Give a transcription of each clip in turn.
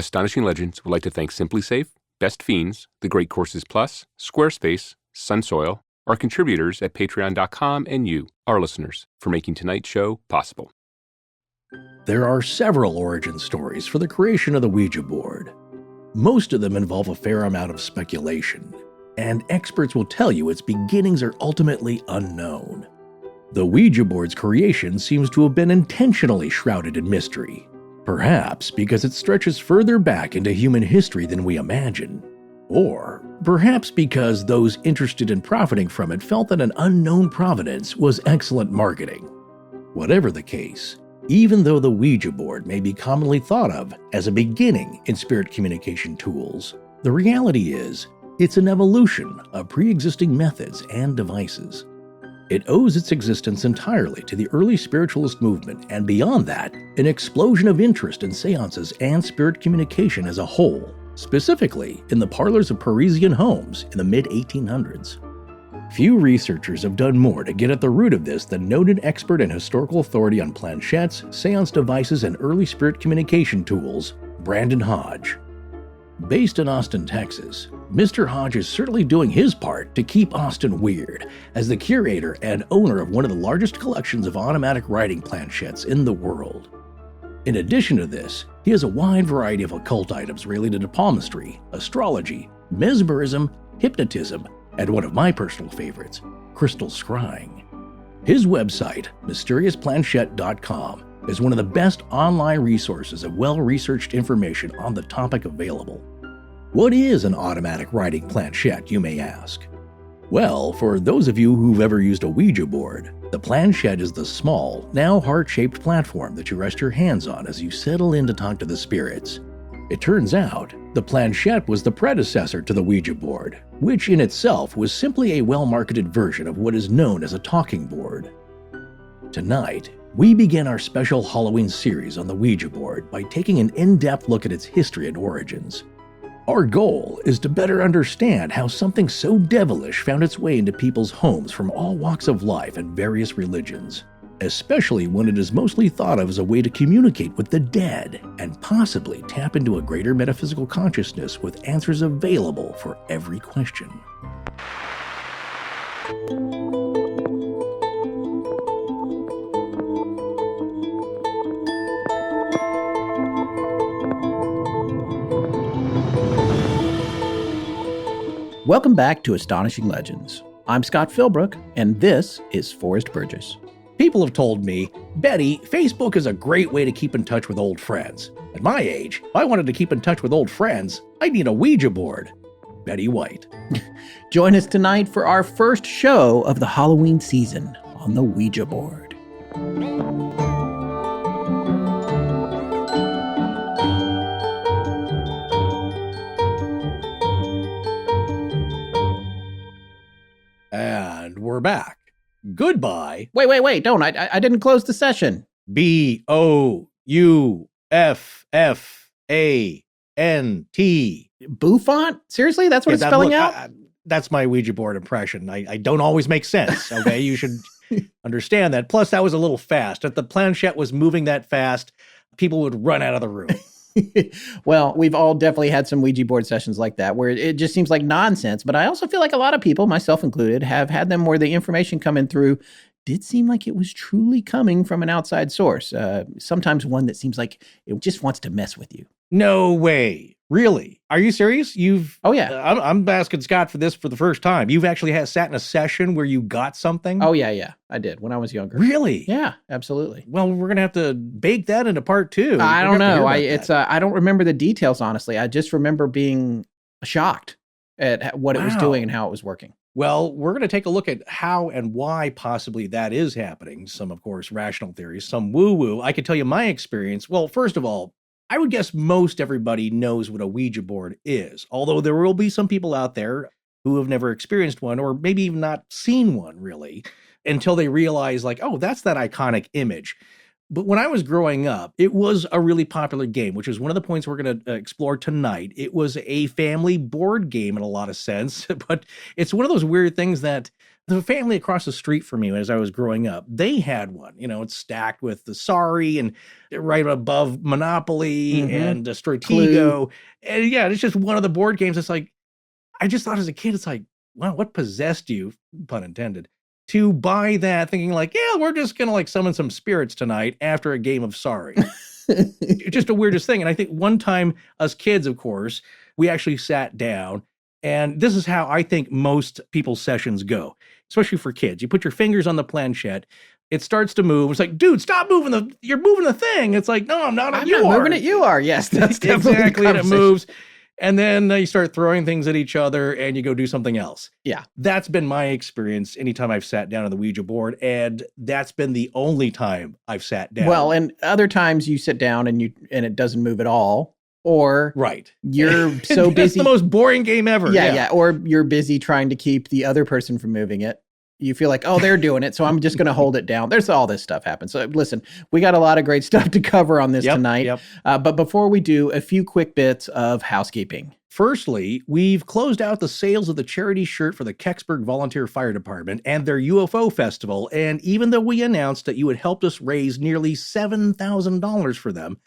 Astonishing Legends would like to thank SimpliSafe, Best Fiends, The Great Courses Plus, Squarespace, Sunsoil, our contributors at patreon.com, and you, our listeners, for making tonight's show possible. There are several origin stories for the creation of the Ouija board. Most of them involve a fair amount of speculation, and experts will tell you its beginnings are ultimately unknown. The Ouija board's creation seems to have been intentionally shrouded in mystery, perhaps because it stretches further back into human history than we imagine, or perhaps because those interested in profiting from it felt that an unknown provenance was excellent marketing. Whatever the case, even though the Ouija board may be commonly thought of as a beginning in spirit communication tools, the reality is it's an evolution of pre-existing methods and devices. It owes its existence entirely to the early spiritualist movement, and beyond that, an explosion of interest in seances and spirit communication as a whole, specifically in the parlors of Parisian homes in the mid-1800s. Few researchers have done more to get at the root of this than noted expert and historical authority on planchettes, seance devices, and early spirit communication tools, Brandon Hodge. Based in Austin, Texas, Mr. Hodge is certainly doing his part to keep Austin weird as the curator and owner of one of the largest collections of automatic writing planchettes in the world. In addition to this, he has a wide variety of occult items related to palmistry, astrology, mesmerism, hypnotism, and one of my personal favorites, crystal scrying. His website, MysteriousPlanchette.com, is one of the best online resources of well-researched information on the topic available. What is an automatic writing planchette, you may ask? Well, for those of you who've ever used a Ouija board, the planchette is the small, now heart-shaped platform that you rest your hands on as you settle in to talk to the spirits. It turns out, the planchette was the predecessor to the Ouija board, which in itself was simply a well-marketed version of what is known as a talking board. Tonight, we begin our special Halloween series on the Ouija board by taking an in-depth look at its history and origins. Our goal is to better understand how something so devilish found its way into people's homes from all walks of life and various religions, especially when it is mostly thought of as a way to communicate with the dead and possibly tap into a greater metaphysical consciousness with answers available for every question. Welcome back to Astonishing Legends. I'm Scott Philbrook, and this is Forrest Burgess. People have told me, Betty, Facebook is a great way to keep in touch with old friends. At my age, if I wanted to keep in touch with old friends, I'd need a Ouija board. Betty White. Join us tonight for our first show of the Halloween season on the Ouija board. And we're back. Goodbye. Wait, don't. I didn't close the session. Bouffant. Bouffant? Seriously? That's what it's spelling out? That's my Ouija board impression. I don't always make sense, okay? You should understand that. Plus, that was a little fast. If the planchette was moving that fast, people would run out of the room. Well, we've all definitely had some Ouija board sessions like that where it just seems like nonsense. But I also feel like a lot of people, myself included, have had them where the information coming through did seem like it was truly coming from an outside source. Sometimes one that seems like it just wants to mess with you. No way. Really? Are you serious? Oh, yeah. I'm asking Scott for this for the first time. You've actually sat in a session where you got something? Oh, yeah. I did when I was younger. Really? Yeah, absolutely. Well, we're going to have to bake that into part 2. I don't know. I don't remember the details, honestly. I just remember being shocked at what it was doing and how it was working. Well, we're going to take a look at how and why possibly that is happening. Some, of course, rational theories, some woo-woo. I can tell you my experience. Well, first of all, I would guess most everybody knows what a Ouija board is, although there will be some people out there who have never experienced one or maybe even not seen one really until they realize like, oh, that's that iconic image. But when I was growing up, it was a really popular game, which is one of the points we're going to explore tonight. It was a family board game in a lot of sense, but it's one of those weird things that the family across the street from me as I was growing up, they had one. It's stacked with the Sorry and right above Monopoly and Stratego. Clue. And yeah, it's just one of the board games. It's like, I just thought as a kid, it's like, wow, what possessed you, pun intended, to buy that thinking like, yeah, we're just going to like summon some spirits tonight after a game of Sorry. It's just the weirdest thing. And I think one time us kids, of course, we actually sat down, and this is how I think most people's sessions go, especially for kids. You put your fingers on the planchette, it starts to move. It's like, dude, stop moving you're moving the thing. It's like, no, I'm not. I'm not moving it. You are. Yes, that's exactly. And it moves. And then you start throwing things at each other and you go do something else. Yeah. That's been my experience anytime I've sat down on the Ouija board. And that's been the only time I've sat down. Well, and other times you sit down and it doesn't move at all. Or right. You're so busy. It's the most boring game ever. Yeah. Or you're busy trying to keep the other person from moving it. You feel like, oh, they're doing it, so I'm just going to hold it down. There's all this stuff happens. So listen, we got a lot of great stuff to cover on this tonight. Yep. But before we do, a few quick bits of housekeeping. Firstly, we've closed out the sales of the charity shirt for the Kecksburg Volunteer Fire Department and their UFO Festival. And even though we announced that you had helped us raise nearly $7,000 for them,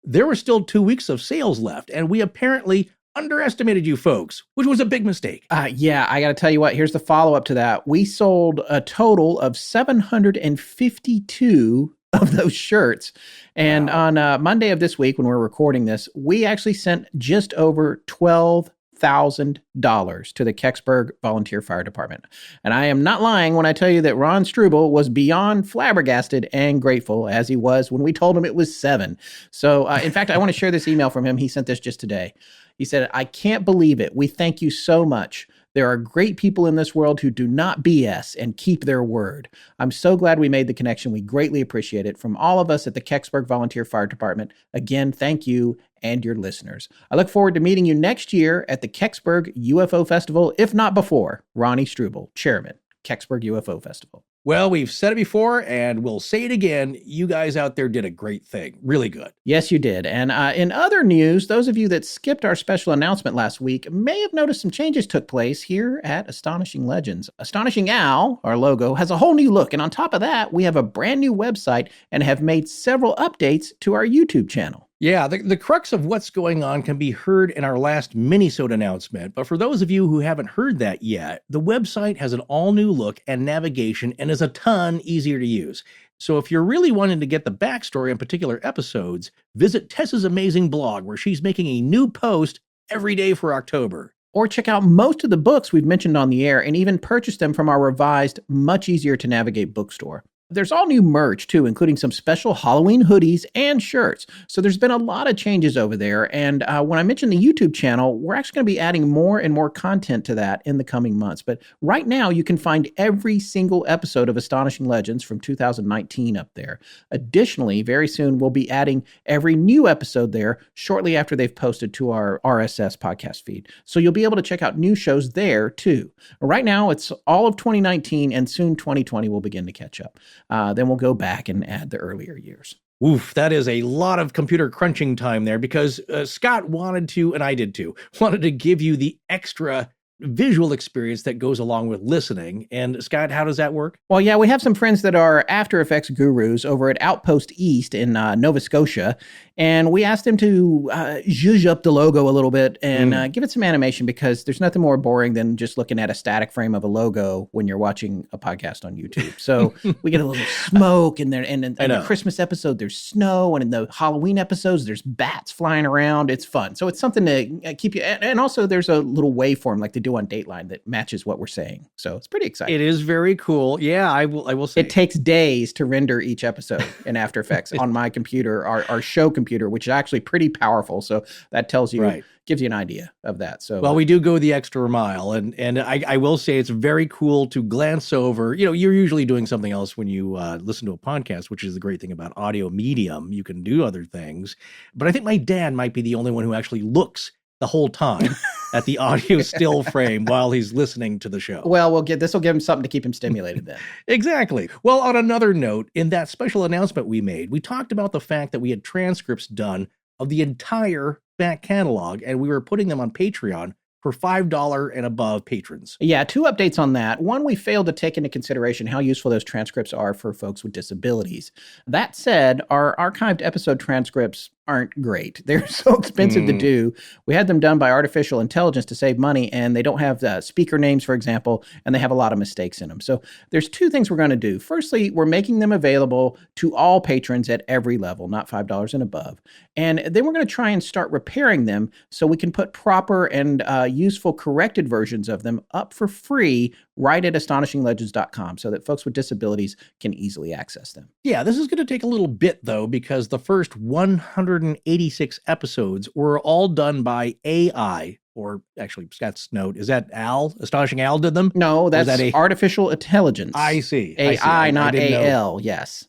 there were still 2 weeks of sales left, and we apparently underestimated you folks, which was a big mistake. Yeah, I got to tell you what, here's the follow-up to that. We sold a total of 752 of those shirts. And on Monday of this week, when we're recording this, we actually sent just over $12,000 to the Kecksburg Volunteer Fire Department. And I am not lying when I tell you that Ron Struble was beyond flabbergasted and grateful, as he was when we told him it was 7. So, in fact, I want to share this email from him. He sent this just today. He said, I can't believe it. We thank you so much. There are great people in this world who do not BS and keep their word. I'm so glad we made the connection. We greatly appreciate it. From all of us at the Kecksburg Volunteer Fire Department, again, thank you and your listeners. I look forward to meeting you next year at the Kecksburg UFO Festival, if not before. Ronnie Struble, Chairman, Kecksburg UFO Festival. Well, we've said it before, and we'll say it again. You guys out there did a great thing. Really good. Yes, you did. And in other news, those of you that skipped our special announcement last week may have noticed some changes took place here at Astonishing Legends. Astonishing Owl, our logo, has a whole new look. And on top of that, we have a brand new website and have made several updates to our YouTube channel. Yeah, the crux of what's going on can be heard in our last mini-sode announcement, but for those of you who haven't heard that yet, the website has an all-new look and navigation and is a ton easier to use. So if you're really wanting to get the backstory on particular episodes, visit Tessa's amazing blog where she's making a new post every day for October. Or check out most of the books we've mentioned on the air and even purchase them from our revised, much easier to navigate bookstore. There's all new merch, too, including some special Halloween hoodies and shirts. So there's been a lot of changes over there. And when I mentioned the YouTube channel, we're actually going to be adding more and more content to that in the coming months. But right now, you can find every single episode of Astonishing Legends from 2019 up there. Additionally, very soon, we'll be adding every new episode there shortly after they've posted to our RSS podcast feed. So you'll be able to check out new shows there, too. Right now, it's all of 2019, and soon 2020 will begin to catch up. Then we'll go back and add the earlier years. Oof, that is a lot of computer crunching time there because Scott wanted to, and I did too, wanted to give you the extra visual experience that goes along with listening. And Scott, how does that work? Well, yeah, we have some friends that are After Effects gurus over at Outpost East in Nova Scotia. And we asked them to zhuzh up the logo a little bit and give it some animation because there's nothing more boring than just looking at a static frame of a logo when you're watching a podcast on YouTube. So we get a little smoke and in the Christmas episode, there's snow. And in the Halloween episodes, there's bats flying around. It's fun. So it's something to keep you. And also there's a little waveform like they do on Dateline that matches what we're saying. So it's pretty exciting. It is very cool. Yeah, I will say. It takes days to render each episode in After Effects on my computer, our show computer, which is actually pretty powerful. So that tells you, gives you an idea of that. So, well, we do go the extra mile. And I will say it's very cool to glance over. You know, you're usually doing something else when you listen to a podcast, which is the great thing about audio medium. You can do other things. But I think my dad might be the only one who actually looks the whole time. at the audio still frame while he's listening to the show. Well, this will give him something to keep him stimulated then. Exactly. Well, on another note, in that special announcement we made, we talked about the fact that we had transcripts done of the entire back catalog, and we were putting them on Patreon for $5 and above patrons. Yeah, 2 updates on that. One, we failed to take into consideration how useful those transcripts are for folks with disabilities. That said, our archived episode transcripts aren't great. They're so expensive to do. We had them done by artificial intelligence to save money, and they don't have speaker names, for example, and they have a lot of mistakes in them. So there's 2 things we're going to do. Firstly, we're making them available to all patrons at every level, not $5 and above. And then we're going to try and start repairing them so we can put proper and useful corrected versions of them up for free right at astonishinglegends.com so that folks with disabilities can easily access them. Yeah, this is going to take a little bit, though, because the first 186 episodes were all done by AI, or actually, Scott's note, is that Al? Astonishing Al did them? No, that's artificial intelligence. I see. AI, not AL, yes.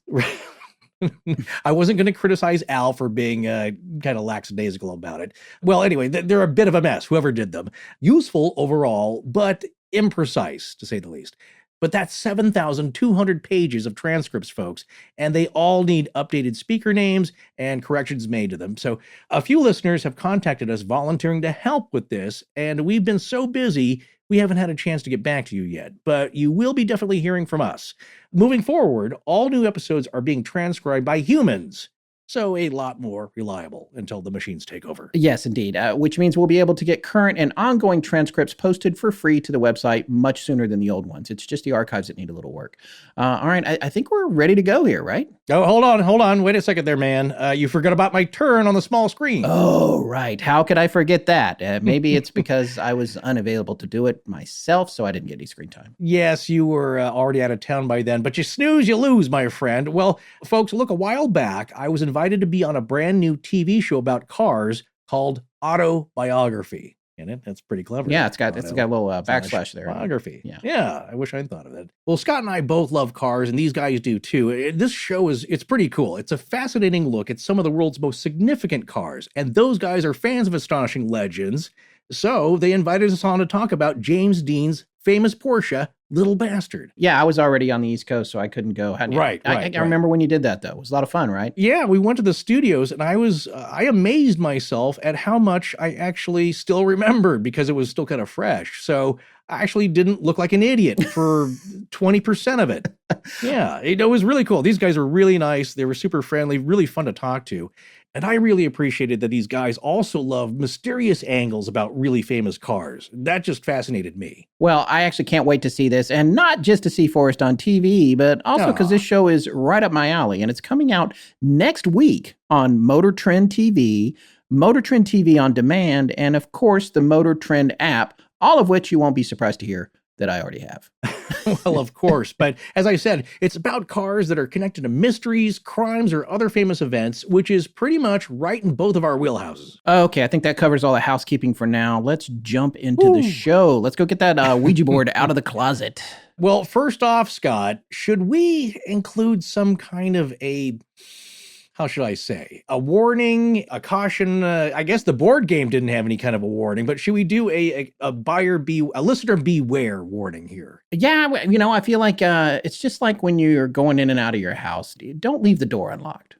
I wasn't going to criticize Al for being kind of lackadaisical about it. Well, anyway, they're a bit of a mess, whoever did them. Useful overall, but imprecise, to say the least. But that's 7,200 pages of transcripts, folks, and they all need updated speaker names and corrections made to them. So a few listeners have contacted us volunteering to help with this, and we've been so busy, we haven't had a chance to get back to you yet, but you will be definitely hearing from us. Moving forward, all new episodes are being transcribed by humans, so a lot more reliable until the machines take over. Yes, indeed, which means we'll be able to get current and ongoing transcripts posted for free to the website much sooner than the old ones. It's just the archives that need a little work. All right, I think we're ready to go here, right? Oh, hold on. Wait a second there, man. You forgot about my turn on the small screen. Oh, right. How could I forget that? Maybe it's because I was unavailable to do it myself, so I didn't get any screen time. Yes, you were already out of town by then, but you snooze, you lose, my friend. Well, folks, look, a while back, I was invited to be on a brand new TV show about cars called Autobiography. In it, that's pretty clever. Yeah, it's got a little backslash there. Biography. Yeah, I wish I'd thought of that. Well, Scott and I both love cars, and these guys do too. This show it's pretty cool. It's a fascinating look at some of the world's most significant cars, and those guys are fans of Astonishing Legends. So they invited us on to talk about James Dean's famous Porsche, Little Bastard. Yeah, I was already on the East Coast, so I couldn't go. Right. I remember when you did that, though. It was a lot of fun, right? Yeah, we went to the studios, and I amazed myself at how much I actually still remembered because it was still kind of fresh. So I actually didn't look like an idiot for 20% of it. Yeah, it was really cool. These guys were really nice. They were super friendly, really fun to talk to. And I really appreciated that these guys also love mysterious angles about really famous cars. That just fascinated me. Well, I actually can't wait to see this, and not just to see Forrest on TV, but also because this show is right up my alley, and it's coming out next week on Motor Trend TV, Motor Trend TV on demand, and of course the Motor Trend app, all of which you won't be surprised to hear that I already have. Well, of course. But as I said, it's about cars that are connected to mysteries, crimes, or other famous events, which is pretty much right in both of our wheelhouses. Okay, I think that covers all the housekeeping for now. Let's jump into the show. Let's go get that Ouija board out of the closet. Well, first off, Scott, should we include some kind of how should I say, a warning, a caution? I guess the board game didn't have any kind of a warning, but should we do a listener beware warning here? Yeah, I feel like it's just like when you're going in and out of your house. Don't leave the door unlocked.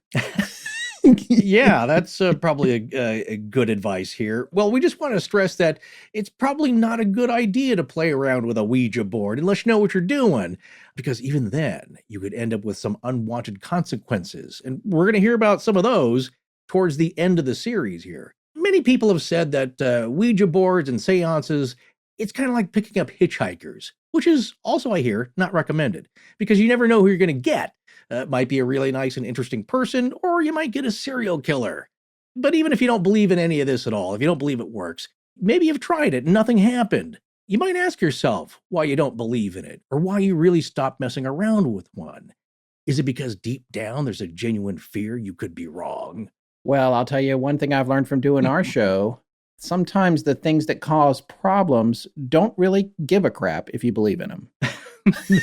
Yeah, that's probably a good advice here. Well, we just want to stress that it's probably not a good idea to play around with a Ouija board unless you know what you're doing, because even then, you could end up with some unwanted consequences. And we're going to hear about some of those towards the end of the series here. Many people have said that Ouija boards and seances, it's kind of like picking up hitchhikers, which is also, I hear, not recommended, because you never know who you're going to get. It might be a really nice and interesting person, or you might get a serial killer. But even if you don't believe in any of this at all, if you don't believe it works, maybe you've tried it and nothing happened. You might ask yourself why you don't believe in it, or why you really stopped messing around with one. Is it because deep down there's a genuine fear you could be wrong? Well, I'll tell you one thing I've learned from doing our show. Sometimes the things that cause problems don't really give a crap if you believe in them.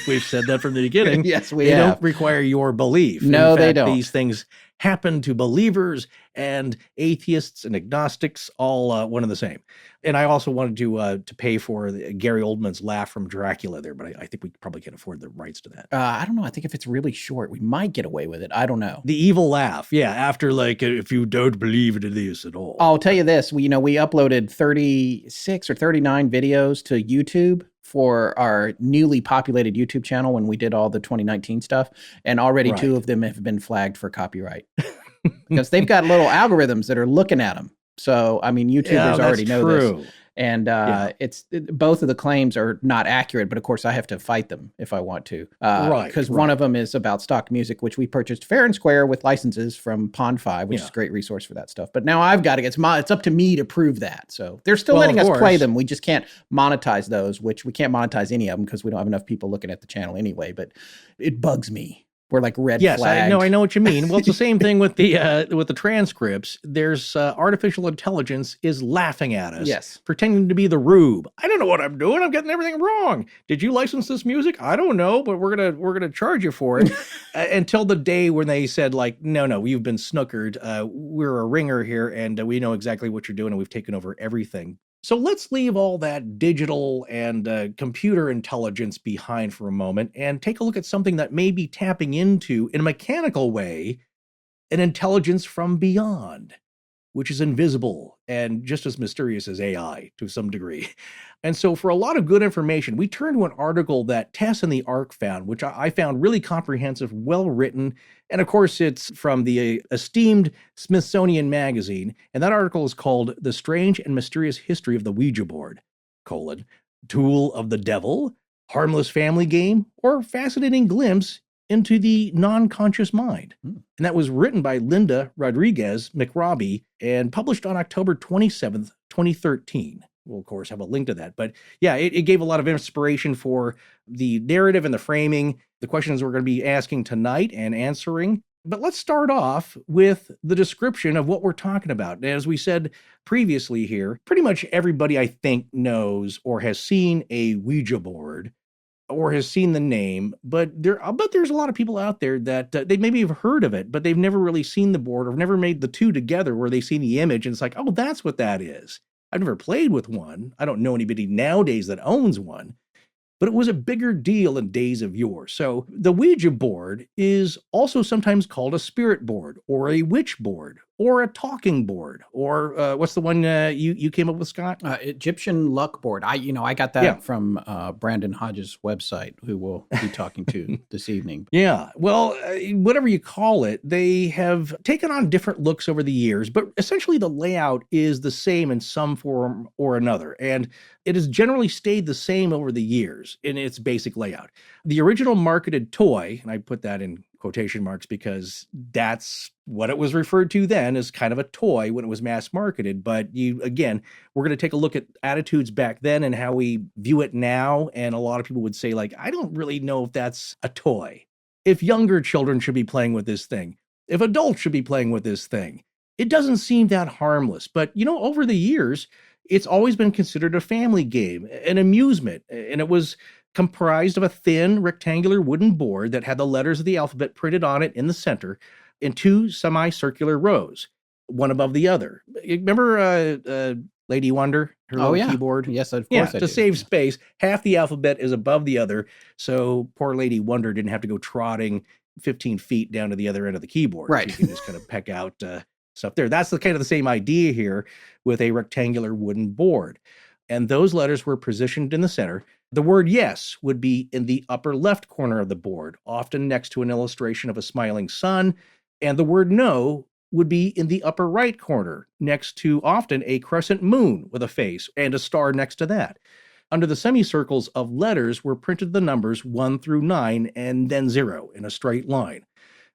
We've said that from the beginning. Yes, we They have. don't require your belief. No, In they fact, don't. These things happen to believers and atheists and agnostics, all one and the same. And I also wanted to pay for Gary Oldman's laugh from Dracula there, but I think we probably can't afford the rights to that. I don't know. I think if it's really short, we might get away with it. I don't know. The evil laugh, yeah. After like, if you don't believe in this at all. I'll tell you this. We uploaded 36 or 39 videos to YouTube for our newly populated YouTube channel when we did all the 2019 stuff. And already 2 of them have been flagged for copyright because they've got little algorithms that are looking at them. So, I mean, YouTubers already know this. And both of the claims are not accurate, but of course I have to fight them if I want to. Because one of them is about stock music, which we purchased fair and square with licenses from Pond 5, which is a great resource for that stuff. But now I've got to it's up to me to prove that. So they're still letting us play them. We just can't monetize those, which we can't monetize any of them because we don't have enough people looking at the channel anyway. But it bugs me. We're like red flagged. Yes, I know what you mean. Well, it's the same thing with the transcripts. There's artificial intelligence is laughing at us, pretending to be the rube. I don't know what I'm doing. I'm getting everything wrong. Did you license this music? I don't know, but we're gonna charge you for it. Until the day when they said like, no, you've been snookered. We're a ringer here, and we know exactly what you're doing, and we've taken over everything. So let's leave all that digital and computer intelligence behind for a moment and take a look at something that may be tapping into, in a mechanical way, an intelligence from beyond, which is invisible and just as mysterious as AI to some degree. And so for a lot of good information, we turn to an article that Tess and the Ark found, which I found really comprehensive, well-written. And of course, it's from the esteemed Smithsonian Magazine. And that article is called The Strange and Mysterious History of the Ouija Board, Tool of the Devil, Harmless Family Game, or Fascinating Glimpse into the Non-Conscious Mind. And that was written by Linda Rodriguez McRobbie and published on October 27th, 2013. We'll, of course, have a link to that. But yeah, it gave a lot of inspiration for the narrative and the framing, the questions we're going to be asking tonight and answering. But let's start off with the description of what we're talking about. As we said previously here, pretty much everybody, I think, knows or has seen a Ouija board or has seen the name, but there's a lot of people out there that they maybe have heard of it, but they've never really seen the board or never made the two together where they've seen the image and it's like, oh, that's what that is. I've never played with one. I don't know anybody nowadays that owns one, but it was a bigger deal in days of yore. So the Ouija board is also sometimes called a spirit board or a witch board or a talking board or what's the one you came up with, Scott? Egyptian luck board. I got that from Brandon Hodge's website, who we'll be talking to this evening. Yeah, well, whatever you call it, they have taken on different looks over the years, but essentially the layout is the same in some form or another. And it has generally stayed the same over the years in its basic layout. The original marketed toy, and I put that in quotation marks because that's what it was referred to then as kind of a toy when it was mass marketed. But we're going to take a look at attitudes back then and how we view it now. And a lot of people would say, like, I don't really know if that's a toy. If younger children should be playing with this thing, if adults should be playing with this thing, it doesn't seem that harmless. But, over the years, it's always been considered a family game, an amusement. And it was comprised of a thin rectangular wooden board that had the letters of the alphabet printed on it in the center in 2 semicircular rows, one above the other. Remember Lady Wonder, her little keyboard? Yes, of course. To save space, half the alphabet is above the other, so poor Lady Wonder didn't have to go trotting 15 feet down to the other end of the keyboard. Right. You can just kind of peck out stuff there. That's kind of the same idea here with a rectangular wooden board. And those letters were positioned in the center. The word yes would be in the upper left corner of the board, often next to an illustration of a smiling sun. And the word no would be in the upper right corner, next to often a crescent moon with a face and a star next to that. Under the semicircles of letters were printed the numbers 1 through 9 and then 0 in a straight line.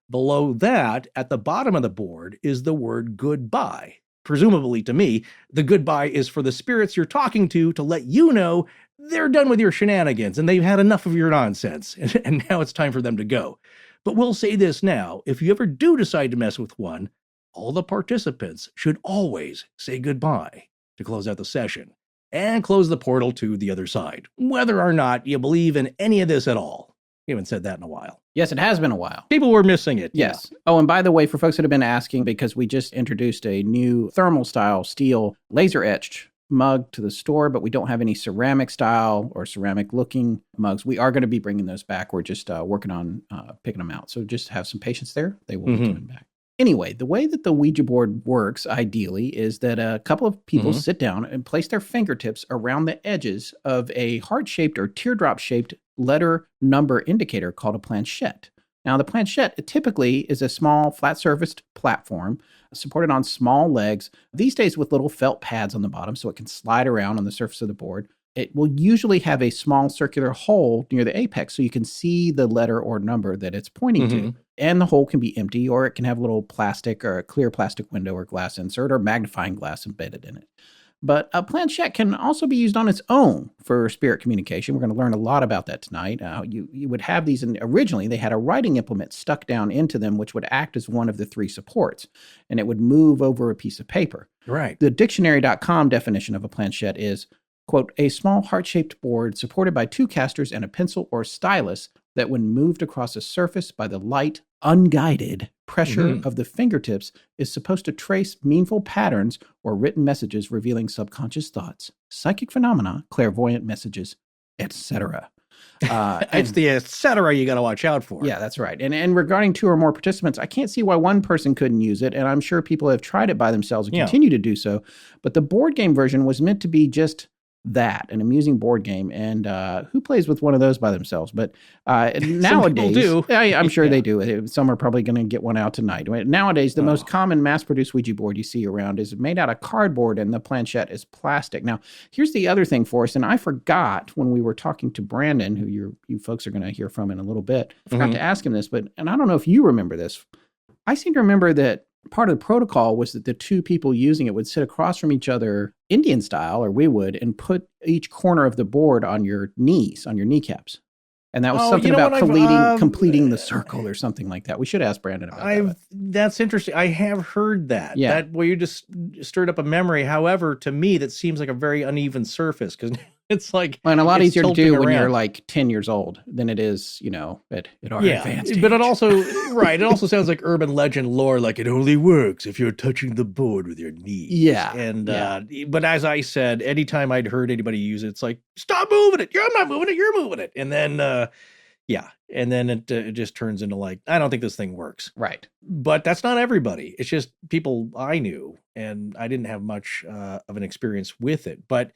Below that, at the bottom of the board, is the word goodbye. Presumably to me, the goodbye is for the spirits you're talking to let you know they're done with your shenanigans and they've had enough of your nonsense, and now it's time for them to go. But we'll say this now, if you ever do decide to mess with one, all the participants should always say goodbye to close out the session. and close the portal to the other side, whether or not you believe in any of this at all. You haven't said that in a while. Yes, it has been a while. People were missing it. Yes. Yeah. Oh, and by the way, for folks that have been asking, because we just introduced a new thermal style steel laser etched mug to the store, but we don't have any ceramic style or ceramic looking mugs. We are going to be bringing those back. We're just working on picking them out. So just have some patience there. They will be coming back. Anyway, the way that the Ouija board works ideally is that a couple of people sit down and place their fingertips around the edges of a heart-shaped or teardrop-shaped letter number indicator called a planchette. Now, the planchette typically is a small flat-surfaced platform supported on small legs, these days with little felt pads on the bottom so it can slide around on the surface of the board. It will usually have a small circular hole near the apex so you can see the letter or number that it's pointing to. And the hole can be empty, or it can have a little plastic or a clear plastic window or glass insert or magnifying glass embedded in it. But a planchette can also be used on its own for spirit communication. We're going to learn a lot about that tonight. You would have these, originally they had a writing implement stuck down into them, which would act as one of the three supports, and it would move over a piece of paper. Right. The dictionary.com definition of a planchette is, quote, a small heart-shaped board supported by two casters and a pencil or stylus that when moved across a surface by the light, unguided pressure of the fingertips is supposed to trace meaningful patterns or written messages revealing subconscious thoughts, psychic phenomena, clairvoyant messages, etc. It's the etc. you got to watch out for. Yeah, that's right. And regarding two or more participants, I can't see why one person couldn't use it, and I'm sure people have tried it by themselves and continue to do so. But the board game version was meant to be just that, an amusing board game, and who plays with one of those by themselves? But nowadays, do. I'm sure they do. Some are probably going to get one out tonight. Nowadays, the most common mass-produced Ouija board you see around is made out of cardboard, and the planchette is plastic. Now, here's the other thing for us, and I forgot when we were talking to Brandon, who you folks are going to hear from in a little bit. I forgot to ask him this, and I don't know if you remember this. I seem to remember that part of the protocol was that the two people using it would sit across from each other Indian style, or we would, and put each corner of the board on your knees, on your kneecaps. And that was something about completing the circle or something like that. We should ask Brandon about that. That's interesting. I have heard that. Yeah. That where you just stirred up a memory. However, to me, that seems like a very uneven surface because it's like... And a lot easier to do when you're like 10 years old than it is, at our advanced age. But it also, it also sounds like urban legend lore, like it only works if you're touching the board with your knees. Yeah. And, but as I said, anytime I'd heard anybody use it, it's like, stop moving it. I'm not moving it. You're moving it. And then, and then it just turns into like, I don't think this thing works. Right. But that's not everybody. It's just people I knew, and I didn't have much of an experience with it. But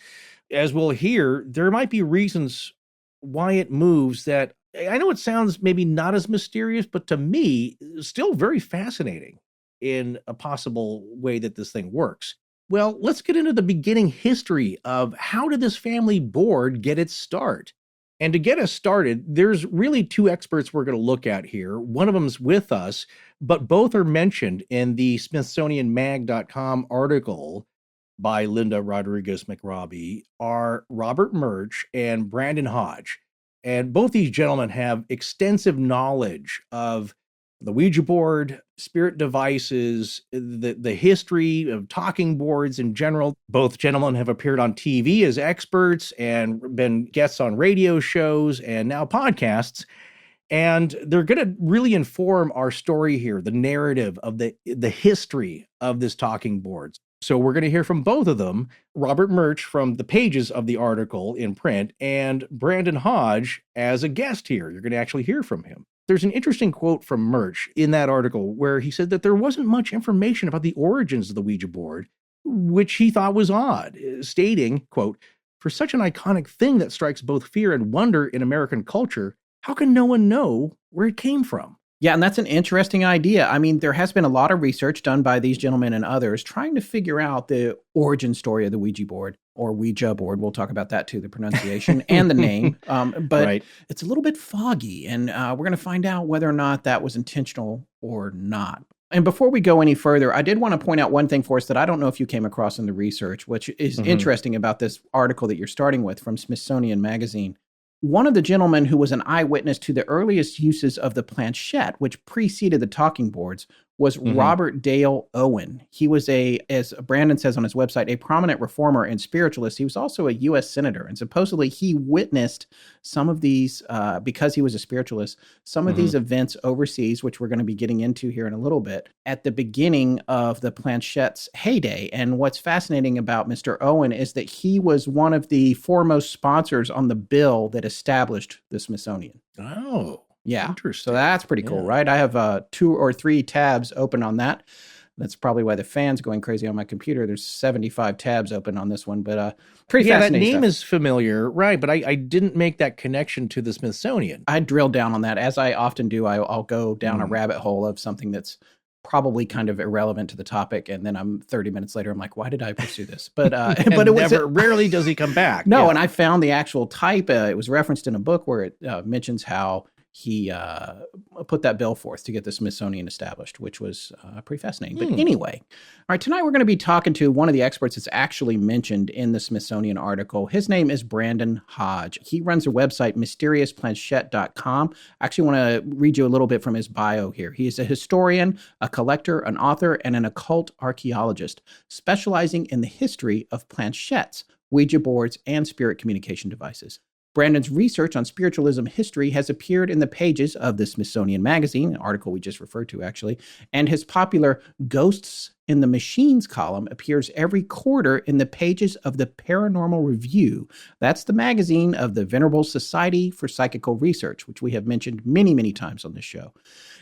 as we'll hear, there might be reasons why it moves that I know it sounds maybe not as mysterious, but to me, still very fascinating in a possible way that this thing works. Well, let's get into the beginning history of how did this family board get its start? And to get us started, there's really two experts we're going to look at here. One of them's with us, but both are mentioned in the SmithsonianMag.com article by Linda Rodriguez McRobbie, are Robert Murch and Brandon Hodge. And both these gentlemen have extensive knowledge of the Ouija board, spirit devices, the history of talking boards in general. Both gentlemen have appeared on TV as experts and been guests on radio shows and now podcasts. And they're going to really inform our story here, the narrative of the history of this talking board. So we're going to hear from both of them, Robert Murch from the pages of the article in print, and Brandon Hodge as a guest here. You're going to actually hear from him. There's an interesting quote from Murch in that article where he said that there wasn't much information about the origins of the Ouija board, which he thought was odd, stating, quote, for such an iconic thing that strikes both fear and wonder in American culture, how can no one know where it came from? Yeah, and that's an interesting idea. I mean, there has been a lot of research done by these gentlemen and others trying to figure out the origin story of the Ouija board, or Ouija board. We'll talk about that too, the pronunciation and the name. But It's a little bit foggy, and we're going to find out whether or not that was intentional or not. And before we go any further, I did want to point out one thing for us that I don't know if you came across in the research, which is interesting about this article that you're starting with from Smithsonian Magazine. One of the gentlemen who was an eyewitness to the earliest uses of the planchette, which preceded the talking boards, was Robert Dale Owen. He was as Brandon says on his website, a prominent reformer and spiritualist. He was also a U.S. senator, and supposedly he witnessed some of these, because he was a spiritualist, some of these events overseas, which we're going to be getting into here in a little bit, at the beginning of the Planchette's heyday. And what's fascinating about Mr. Owen is that he was one of the foremost sponsors on the bill that established the Smithsonian. Oh. Yeah. Interesting. So that's pretty cool, right? I have 2 or 3 tabs open on that. That's probably why the fan's going crazy on my computer. There's 75 tabs open on this one, but pretty fascinating. That name stuff. is familiar, right? But I didn't make that connection to the Smithsonian. I drilled down on that, as I often do. I'll go down a rabbit hole of something that's probably kind of irrelevant to the topic, and then I'm 30 minutes later, I'm like, why did I pursue this? But but it was rarely does he come back. No, and I found the actual type. It was referenced in a book where it mentions how he put that bill forth to get the Smithsonian established, which was pretty fascinating. But anyway, all right, tonight we're going to be talking to one of the experts that's actually mentioned in the Smithsonian article. His name is Brandon Hodge. He runs a website, MysteriousPlanchette.com. I actually want to read you a little bit from his bio here. He is a historian, a collector, an author, and an occult archaeologist, specializing in the history of planchettes, Ouija boards, and spirit communication devices. Brandon's research on spiritualism history has appeared in the pages of the Smithsonian Magazine, an article we just referred to actually, and his popular Ghosts in the Machines column appears every quarter in the pages of the Paranormal Review. That's the magazine of the Venerable Society for Psychical Research, which we have mentioned many, many times on this show.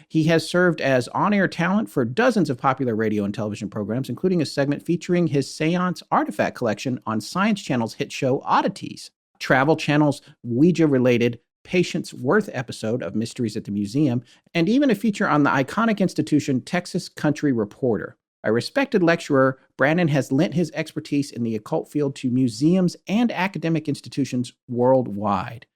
He has served as on-air talent for dozens of popular radio and television programs, including a segment featuring his seance artifact collection on Science Channel's hit show Oddities, Travel Channel's Ouija-related Patience Worth episode of Mysteries at the Museum, and even a feature on the iconic institution Texas Country Reporter. A respected lecturer, Brandon has lent his expertise in the occult field to museums and academic institutions worldwide.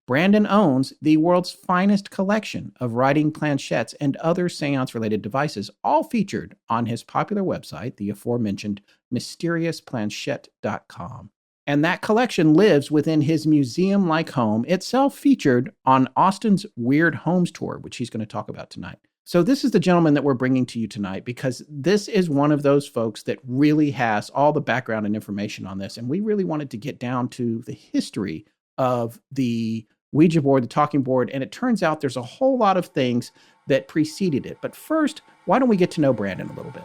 Brandon owns the world's finest collection of writing planchettes and other seance-related devices, all featured on his popular website, the aforementioned MysteriousPlanchette.com. And that collection lives within his museum-like home, itself featured on Austin's Weird Homes Tour, which he's going to talk about tonight. So this is the gentleman that we're bringing to you tonight, because this is one of those folks that really has all the background and information on this. And we really wanted to get down to the history of the Ouija board, the talking board. And it turns out there's a whole lot of things that preceded it. But first, why don't we get to know Brandon a little bit?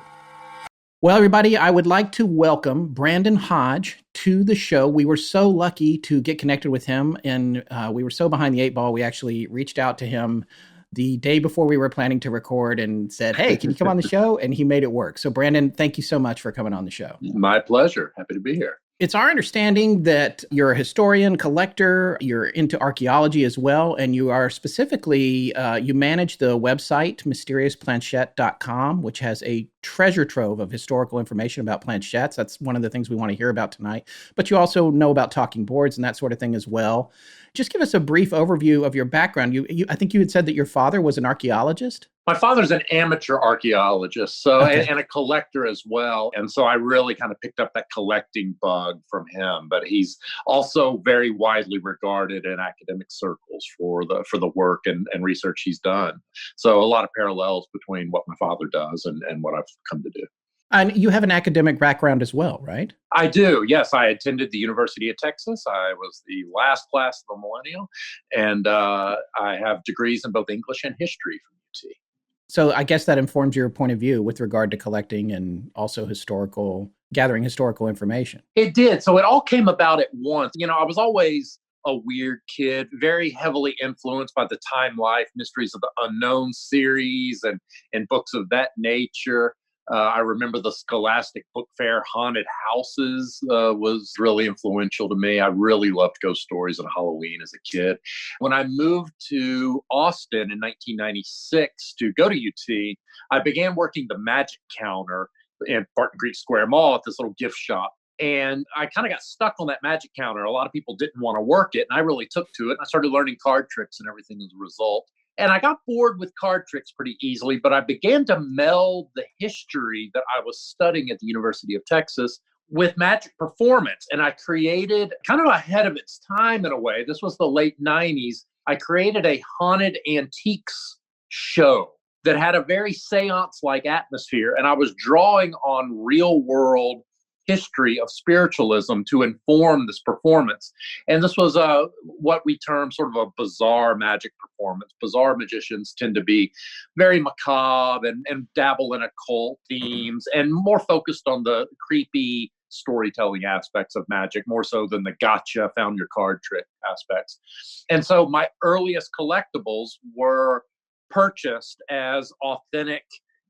Well, everybody, I would like to welcome Brandon Hodge to the show. We were so lucky to get connected with him, and we were so behind the 8 ball. We actually reached out to him the day before we were planning to record and said, hey, can you come on the show? And he made it work. So, Brandon, thank you so much for coming on the show. My pleasure. Happy to be here. It's our understanding that you're a historian, collector, you're into archaeology as well, and you are specifically, you manage the website, MysteriousPlanchette.com, which has a treasure trove of historical information about planchettes. That's one of the things we want to hear about tonight. But you also know about talking boards and that sort of thing as well. Just give us a brief overview of your background. I think you had said that your father was an archaeologist? My father's an amateur archaeologist, and a collector as well. And so I really kind of picked up that collecting bug from him. But he's also very widely regarded in academic circles for the work and research he's done. So a lot of parallels between what my father does and what I've come to do. And you have an academic background as well, right? I do. Yes, I attended the University of Texas. I was the last class of the millennial, and I have degrees in both English and history from UT. So I guess that informs your point of view with regard to collecting and also gathering historical information. It did. So it all came about at once. I was always a weird kid, very heavily influenced by the Time Life Mysteries of the Unknown series and books of that nature. I remember the Scholastic Book Fair Haunted Houses was really influential to me. I really loved ghost stories on Halloween as a kid. When I moved to Austin in 1996 to go to UT, I began working the magic counter in Barton Creek Square Mall at this little gift shop. And I kind of got stuck on that magic counter. A lot of people didn't want to work it, and I really took to it. I started learning card tricks and everything as a result. And I got bored with card tricks pretty easily, but I began to meld the history that I was studying at the University of Texas with magic performance. And I created, kind of ahead of its time in a way, this was the late 90s, I created a haunted antiques show that had a very seance-like atmosphere. And I was drawing on real-world history of spiritualism to inform this performance. And this was what we term sort of a bizarre magic performance. Bizarre magicians tend to be very macabre and dabble in occult themes and more focused on the creepy storytelling aspects of magic, more so than the gotcha, found your card trick aspects. And so my earliest collectibles were purchased as authentic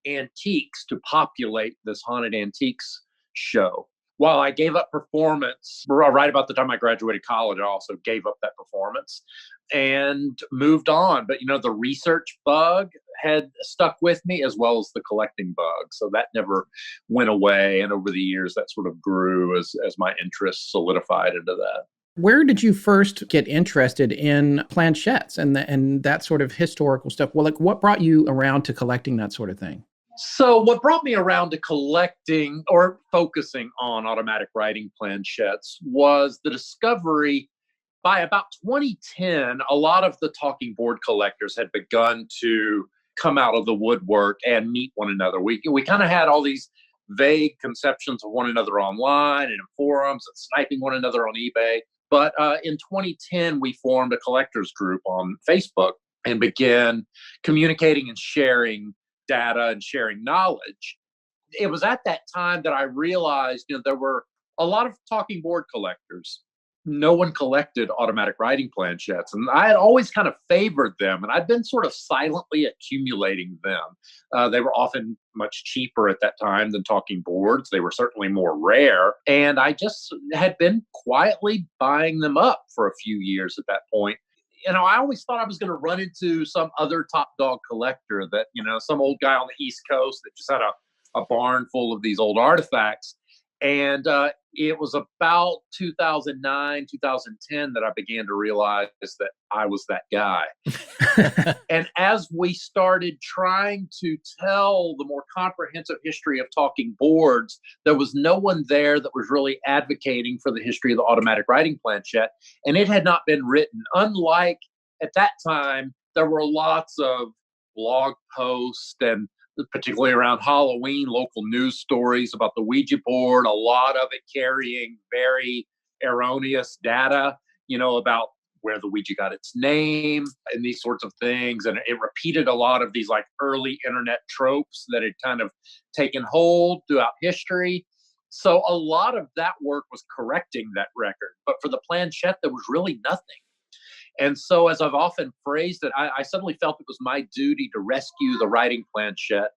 antiques to populate this haunted antiques show. While I gave up performance right about the time I graduated college, I also gave up that performance and moved on. But, the research bug had stuck with me as well as the collecting bug. So that never went away. And over the years, that sort of grew as my interest solidified into that. Where did you first get interested in planchettes and that sort of historical stuff? Well, what brought you around to collecting that sort of thing? So what brought me around to collecting or focusing on automatic writing planchettes was the discovery by about 2010, a lot of the talking board collectors had begun to come out of the woodwork and meet one another. We kind of had all these vague conceptions of one another online and in forums and sniping one another on eBay. But in 2010, we formed a collectors group on Facebook and began communicating and sharing data and sharing knowledge. It was at that time that I realized, there were a lot of talking board collectors. No one collected automatic writing planchettes, and I had always kind of favored them, and I'd been sort of silently accumulating them. They were often much cheaper at that time than talking boards. They were certainly more rare, and I just had been quietly buying them up for a few years at that point. I always thought I was going to run into some other top dog collector that, some old guy on the East Coast that just had a barn full of these old artifacts. And it was about 2009, 2010 that I began to realize that I was that guy. And as we started trying to tell the more comprehensive history of talking boards, there was no one there that was really advocating for the history of the automatic writing planchette. And it had not been written. Unlike at that time, there were lots of blog posts and particularly around Halloween, local news stories about the Ouija board, a lot of it carrying very erroneous data, about where the Ouija got its name and these sorts of things. And it repeated a lot of these like early internet tropes that had kind of taken hold throughout history. So a lot of that work was correcting that record. But for the planchette, there was really nothing. And so, as I've often phrased it, I suddenly felt it was my duty to rescue the writing planchette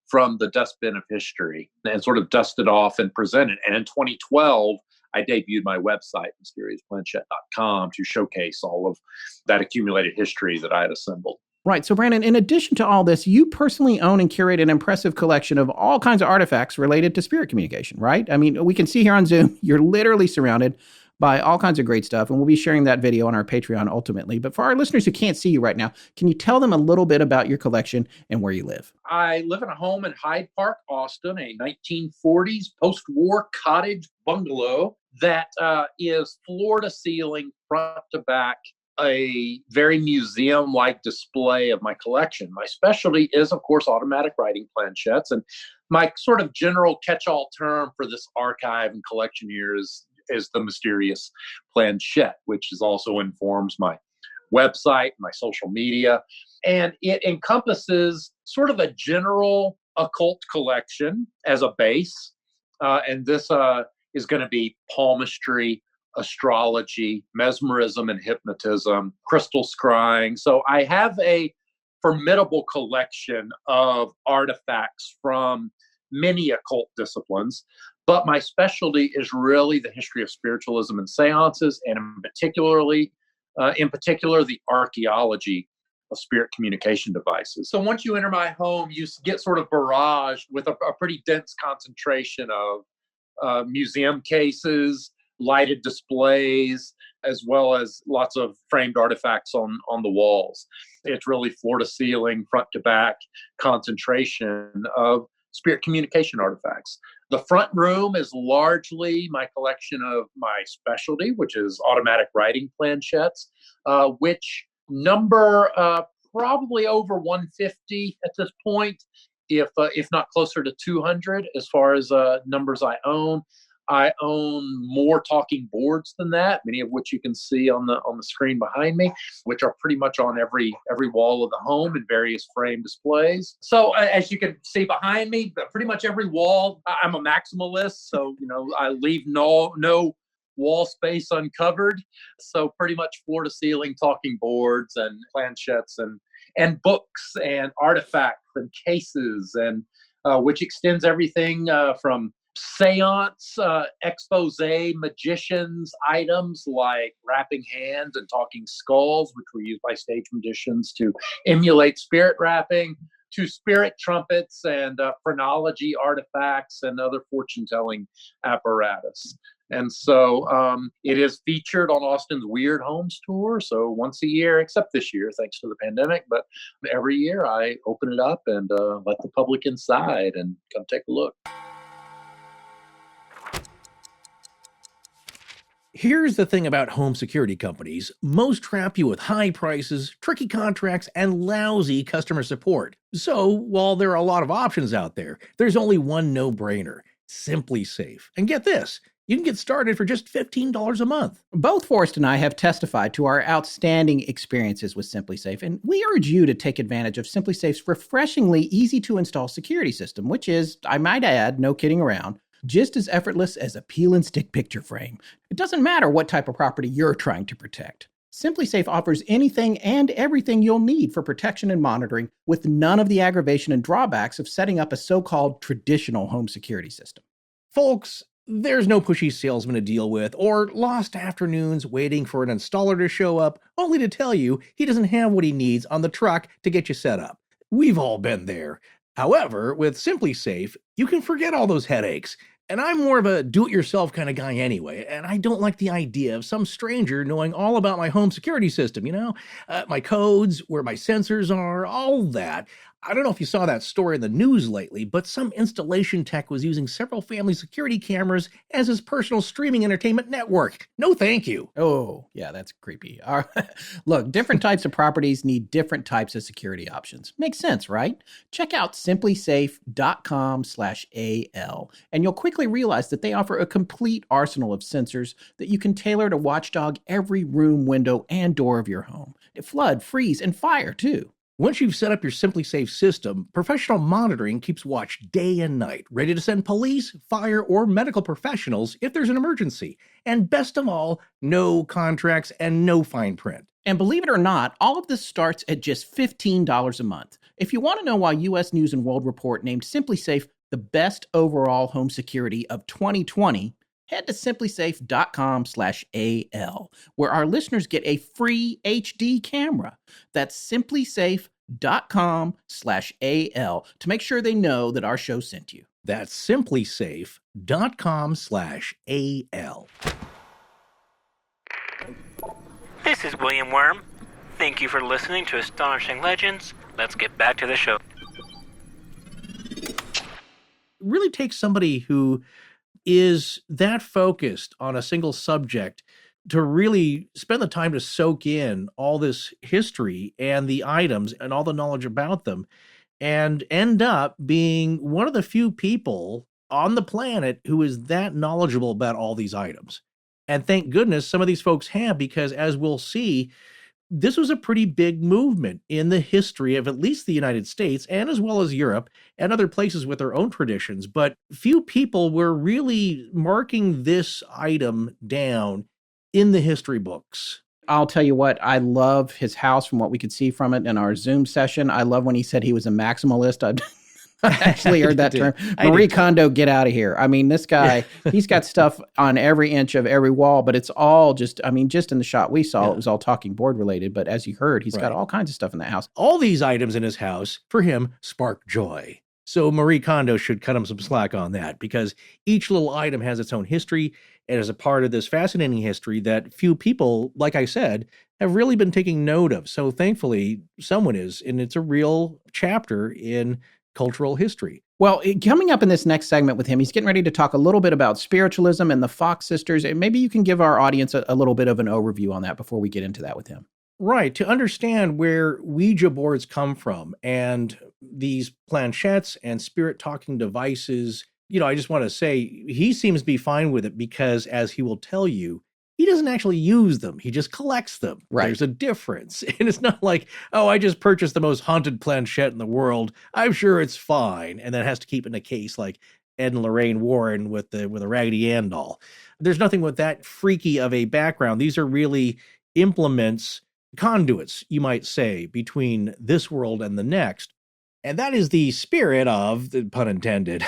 from the dustbin of history and sort of dust it off and present it. And in 2012, I debuted my website, mysteriousplanchette.com, to showcase all of that accumulated history that I had assembled. Right. So, Brandon, in addition to all this, you personally own and curate an impressive collection of all kinds of artifacts related to spirit communication, right? I mean, we can see here on Zoom, you're literally surrounded by all kinds of great stuff, and we'll be sharing that video on our Patreon ultimately. But for our listeners who can't see you right now, can you tell them a little bit about your collection and where you live? I live in a home in Hyde Park, Austin, a 1940s post-war cottage bungalow that is floor-to-ceiling, front to back, a very museum-like display of my collection. My specialty is, of course, automatic writing planchettes, and my sort of general catch-all term for this archive and collection here is the mysterious planchette, which also informs my website, my social media. And it encompasses sort of a general occult collection as a base. And this is going to be palmistry, astrology, mesmerism and hypnotism, crystal scrying. So I have a formidable collection of artifacts from many occult disciplines. But my specialty is really the history of spiritualism and seances, and in particular, the archaeology of spirit communication devices. So once you enter my home, you get sort of barraged with a pretty dense concentration of museum cases, lighted displays, as well as lots of framed artifacts on the walls. It's really floor to ceiling, front to back concentration of spirit communication artifacts. The front room is largely my collection of my specialty, which is automatic writing planchettes, which number probably over 150 at this point, if not closer to 200 as far as numbers I own. I own more talking boards than that, many of which you can see on the screen behind me, which are pretty much on every wall of the home in various frame displays. So as you can see behind me, pretty much every wall. I'm a maximalist, so I leave no wall space uncovered. So pretty much floor to ceiling talking boards and planchettes and books and artifacts and cases, and which extends everything from seance, expose, magicians, items like rapping hands and talking skulls, which were used by stage magicians to emulate spirit rapping, to spirit trumpets and phrenology artifacts and other fortune-telling apparatus. And so it is featured on Austin's Weird Homes Tour. So once a year, except this year, thanks to the pandemic, but every year I open it up and let the public inside and come take a look. Here's the thing about home security companies. Most trap you with high prices, tricky contracts, and lousy customer support. So, while there are a lot of options out there, there's only one no-brainer: Simply Safe. And get this, you can get started for just $15 a month. Both Forrest and I have testified to our outstanding experiences with Simply Safe, and we urge you to take advantage of Simply Safe's refreshingly easy-to-install security system, which is, I might add, no kidding around, just as effortless as a peel and stick picture frame. It doesn't matter what type of property you're trying to protect. Simply Safe offers anything and everything you'll need for protection and monitoring, with none of the aggravation and drawbacks of setting up a so-called traditional home security system. Folks, there's no pushy salesman to deal with, or lost afternoons waiting for an installer to show up, only to tell you he doesn't have what he needs on the truck to get you set up. We've all been there. However, with Simply Safe, you can forget all those headaches. And I'm more of a do-it-yourself kind of guy anyway, and I don't like the idea of some stranger knowing all about my home security system, my codes, where my sensors are, all that. I don't know if you saw that story in the news lately, but some installation tech was using several family security cameras as his personal streaming entertainment network. No thank you. Oh, yeah, that's creepy. Look, different types of properties need different types of security options. Makes sense, right? Check out simplysafe.com/AL, and you'll quickly realize that they offer a complete arsenal of sensors that you can tailor to watchdog every room, window, and door of your home. Flood, freeze, and fire, too. Once you've set up your Simply Safe system, professional monitoring keeps watch day and night, ready to send police, fire, or medical professionals if there's an emergency. And best of all, no contracts and no fine print. And believe it or not, all of this starts at just $15 a month. If you want to know why U.S. News & World Report named Simply Safe the best overall home security of 2020, head to simplysafe.com/AL, where our listeners get a free HD camera. That's simplysafe.com/AL to make sure they know that our show sent you. That's simplysafe.com/AL. This is William Worm. Thank you for listening to Astonishing Legends. Let's get back to the show. It really takes somebody who is that focused on a single subject to really spend the time to soak in all this history and the items and all the knowledge about them, and end up being one of the few people on the planet who is that knowledgeable about all these items. And thank goodness some of these folks have, because as we'll see, this was a pretty big movement in the history of at least the United States, and as well as Europe and other places with their own traditions. But few people were really marking this item down in the history books. I'll tell you what, I love his house from what we could see from it in our Zoom session. I love when he said he was a maximalist. I actually heard that term. Marie Kondo, get out of here. I mean, this guy, he's got stuff on every inch of every wall, but it's all just in the shot we saw, it was all talking board related. But as you heard, he's got all kinds of stuff in that house. All these items in his house, for him, spark joy. So Marie Kondo should cut him some slack on that, because each little item has its own history and is a part of this fascinating history that few people, like I said, have really been taking note of. So thankfully, someone is, and it's a real chapter in cultural history. Well, coming up in this next segment with him, he's getting ready to talk a little bit about spiritualism and the Fox sisters. And maybe you can give our audience a little bit of an overview on that before we get into that with him. Right. To understand where Ouija boards come from and these planchettes and spirit talking devices, I just want to say he seems to be fine with it because, as he will tell you, he doesn't actually use them. He just collects them. Right. There's a difference. And it's not like, oh, I just purchased the most haunted planchette in the world. I'm sure it's fine. And then has to keep it in a case like Ed and Lorraine Warren with a Raggedy Ann doll. There's nothing with that freaky of a background. These are really implements, conduits, you might say, between this world and the next. And that is the spirit of, the pun intended,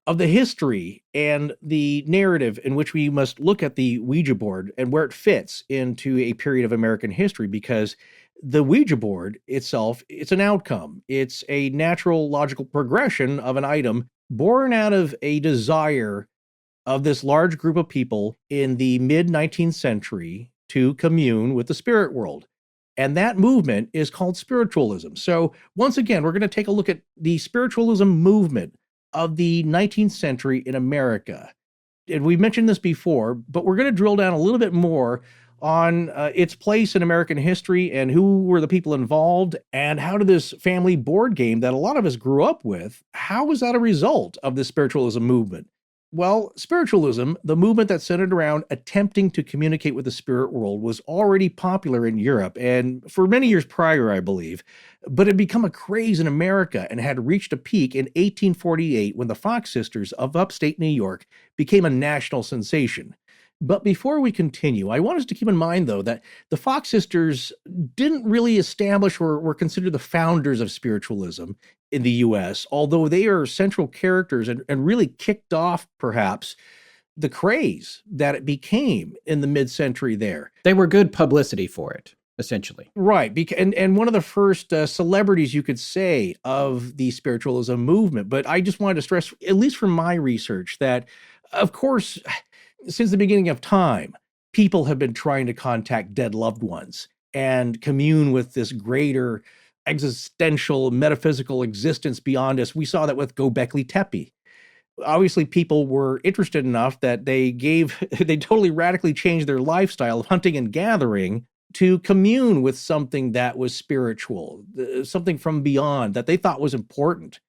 of the history and the narrative in which we must look at the Ouija board and where it fits into a period of American history, because the Ouija board itself, it's an outcome. It's a natural, logical progression of an item born out of a desire of this large group of people in the mid-19th century to commune with the spirit world. And that movement is called spiritualism. So once again, we're going to take a look at the spiritualism movement of the 19th century in America. And we mentioned this before, but we're going to drill down a little bit more on its place in American history and who were the people involved, and how did this family board game that a lot of us grew up with, how was that a result of the spiritualism movement? Well, spiritualism, the movement that centered around attempting to communicate with the spirit world, was already popular in Europe and for many years prior, I believe, but it had become a craze in America and had reached a peak in 1848 when the Fox sisters of upstate New York became a national sensation. But before we continue, I want us to keep in mind, though, that the Fox sisters didn't really establish or were considered the founders of spiritualism in the U.S., although they are central characters and really kicked off, perhaps, the craze that it became in the mid-century there. They were good publicity for it, essentially. Right. And one of the first celebrities, you could say, of the spiritualism movement. But I just wanted to stress, at least from my research, that, of course, since the beginning of time, people have been trying to contact dead loved ones and commune with this greater existential, metaphysical existence beyond us. We saw that with Göbekli Tepe. Obviously, people were interested enough that they totally radically changed their lifestyle of hunting and gathering to commune with something that was spiritual, something from beyond that they thought was important.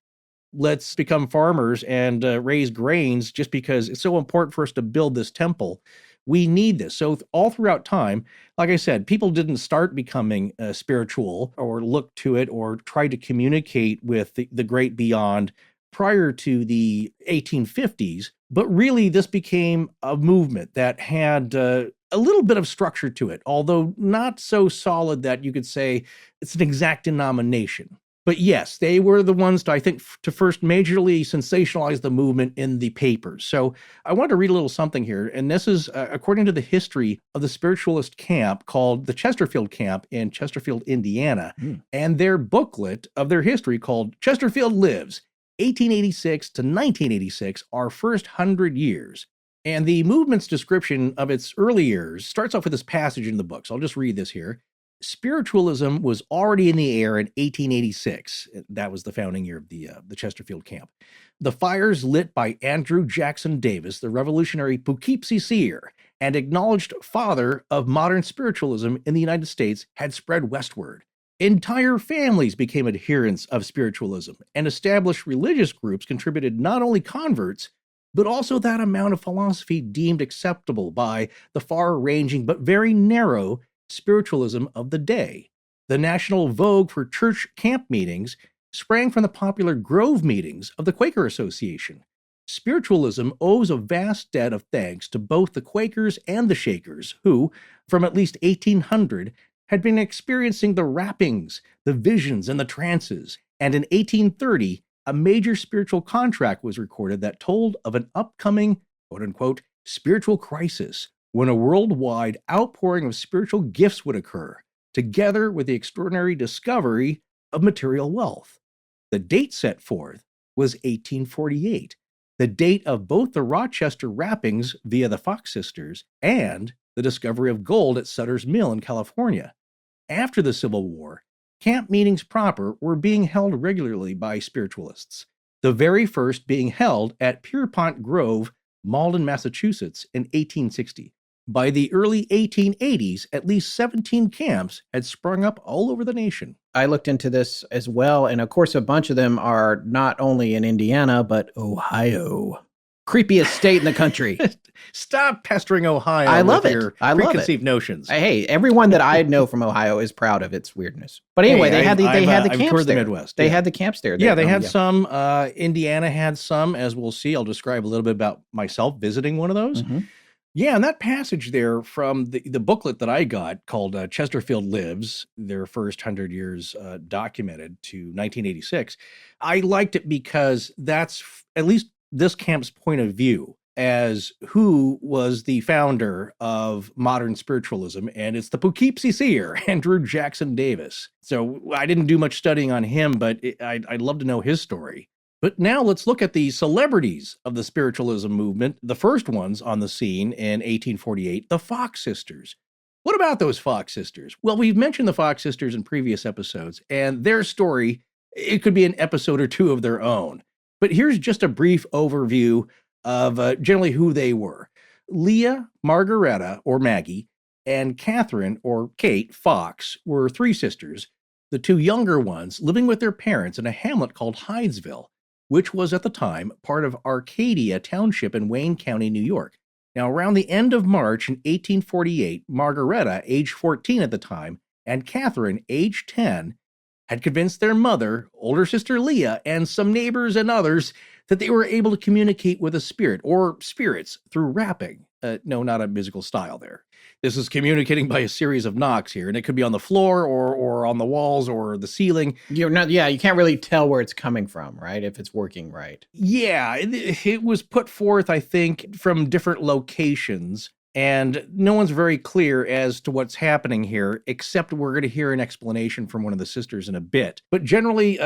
Let's become farmers and raise grains just because it's so important for us to build this temple. We need this. So all throughout time, like I said, people didn't start becoming spiritual or look to it or try to communicate with the great beyond prior to the 1850s. But really, this became a movement that had a little bit of structure to it, although not so solid that you could say it's an exact denomination. But yes, they were the ones to first majorly sensationalize the movement in the papers. So I want to read a little something here. And this is according to the history of the spiritualist camp called the Chesterfield Camp in Chesterfield, Indiana, and their booklet of their history called Chesterfield Lives, 1886 to 1986, our first 100 years. And the movement's description of its early years starts off with this passage in the book. So I'll just read this here. Spiritualism was already in the air in 1886. That was the founding year of the Chesterfield Camp. The fires lit by Andrew Jackson Davis, the revolutionary Poughkeepsie seer and acknowledged father of modern spiritualism in the United States, had spread westward. Entire families became adherents of spiritualism, and established religious groups contributed not only converts, but also that amount of philosophy deemed acceptable by the far-ranging but very narrow spiritualism of the day. The national vogue for church camp meetings sprang from the popular Grove meetings of the Quaker Association. Spiritualism owes a vast debt of thanks to both the Quakers and the Shakers, who, from at least 1800, had been experiencing the rappings, the visions, and the trances, and in 1830, a major spiritual contract was recorded that told of an upcoming, quote-unquote, spiritual crisis, when a worldwide outpouring of spiritual gifts would occur, together with the extraordinary discovery of material wealth. The date set forth was 1848, the date of both the Rochester rappings via the Fox sisters and the discovery of gold at Sutter's Mill in California. After the Civil War, camp meetings proper were being held regularly by spiritualists, the very first being held at Pierpont Grove, Malden, Massachusetts in 1860. By the early 1880s, at least 17 camps had sprung up all over the nation. I looked into this as well, and of course, a bunch of them are not only in Indiana, but Ohio. Creepiest state in the country. Stop pestering Ohio I love with it. your I love preconceived notions. Hey, everyone that I know from Ohio is proud of its weirdness. But anyway, they had the camps toured the there. Midwest. They had the camps there. Yeah, they had some. Indiana had some, as we'll see. I'll describe a little bit about myself visiting one of those. Mm-hmm. Yeah, and that passage there from the booklet that I got called Chesterfield Lives, their first 100 years documented to 1986, I liked it because that's at least this camp's point of view as who was the founder of modern spiritualism, and it's the Poughkeepsie seer, Andrew Jackson Davis. So I didn't do much studying on him, but I'd love to know his story. But now let's look at the celebrities of the spiritualism movement. The first ones on the scene in 1848, the Fox sisters. What about those Fox sisters? Well, we've mentioned the Fox sisters in previous episodes, and their story, it could be an episode or two of their own. But here's just a brief overview of generally who they were. Leah, Margaretta, or Maggie, and Catherine, or Kate, Fox, were three sisters, the two younger ones living with their parents in a hamlet called Hydesville, which was at the time part of Arcadia Township in Wayne County, New York. Now, around the end of March in 1848, Margaretta, age 14 at the time, and Catherine, age 10, had convinced their mother, older sister Leah, and some neighbors and others that they were able to communicate with a spirit or spirits through rapping. No, not a musical style there. This is communicating by a series of knocks here, and it could be on the floor or on the walls or the ceiling. You can't really tell where it's coming from, right? If it's working right. Yeah, it was put forth, I think, from different locations, and no one's very clear as to what's happening here, except we're going to hear an explanation from one of the sisters in a bit. But generally,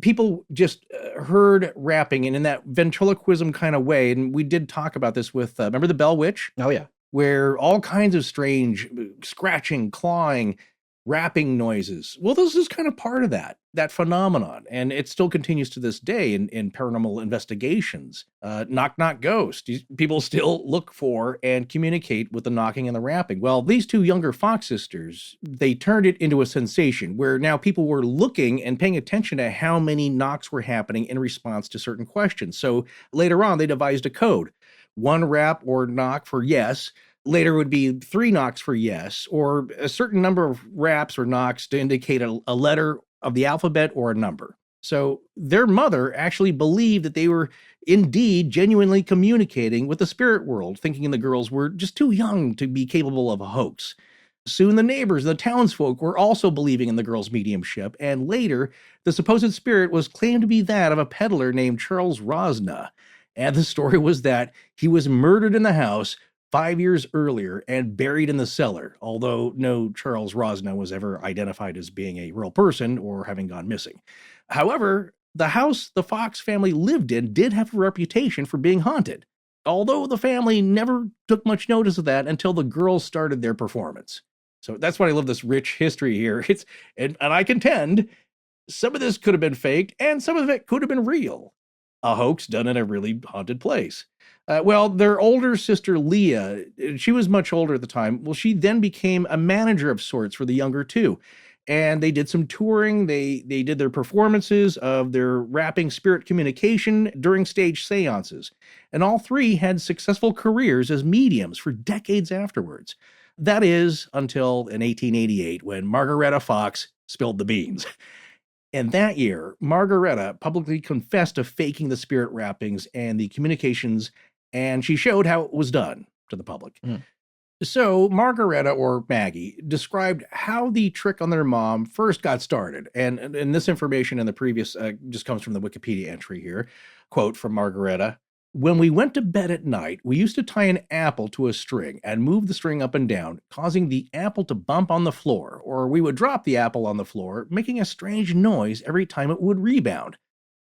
people just heard rapping, and in that ventriloquism kind of way, and we did talk about this with, remember the Bell Witch? Oh, yeah. Where all kinds of strange scratching, clawing, rapping noises. Well, this is kind of part of that phenomenon, and it still continues to this day in paranormal investigations. Knock, knock, ghost. People still look for and communicate with the knocking and the rapping. Well, these two younger Fox sisters, they turned it into a sensation where now people were looking and paying attention to how many knocks were happening in response to certain questions. So later on, they devised a code. One rap or knock for yes. Later would be 3 knocks for yes, or a certain number of raps or knocks to indicate a letter of the alphabet or a number. So their mother actually believed that they were indeed genuinely communicating with the spirit world, thinking the girls were just too young to be capable of a hoax. Soon the neighbors, the townsfolk, were also believing in the girls' mediumship, and later the supposed spirit was claimed to be that of a peddler named Charles Rosna. And the story was that he was murdered in the house 5 years earlier and buried in the cellar, although no Charles Rosna was ever identified as being a real person or having gone missing. However, the house the Fox family lived in did have a reputation for being haunted, although the family never took much notice of that until the girls started their performance. So that's why I love this rich history here. And I contend some of this could have been faked and some of it could have been real. A hoax done in a really haunted place. Well, their older sister, Leah, she was much older at the time. Well, she then became a manager of sorts for the younger two. And they did some touring. They did their performances of their rapping spirit communication during stage seances. And all three had successful careers as mediums for decades afterwards. That is until in 1888 when Margaretta Fox spilled the beans. And that year, Margaretta publicly confessed to faking the spirit rappings and the communications, and she showed how it was done to the public. Mm. So Margaretta, or Maggie, described how the trick on their mom first got started. And this information in the previous just comes from the Wikipedia entry here. Quote from Margaretta: "When we went to bed at night, we used to tie an apple to a string and move the string up and down, causing the apple to bump on the floor, or we would drop the apple on the floor, making a strange noise every time it would rebound.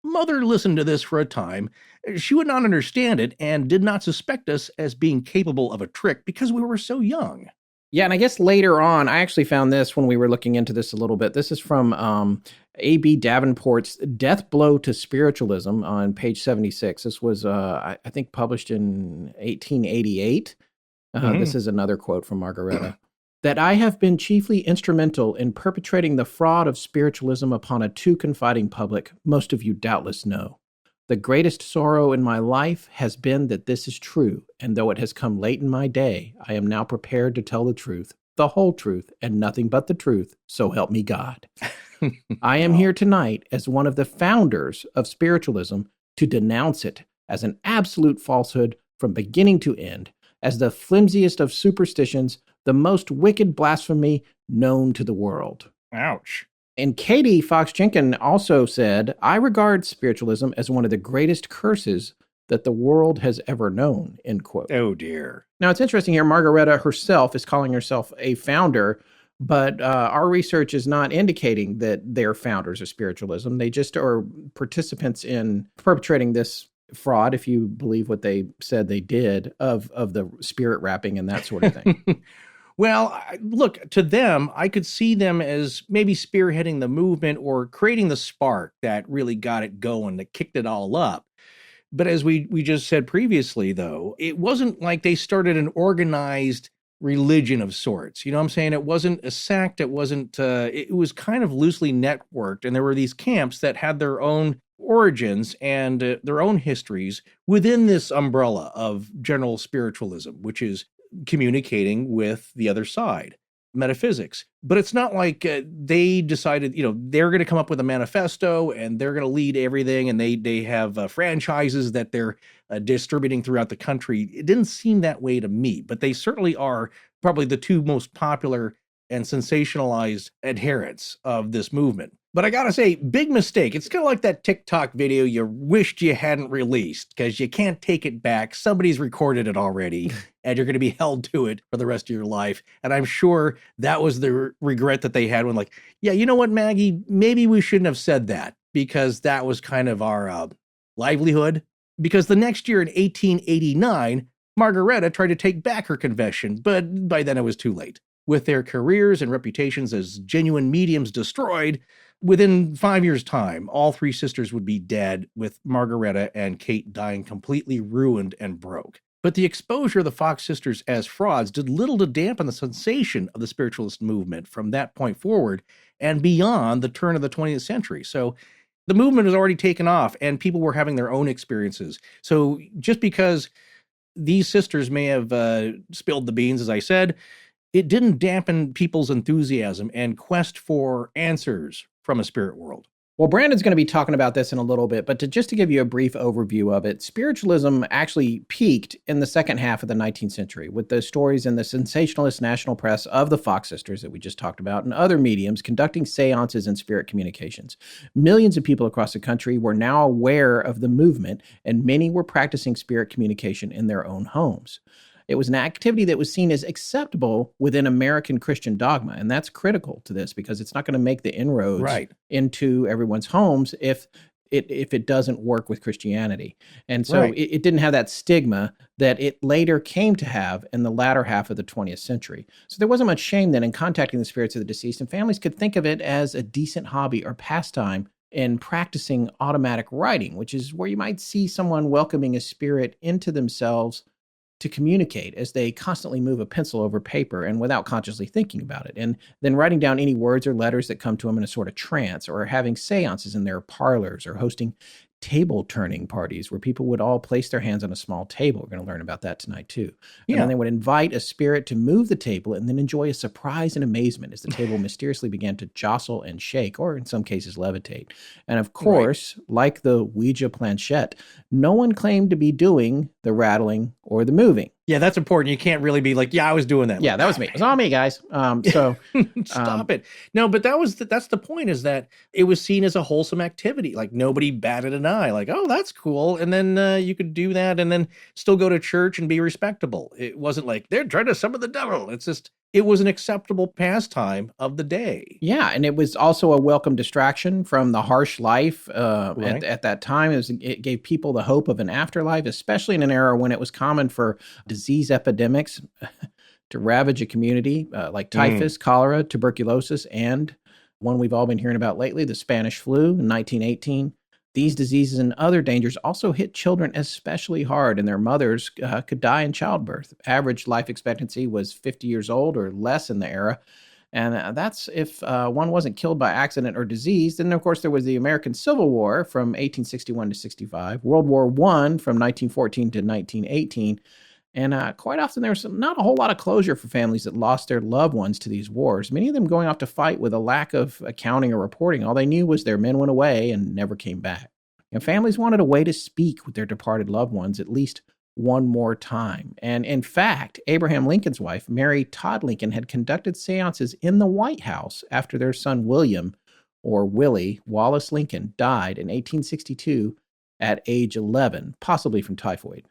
Mother listened to this for a time. She would not understand it and did not suspect us as being capable of a trick because we were so young." Yeah, and I guess later on, I actually found this when we were looking into this a little bit. This is from A.B. Davenport's Death Blow to Spiritualism on page 76. This was, I think, published in 1888. This is another quote from Margareta. That I have been chiefly instrumental in perpetrating the fraud of spiritualism upon a too confiding public, most of you doubtless know. The greatest sorrow in my life has been that this is true, and though it has come late in my day, I am now prepared to tell the truth, the whole truth, and nothing but the truth, so help me God. I am here tonight as one of the founders of spiritualism to denounce it as an absolute falsehood from beginning to end, as the flimsiest of superstitions, the most wicked blasphemy known to the world. Ouch. And Katie Fox-Jenkin also said, I regard spiritualism as one of the greatest curses that the world has ever known, end quote. Oh, dear. Now, it's interesting here, Margareta herself is calling herself a founder, but our research is not indicating that they're founders of spiritualism. They just are participants in perpetrating this fraud, if you believe what they said they did, of the spirit wrapping and that sort of thing. Well, look, to them, I could see them as maybe spearheading the movement or creating the spark that really got it going, that kicked it all up. But as we just said previously, though, it wasn't like they started an organized religion of sorts. You know what I'm saying? It wasn't a sect. It wasn't, it was kind of loosely networked. And there were these camps that had their own origins and their own histories within this umbrella of general spiritualism, which is communicating with the other side, metaphysics. But it's not like they decided, they're going to come up with a manifesto and they're going to lead everything, and they have franchises that they're distributing throughout the country. It didn't seem that way to me, but they certainly are probably the two most popular and sensationalized adherents of this movement. But I gotta say, big mistake. It's kind of like that TikTok video you wished you hadn't released because you can't take it back. Somebody's recorded it already, and you're going to be held to it for the rest of your life. And I'm sure that was the regret that they had when, like, yeah, you know what, Maggie, maybe we shouldn't have said that because that was kind of our livelihood. Because the next year in 1889, Margareta tried to take back her confession, but by then it was too late. With their careers and reputations as genuine mediums destroyed, within 5 years' time, all three sisters would be dead, with Margareta and Kate dying completely ruined and broke. But the exposure of the Fox sisters as frauds did little to dampen the sensation of the spiritualist movement from that point forward and beyond the turn of the 20th century. So the movement was already taken off and people were having their own experiences. So just because these sisters may have spilled the beans, as I said, it didn't dampen people's enthusiasm and quest for answers from a spirit world. Well, Brandon's going to be talking about this in a little bit, but just to give you a brief overview of it, spiritualism actually peaked in the second half of the 19th century with the stories in the sensationalist national press of the Fox sisters that we just talked about and other mediums conducting seances and spirit communications. Millions of people across the country were now aware of the movement, and many were practicing spirit communication in their own homes. It was an activity that was seen as acceptable within American Christian dogma. And that's critical to this because it's not going to make the inroads into everyone's homes if it doesn't work with Christianity. And so it didn't have that stigma that it later came to have in the latter half of the 20th century. So there wasn't much shame then in contacting the spirits of the deceased, and families could think of it as a decent hobby or pastime in practicing automatic writing, which is where you might see someone welcoming a spirit into themselves to communicate as they constantly move a pencil over paper and without consciously thinking about it. And then writing down any words or letters that come to them in a sort of trance, or having seances in their parlors, or hosting table turning parties where people would all place their hands on a small table. We're going to learn about that tonight too. And then they would invite a spirit to move the table and then enjoy a surprise and amazement as the table mysteriously began to jostle and shake, or in some cases levitate. And of course, like the Ouija planchette, no one claimed to be doing the rattling or the moving. Yeah, that's important. You can't really be like, yeah, I was doing that. Yeah, that was me. It was all me, guys. Stop it. No, but that's the point, is that it was seen as a wholesome activity. Like nobody batted an eye. Like, oh, that's cool. And then you could do that and then still go to church and be respectable. It wasn't like they're trying to summon the devil. It's just, it was an acceptable pastime of the day. Yeah, and it was also a welcome distraction from the harsh life at that time. It gave people the hope of an afterlife, especially in an era when it was common for disease epidemics to ravage a community like typhus, cholera, tuberculosis, and one we've all been hearing about lately, the Spanish flu in 1918. These diseases and other dangers also hit children especially hard, and their mothers could die in childbirth. Average life expectancy was 50 years old or less in the era. And that's if one wasn't killed by accident or disease. Then, of course, there was the American Civil War from 1861 to 65, World War I from 1914 to 1918. And quite often there was not a whole lot of closure for families that lost their loved ones to these wars, many of them going off to fight with a lack of accounting or reporting. All they knew was their men went away and never came back. And families wanted a way to speak with their departed loved ones at least one more time. And in fact, Abraham Lincoln's wife, Mary Todd Lincoln, had conducted seances in the White House after their son William, or Willie, Wallace Lincoln, died in 1862 at age 11, possibly from typhoid.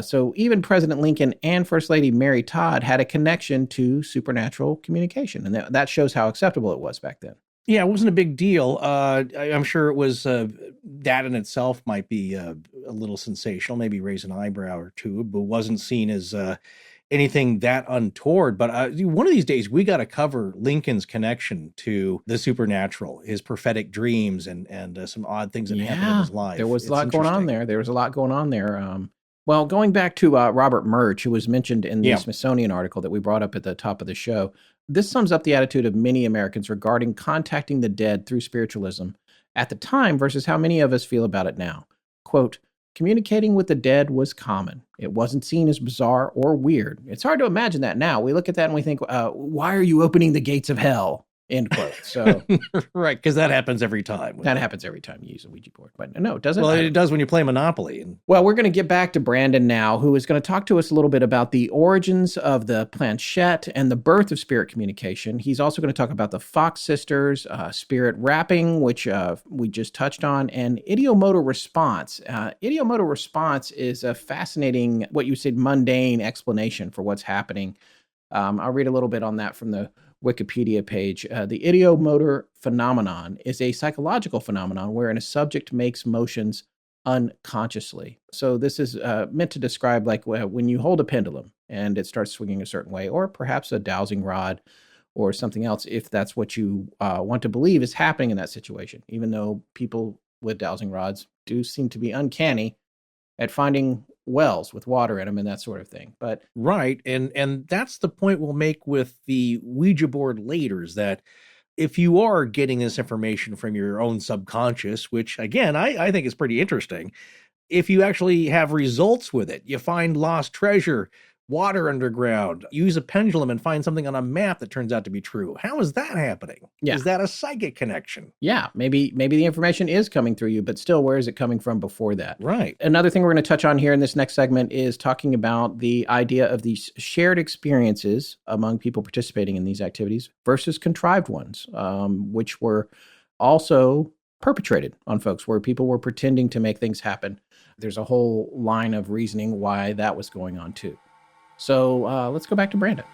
So even President Lincoln and First Lady Mary Todd had a connection to supernatural communication. And that shows how acceptable it was back then. Yeah, it wasn't a big deal. I'm sure it was, that in itself might be a little sensational, maybe raise an eyebrow or two, but wasn't seen as anything that untoward. But one of these days, we got to cover Lincoln's connection to the supernatural, his prophetic dreams, and some odd things that happened in his life. There was a lot going on there. There was a lot going on there. Well, going back to Robert Murch, who was mentioned in the Smithsonian article that we brought up at the top of the show, this sums up the attitude of many Americans regarding contacting the dead through spiritualism at the time versus how many of us feel about it now. Quote, communicating with the dead was common. It wasn't seen as bizarre or weird. It's hard to imagine that now. We look at that and we think, why are you opening the gates of hell? End quote. So, right, because that happens every time. That happens every time you use a Ouija board. But no, it doesn't. Well, it does when you play Monopoly. Well, we're going to get back to Brandon now, who is going to talk to us a little bit about the origins of the Planchette and the birth of spirit communication. He's also going to talk about the Fox sisters, spirit rapping, which we just touched on, and ideomotor response. Ideomotor response is a fascinating, what you said, mundane explanation for what's happening. I'll read a little bit on that from the Wikipedia page. The ideomotor phenomenon is a psychological phenomenon wherein a subject makes motions unconsciously. So this is meant to describe like when you hold a pendulum and it starts swinging a certain way, or perhaps a dowsing rod or something else, if that's what you want to believe is happening in that situation, even though people with dowsing rods do seem to be uncanny at finding wells with water in them and that sort of thing. But right, and that's the point we'll make with the Ouija board later, is that if you are getting this information from your own subconscious, which again I think is pretty interesting, if you actually have results with it, you find lost treasure, water underground, use a pendulum and find something on a map that turns out to be true. How is that happening? Yeah. Is that a psychic connection? Yeah, maybe the information is coming through you, but still, where is it coming from before that? Right. Another thing we're going to touch on here in this next segment is talking about the idea of these shared experiences among people participating in these activities versus contrived ones, which were also perpetrated on folks, where people were pretending to make things happen. There's a whole line of reasoning why that was going on too. So let's go back to Brandon.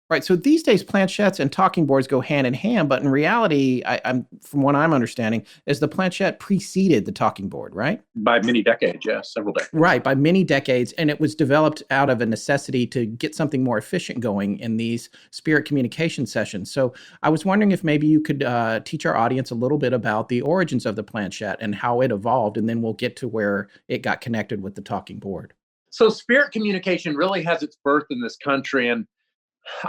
Right. So these days, planchettes and talking boards go hand in hand, but in reality, I'm from what I'm understanding, is the planchette preceded the talking board, right? By many decades, yes, several decades. Right, by many decades, and it was developed out of a necessity to get something more efficient going in these spirit communication sessions. So I was wondering if maybe you could teach our audience a little bit about the origins of the planchette and how it evolved, and then we'll get to where it got connected with the talking board. So spirit communication really has its birth in this country, and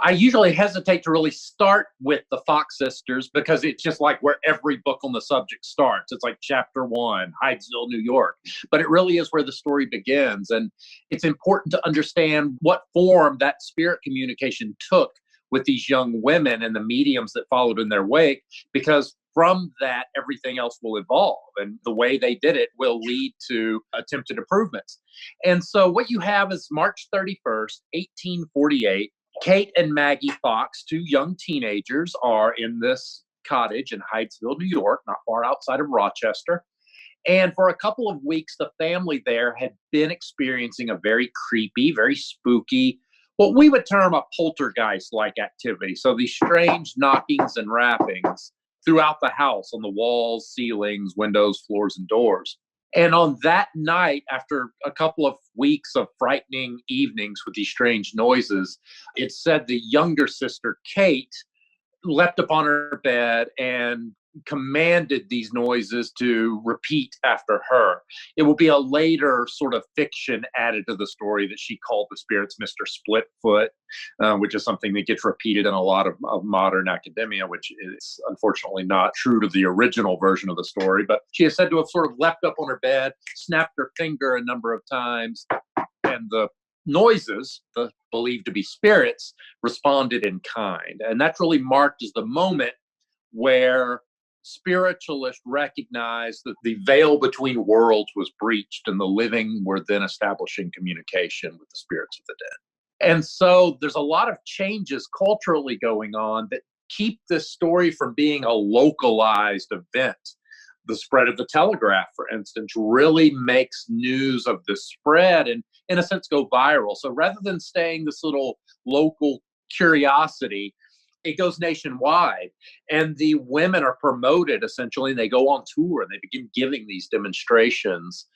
I usually hesitate to really start with the Fox sisters because it's just like where every book on the subject starts. It's like chapter 1, Hydesville, New York. But it really is where the story begins. And it's important to understand what form that spirit communication took with these young women and the mediums that followed in their wake, because from that, everything else will evolve. And the way they did it will lead to attempted improvements. And so what you have is March 31st, 1848. Kate and Maggie Fox, two young teenagers, are in this cottage in Hydesville, New York, not far outside of Rochester. And for a couple of weeks, the family there had been experiencing a very creepy, very spooky, what we would term a poltergeist-like activity. So these strange knockings and rappings throughout the house on the walls, ceilings, windows, floors, and doors. And on that night, after a couple of weeks of frightening evenings with these strange noises, it said the younger sister, Kate, leapt upon her bed and commanded these noises to repeat after her. It will be a later sort of fiction added to the story that she called the spirits Mr. Splitfoot, which is something that gets repeated in a lot of modern academia, which is unfortunately not true to the original version of the story. But she is said to have sort of leapt up on her bed, snapped her finger a number of times, and the noises, the believed to be spirits, responded in kind. And that's really marked as the moment where spiritualists recognized that the veil between worlds was breached and the living were then establishing communication with the spirits of the dead. And so there's a lot of changes culturally going on that keep this story from being a localized event. The spread of the telegraph, for instance, really makes news of the spread and, in a sense, go viral. So rather than staying this little local curiosity, it goes nationwide, and the women are promoted essentially, and they go on tour and they begin giving these demonstrations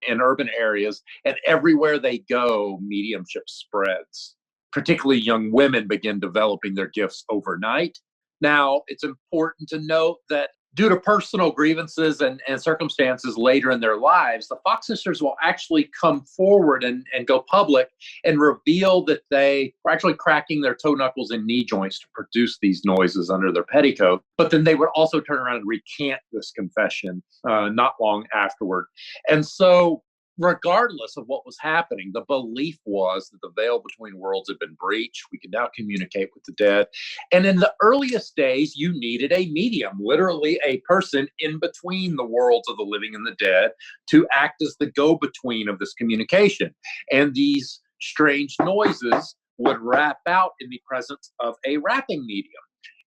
in urban areas, and everywhere they go, mediumship spreads. Particularly young women begin developing their gifts overnight. Now, it's important to note that due to personal grievances and circumstances later in their lives, the Fox sisters will actually come forward and go public and reveal that they were actually cracking their toe knuckles and knee joints to produce these noises under their petticoat. But then they would also turn around and recant this confession not long afterward. And so, regardless of what was happening, the belief was that the veil between worlds had been breached. We could now communicate with the dead. And in the earliest days, you needed a medium, literally a person in between the worlds of the living and the dead, to act as the go-between of this communication. And these strange noises would rap out in the presence of a rapping medium.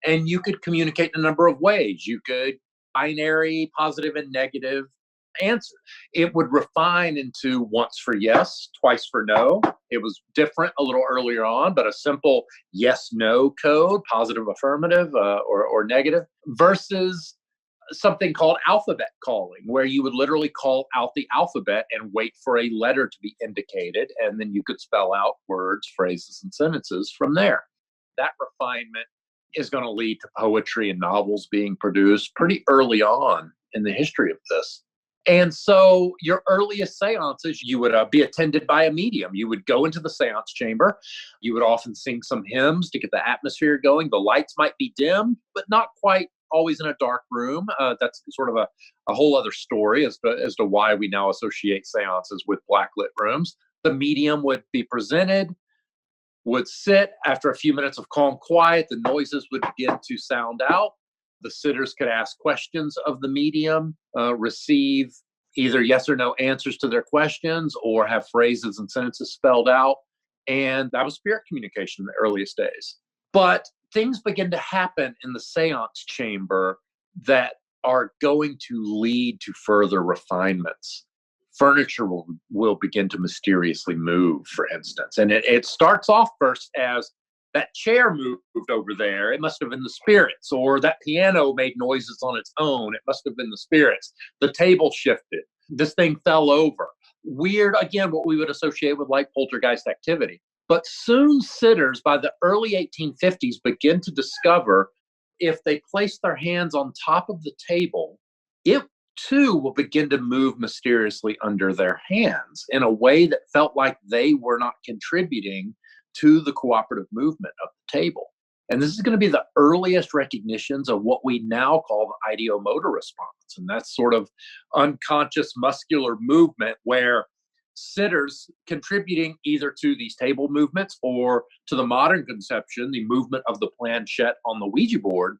And you could communicate in a number of ways. You could binary, positive and negative answer. It would refine into once for yes, twice for no. It was different a little earlier on, but a simple yes-no code, positive, affirmative, or negative, versus something called alphabet calling, where you would literally call out the alphabet and wait for a letter to be indicated, and then you could spell out words, phrases, and sentences from there. That refinement is going to lead to poetry and novels being produced pretty early on in the history of this. And so your earliest seances, you would be attended by a medium. You would go into the seance chamber. You would often sing some hymns to get the atmosphere going. The lights might be dim, but not quite always in a dark room. That's sort of a whole other story as to why we now associate seances with blacklit rooms. The medium would be presented, would sit. After a few minutes of calm quiet, the noises would begin to sound out. The sitters could ask questions of the medium, receive either yes or no answers to their questions, or have phrases and sentences spelled out. And that was spirit communication in the earliest days. But things begin to happen in the seance chamber that are going to lead to further refinements. Furniture will begin to mysteriously move, for instance. And it starts off first as that chair moved over there. It must have been the spirits. Or that piano made noises on its own. It must have been the spirits. The table shifted. This thing fell over. Weird, again, what we would associate with like poltergeist activity. But soon sitters by the early 1850s begin to discover if they place their hands on top of the table, it too will begin to move mysteriously under their hands in a way that felt like they were not contributing to the cooperative movement of the table. And this is going to be the earliest recognitions of what we now call the ideomotor response. And that's sort of unconscious muscular movement where sitters contributing either to these table movements or to the modern conception, the movement of the planchette on the Ouija board,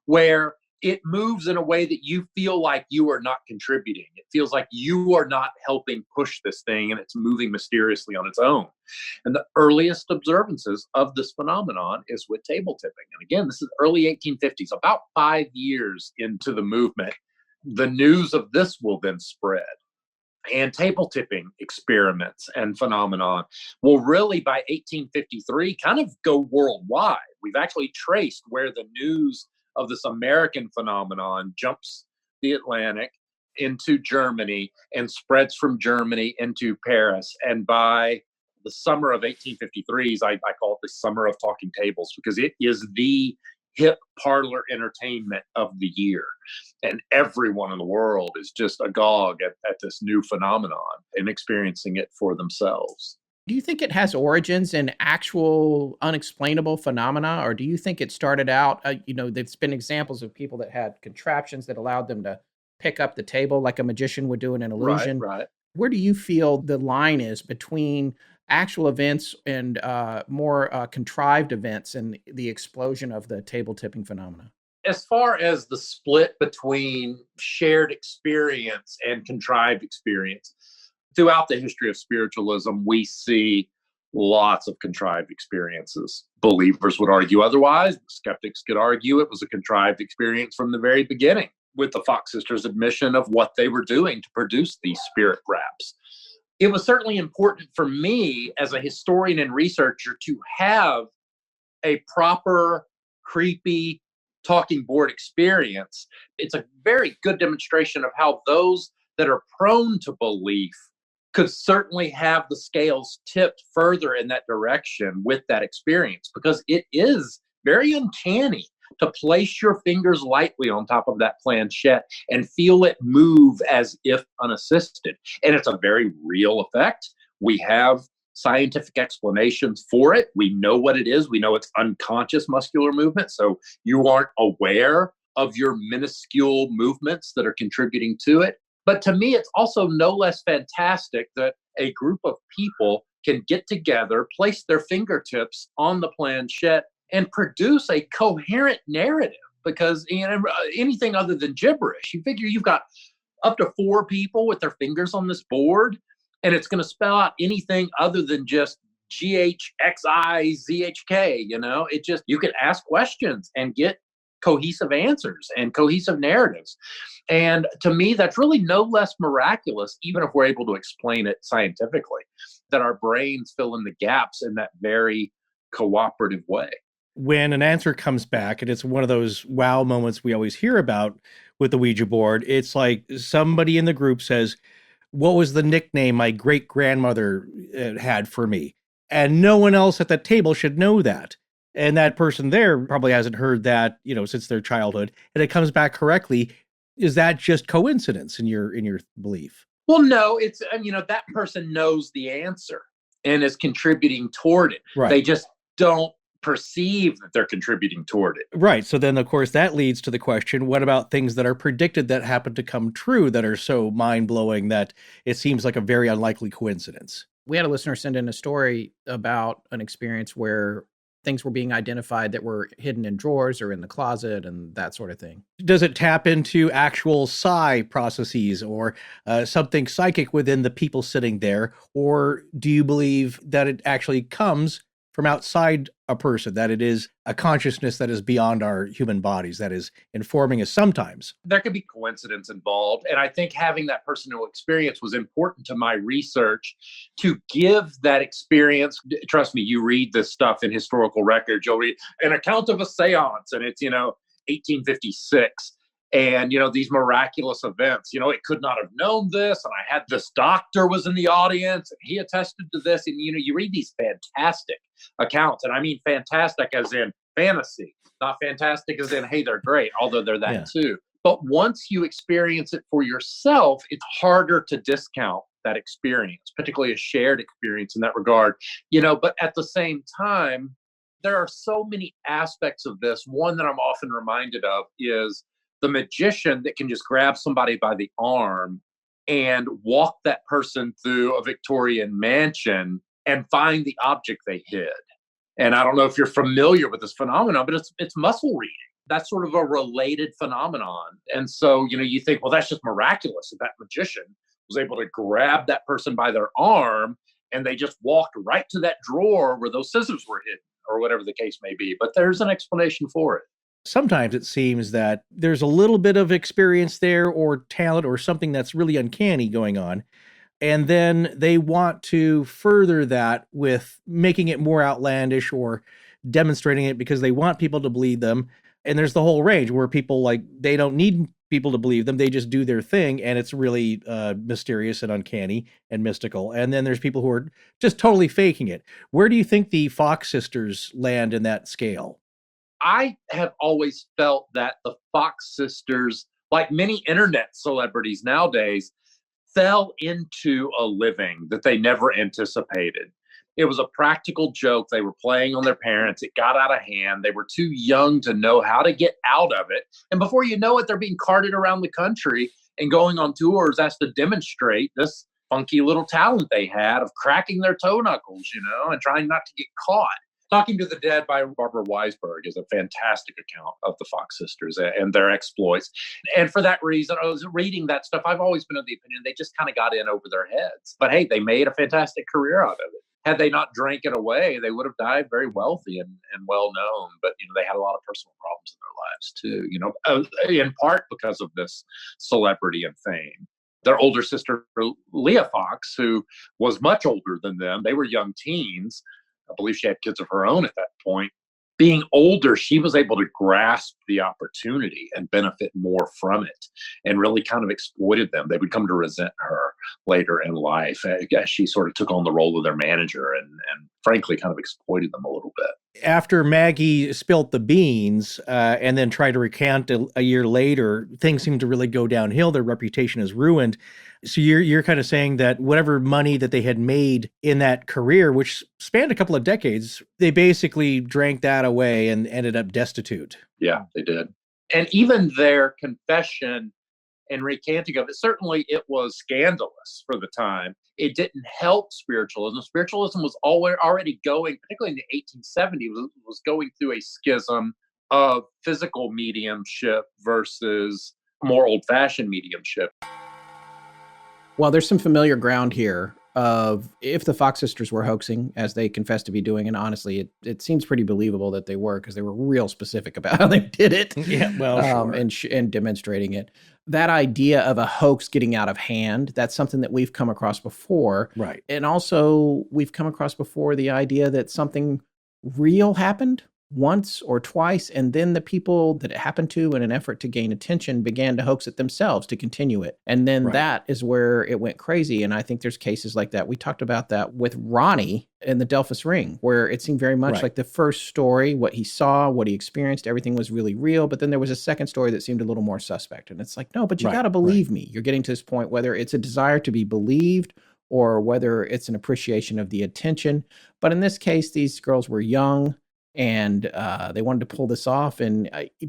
where it moves in a way that you feel like you are not contributing. It feels like you are not helping push this thing, and it's moving mysteriously on its own. And the earliest observances of this phenomenon is with table tipping. And again, this is early 1850s, about 5 years into the movement. The news of this will then spread. And table tipping experiments and phenomenon will really, by 1853, kind of go worldwide. We've actually traced where the news of this American phenomenon jumps the Atlantic into Germany and spreads from Germany into Paris. And by the summer of 1853, I call it the summer of talking tables, because it is the hip parlor entertainment of the year. And everyone in the world is just agog at this new phenomenon and experiencing it for themselves. Do you think it has origins in actual unexplainable phenomena, or do you think it started out, there's been examples of people that had contraptions that allowed them to pick up the table like a magician would do in an illusion? Right. Where do you feel the line is between actual events and more contrived events and the explosion of the table tipping phenomena? As far as the split between shared experience and contrived experience, throughout the history of spiritualism, we see lots of contrived experiences. Believers would argue otherwise. Skeptics could argue it was a contrived experience from the very beginning, with the Fox sisters' admission of what they were doing to produce these spirit raps. It was certainly important for me as a historian and researcher to have a proper, creepy talking board experience. It's a very good demonstration of how those that are prone to belief could certainly have the scales tipped further in that direction with that experience, because it is very uncanny to place your fingers lightly on top of that planchette and feel it move as if unassisted. And it's a very real effect. We have scientific explanations for it. We know what it is. We know it's unconscious muscular movement. So you aren't aware of your minuscule movements that are contributing to it. But to me, it's also no less fantastic that a group of people can get together, place their fingertips on the planchette, and produce a coherent narrative. Because anything other than gibberish, you figure you've got up to 4 people with their fingers on this board, and it's going to spell out anything other than just GHXIZHK. It just, you can ask questions and get cohesive answers and cohesive narratives. And to me, that's really no less miraculous, even if we're able to explain it scientifically, that our brains fill in the gaps in that very cooperative way. When an answer comes back, and it's one of those wow moments we always hear about with the Ouija board, it's like somebody in the group says, "What was the nickname my great-grandmother had for me?" And no one else at the table should know that. And that person there probably hasn't heard that, since their childhood, and it comes back correctly. Is that just coincidence in your belief? Well, no, it's, that person knows the answer and is contributing toward it. Right. They just don't perceive that they're contributing toward it. Right. So then, of course, that leads to the question, what about things that are predicted that happen to come true that are so mind-blowing that it seems like a very unlikely coincidence? We had a listener send in a story about an experience where things were being identified that were hidden in drawers or in the closet and that sort of thing. Does it tap into actual psi processes or something psychic within the people sitting there? Or do you believe that it actually comes from outside a person, that it is a consciousness that is beyond our human bodies, that is informing us sometimes? There could be coincidence involved. And I think having that personal experience was important to my research to give that experience. Trust me, you read this stuff in historical records, you'll read an account of a seance, and it's, 1856. And, these miraculous events, it could not have known this. And I had this doctor was in the audience and he attested to this. And, you read these fantastic accounts. And I mean fantastic as in fantasy, not fantastic as in, hey, they're great, although they're that too. But once you experience it for yourself, it's harder to discount that experience, particularly a shared experience in that regard. But at the same time, there are so many aspects of this. One that I'm often reminded of is the magician that can just grab somebody by the arm and walk that person through a Victorian mansion and find the object they hid. And I don't know if you're familiar with this phenomenon, but it's muscle reading. That's sort of a related phenomenon. And so, you think, well, that's just miraculous that magician was able to grab that person by their arm and they just walked right to that drawer where those scissors were hidden, or whatever the case may be. But there's an explanation for it. Sometimes it seems that there's a little bit of experience there or talent or something that's really uncanny going on. And then they want to further that with making it more outlandish or demonstrating it because they want people to believe them. And there's the whole range where people they don't need people to believe them. They just do their thing. And it's really mysterious and uncanny and mystical. And then there's people who are just totally faking it. Where do you think the Fox sisters land in that scale? I have always felt that the Fox sisters, like many internet celebrities nowadays, fell into a living that they never anticipated. It was a practical joke they were playing on their parents. It got out of hand. They were too young to know how to get out of it. And before you know it, they're being carted around the country and going on tours as to demonstrate this funky little talent they had of cracking their toe knuckles, and trying not to get caught. Talking to the Dead by Barbara Weisberg is a fantastic account of the Fox sisters and their exploits. And for that reason, I was reading that stuff. I've always been of the opinion they just kind of got in over their heads. But hey, they made a fantastic career out of it. Had they not drank it away, they would have died very wealthy and well known. But they had a lot of personal problems in their lives too. In part because of this celebrity and fame. Their older sister, Leah Fox, who was much older than them, they were young teens. I believe she had kids of her own at that point. Being older, she was able to grasp the opportunity and benefit more from it and really kind of exploited them. They would come to resent her later in life as she sort of took on the role of their manager and frankly kind of exploited them a little bit. After Maggie spilt the beans and then tried to recant a year later, things seem to really go downhill. Their reputation is ruined. So you're kind of saying that whatever money that they had made in that career, which spanned a couple of decades, they basically drank that away and ended up destitute. Yeah, they did. And even their confession and recanting of it, certainly it was scandalous for the time. It didn't help spiritualism. Spiritualism was already going, particularly in the 1870s, was going through a schism of physical mediumship versus more old-fashioned mediumship. Well, there's some familiar ground here of if the Fox sisters were hoaxing, as they confessed to be doing, and honestly, it seems pretty believable that they were because they were real specific about how they did it. Yeah, well, sure. And demonstrating it. That idea of a hoax getting out of hand, that's something that we've come across before. Right. And also, we've come across before the idea that something real happened once or twice, and then the people that it happened to, in an effort to gain attention, began to hoax it themselves to continue it. And then that is where it went crazy. And I think there's cases like that. We talked about that with Ronnie in the Delphus Ring, where it seemed very much like the first story, what he saw, what he experienced, everything was really real. But then there was a second story that seemed a little more suspect. And it's like, no, but you got to believe me. You're getting to this point, whether it's a desire to be believed or whether it's an appreciation of the attention. But in this case, these girls were young. And they wanted to pull this off. And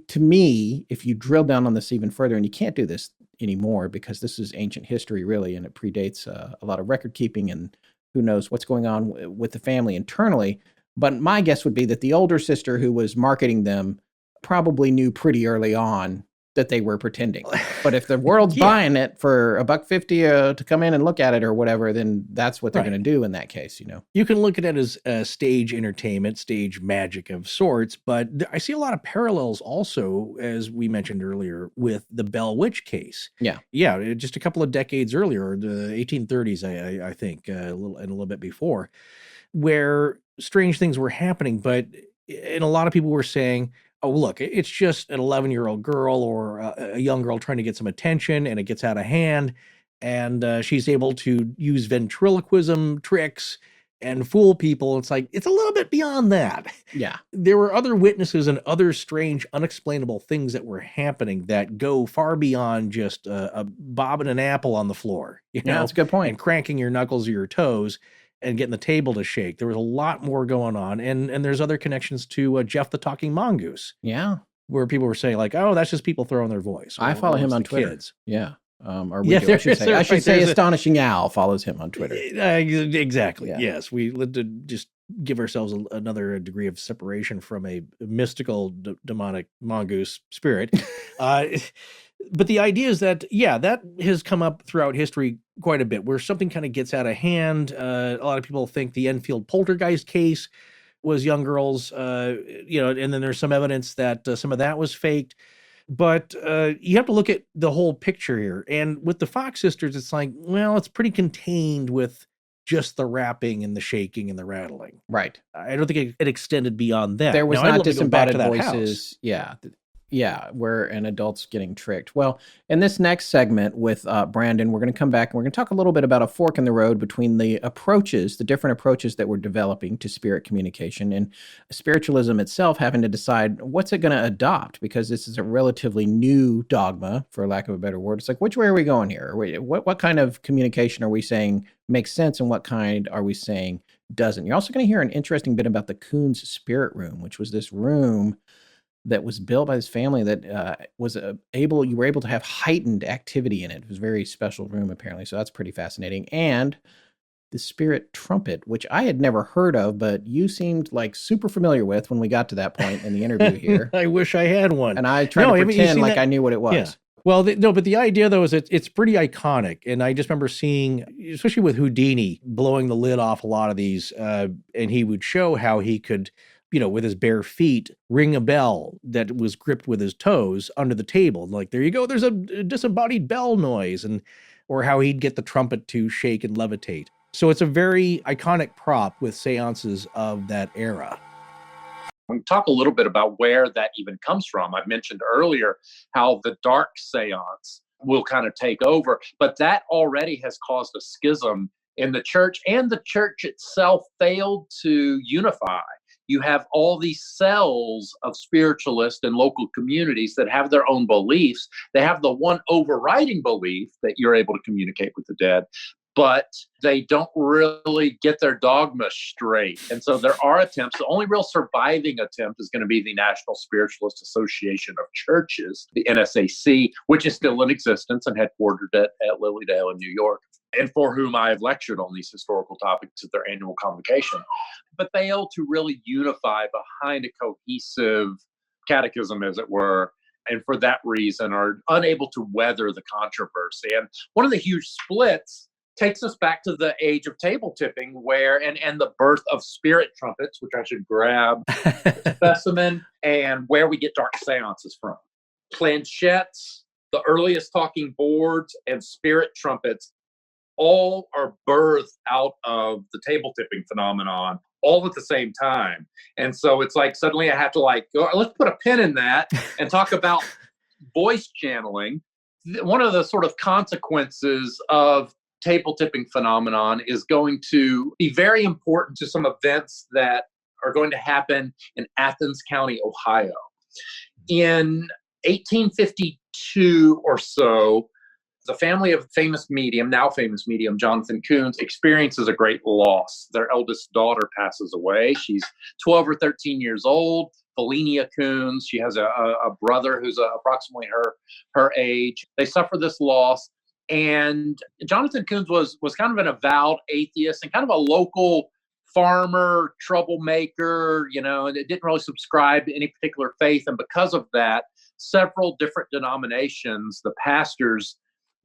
to me, if you drill down on this even further, and you can't do this anymore because this is ancient history, really, and it predates a lot of record keeping and who knows what's going on with the family internally. But my guess would be that the older sister who was marketing them probably knew pretty early on that they were pretending. But if the world's buying it for $1.50 to come in and look at it or whatever, then that's what they're going to do in that case, You can look at it as stage entertainment, stage magic of sorts, but I see a lot of parallels also, as we mentioned earlier, with the Bell Witch case. Yeah, just a couple of decades earlier, the 1830s, I think, a little bit before, where strange things were happening, and a lot of people were saying, oh, look, it's just an 11-year-old girl or a young girl trying to get some attention, and it gets out of hand, and she's able to use ventriloquism tricks and fool people. It's like, it's a little bit beyond that. Yeah. There were other witnesses and other strange, unexplainable things that were happening that go far beyond just a bobbing an apple on the floor. That's a good point. And cranking your knuckles or your toes and getting the table to shake. There was a lot more going on. And there's other connections to Jeff the Talking Mongoose. Yeah. Where people were saying like, oh, that's just people throwing their voice. I follow him on Twitter. Kids. Yeah. I should say Astonishing Al follows him on Twitter. Exactly. Yeah. Yes. We let to just give ourselves another degree of separation from a mystical demonic mongoose spirit. But the idea is that, that has come up throughout history quite a bit, where something kind of gets out of hand. A lot of people think the Enfield poltergeist case was young girls, and then there's some evidence that some of that was faked. But you have to look at the whole picture here. And with the Fox sisters, it's like, well, it's pretty contained with just the rapping and the shaking and the rattling. Right. I don't think it extended beyond that. There was now, not disembodied voices. House. Yeah. Yeah, where an adult's getting tricked. Well, in this next segment with Brandon, we're going to come back and we're going to talk a little bit about a fork in the road between the approaches, the different approaches that we're developing to spirit communication, and spiritualism itself having to decide what's it going to adopt, because this is a relatively new dogma, for lack of a better word. It's like, which way are we going here? What kind of communication are we saying makes sense, and what kind are we saying doesn't? You're also going to hear an interesting bit about the Coons Spirit Room, which was this room that was built by this family that you were able to have heightened activity in it. It was a very special room, apparently. So that's pretty fascinating. And the spirit trumpet, which I had never heard of, but you seemed like super familiar with when we got to that point in the interview here. I wish I had one. And I tried to pretend like I knew what it was. Yeah. Well, no, but the idea, though, is it's pretty iconic. And I just remember seeing, especially with Houdini, blowing the lid off a lot of these. And he would show how he could, with his bare feet, ring a bell that was gripped with his toes under the table. Like, there you go, there's a disembodied bell noise. Or how he'd get the trumpet to shake and levitate. So it's a very iconic prop with seances of that era. We can talk a little bit about where that even comes from. I mentioned earlier how the dark seance will kind of take over, but that already has caused a schism in the church, and the church itself failed to unify. You have all these cells of spiritualists in local communities that have their own beliefs. They have the one overriding belief that you're able to communicate with the dead, but they don't really get their dogma straight. And so there are attempts. The only real surviving attempt is going to be the National Spiritualist Association of Churches, the NSAC, which is still in existence and headquartered at Lilydale in New York, and for whom I have lectured on these historical topics at their annual convocation. But fail to really unify behind a cohesive catechism, as it were, and for that reason are unable to weather the controversy. And one of the huge splits takes us back to the age of table tipping, where and the birth of spirit trumpets, which I should grab a specimen, and where we get dark seances from. Planchettes, the earliest talking boards, and spirit trumpets all are birthed out of the table tipping phenomenon all at the same time. And so it's like suddenly I have to go, let's put a pin in that and talk about voice channeling. One of the sort of consequences of table tipping phenomenon is going to be very important to some events that are going to happen in Athens County, Ohio. In 1852 or so, the family of now famous medium, Jonathan Coons, experiences a great loss. Their eldest daughter passes away. She's 12 or 13 years old. Felinia Coons. She has a brother who's approximately her age. They suffer this loss. And Jonathan Coons was kind of an avowed atheist and kind of a local farmer, troublemaker, and it didn't really subscribe to any particular faith. And because of that, several different denominations, the pastors,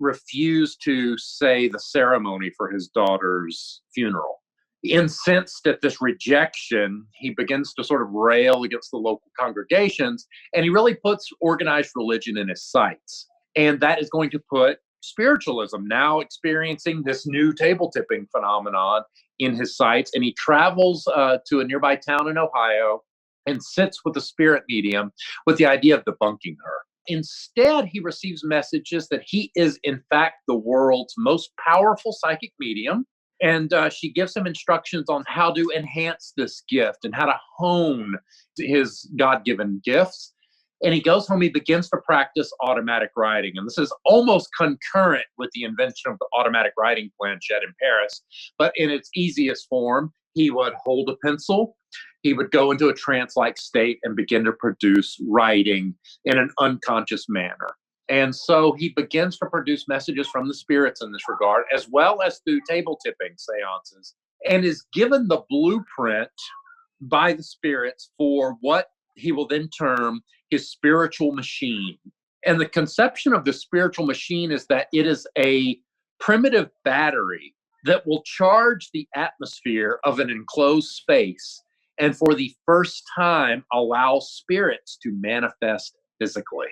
refused to say the ceremony for his daughter's funeral. Incensed at this rejection, he begins to sort of rail against the local congregations, and he really puts organized religion in his sights. And that is going to put spiritualism, now experiencing this new table tipping phenomenon, in his sights. And he travels to a nearby town in Ohio and sits with a spirit medium with the idea of debunking her. Instead, he receives messages that he is, in fact, the world's most powerful psychic medium. And she gives him instructions on how to enhance this gift and how to hone his God-given gifts. And he goes home, he begins to practice automatic writing. And this is almost concurrent with the invention of the automatic writing planchette in Paris. But in its easiest form, he would hold a pencil. He would go into a trance-like state and begin to produce writing in an unconscious manner. And so he begins to produce messages from the spirits in this regard, as well as through table tipping seances, and is given the blueprint by the spirits for what he will then term his spiritual machine. And the conception of the spiritual machine is that it is a primitive battery that will charge the atmosphere of an enclosed space and for the first time allow spirits to manifest physically.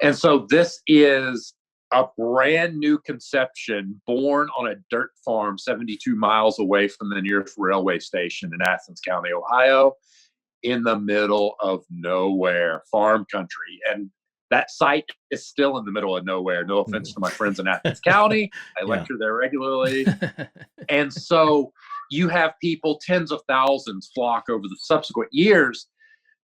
And so this is a brand new conception born on a dirt farm 72 miles away from the nearest railway station in Athens County, Ohio. in the middle of nowhere, farm country. And that site is still in the middle of nowhere. No offense to my friends in Athens County. I lecture there regularly. And so you have people, tens of thousands, flock over the subsequent years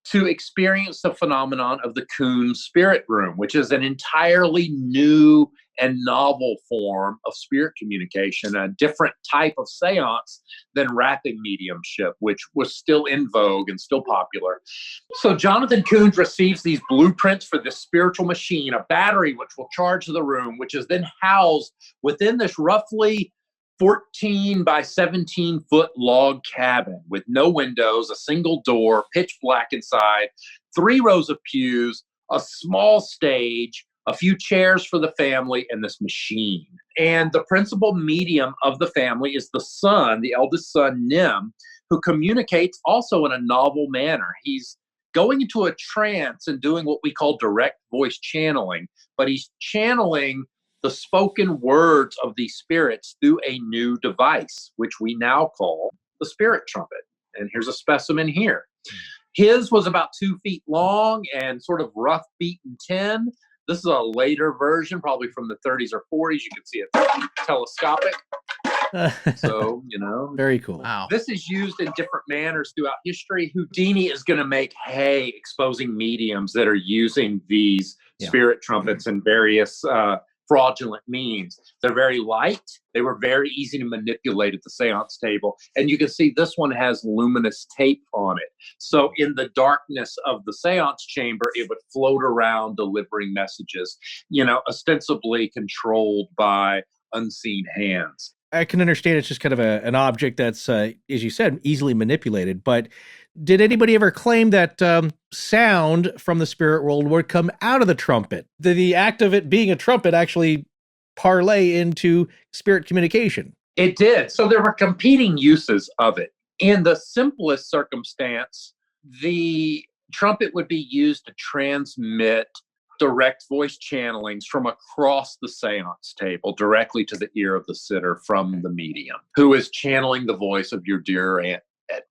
to experience the phenomenon of the Coon Spirit Room, which is an entirely new and novel form of spirit communication, a different type of seance than rapid mediumship, which was still in vogue and still popular. So Jonathan Coons receives these blueprints for this spiritual machine, a battery which will charge the room, which is then housed within this roughly 14 by 17 foot log cabin with no windows, a single door, pitch black inside, 3 rows of pews, a small stage, a few chairs for the family, and this machine. And the principal medium of the family is the son, the eldest son, Nim, who communicates also in a novel manner. He's going into a trance and doing what we call direct voice channeling, but he's channeling the spoken words of these spirits through a new device, which we now call the spirit trumpet. And here's a specimen here. His was about 2 feet long and sort of rough beaten tin. This is a later version, probably from the 30s or 40s. You can see it's telescopic. So, Very cool. Wow. This is used in different manners throughout history. Houdini is going to make hay exposing mediums that are using these spirit trumpets and various fraudulent means. They're very light. They were very easy to manipulate at the seance table. And you can see this one has luminous tape on it. So in the darkness of the seance chamber, it would float around delivering messages, ostensibly controlled by unseen hands. I can understand it's just kind of an object that's, as you said, easily manipulated. But did anybody ever claim that sound from the spirit world would come out of the trumpet? Did the act of it being a trumpet actually parlay into spirit communication? It did. So there were competing uses of it. In the simplest circumstance, the trumpet would be used to transmit direct voice channelings from across the seance table directly to the ear of the sitter from the medium, who is channeling the voice of your dear Aunt Edna.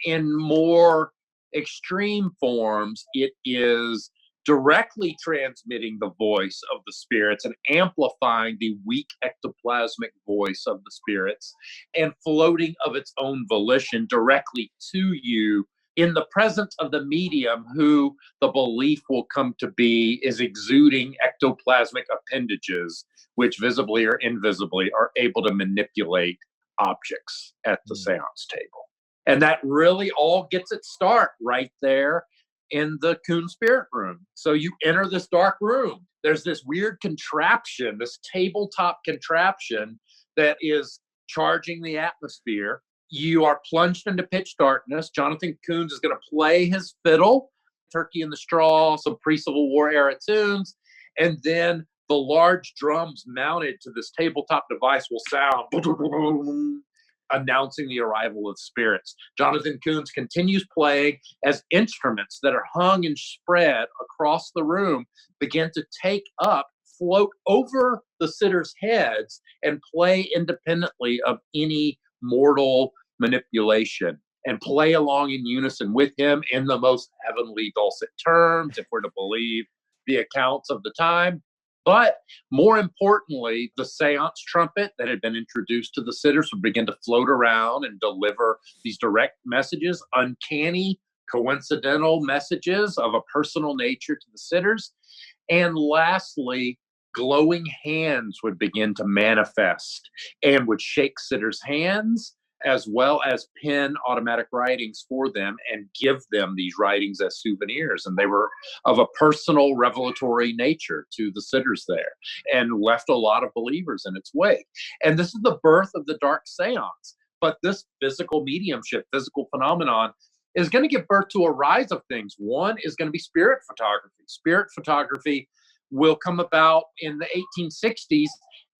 In more extreme forms, it is directly transmitting the voice of the spirits and amplifying the weak ectoplasmic voice of the spirits and floating of its own volition directly to you in the presence of the medium, who the belief will come to be is exuding ectoplasmic appendages, which visibly or invisibly are able to manipulate objects at the seance table. And that really all gets its start right there in the Coon Spirit Room. So you enter this dark room. There's this weird contraption, this tabletop contraption that is charging the atmosphere. You are plunged into pitch darkness. Jonathan Coons is going to play his fiddle, Turkey in the Straw, some pre-Civil War era tunes, and then the large drums mounted to this tabletop device will sound announcing the arrival of spirits. Jonathan Coons continues playing as instruments that are hung and spread across the room begin to take up, float over the sitters' heads, and play independently of any mortal manipulation, and play along in unison with him in the most heavenly dulcet terms, if we're to believe the accounts of the time. But more importantly, the seance trumpet that had been introduced to the sitters would begin to float around and deliver these direct messages, uncanny, coincidental messages of a personal nature to the sitters. And lastly, glowing hands would begin to manifest and would shake sitters' hands, as well as pen automatic writings for them and give them these writings as souvenirs. And they were of a personal revelatory nature to the sitters there and left a lot of believers in its wake. And this is the birth of the dark seance. But this physical mediumship, physical phenomenon, is going to give birth to a rise of things. One is going to be spirit photography. Spirit photography will come about in the 1860s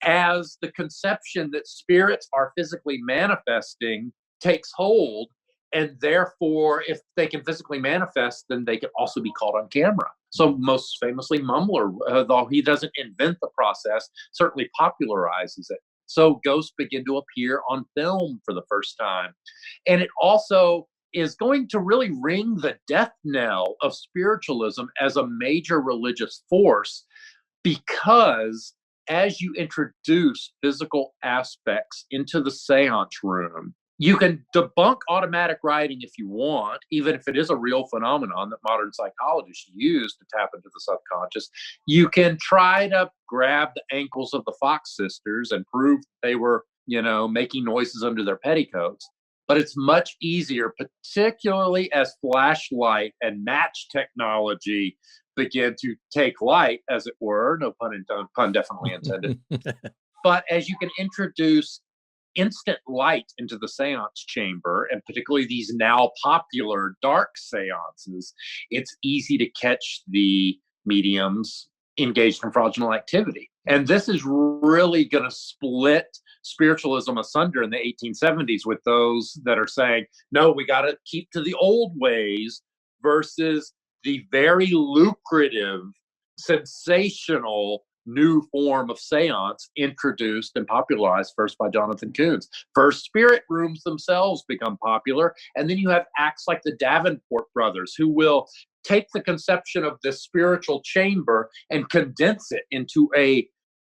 as the conception that spirits are physically manifesting takes hold. And therefore, if they can physically manifest, then they can also be caught on camera. So most famously, Mumler, though he doesn't invent the process, certainly popularizes it. So ghosts begin to appear on film for the first time. And it also is going to really ring the death knell of spiritualism as a major religious force, because as you introduce physical aspects into the seance room, you can debunk automatic writing if you want, even if it is a real phenomenon that modern psychologists use to tap into the subconscious. You can try to grab the ankles of the Fox sisters and prove they were, making noises under their petticoats. But it's much easier, particularly as flashlight and match technology begin to take light, as it were. No pun intended, pun definitely intended. But as you can introduce instant light into the seance chamber, and particularly these now popular dark seances, it's easy to catch the mediums engaged in fraudulent activity. And this is really going to split spiritualism asunder in the 1870s with those that are saying, no, we got to keep to the old ways, versus the very lucrative, sensational new form of seance introduced and popularized first by Jonathan Koons. First, spirit rooms themselves become popular, and then you have acts like the Davenport brothers, who will take the conception of this spiritual chamber and condense it into a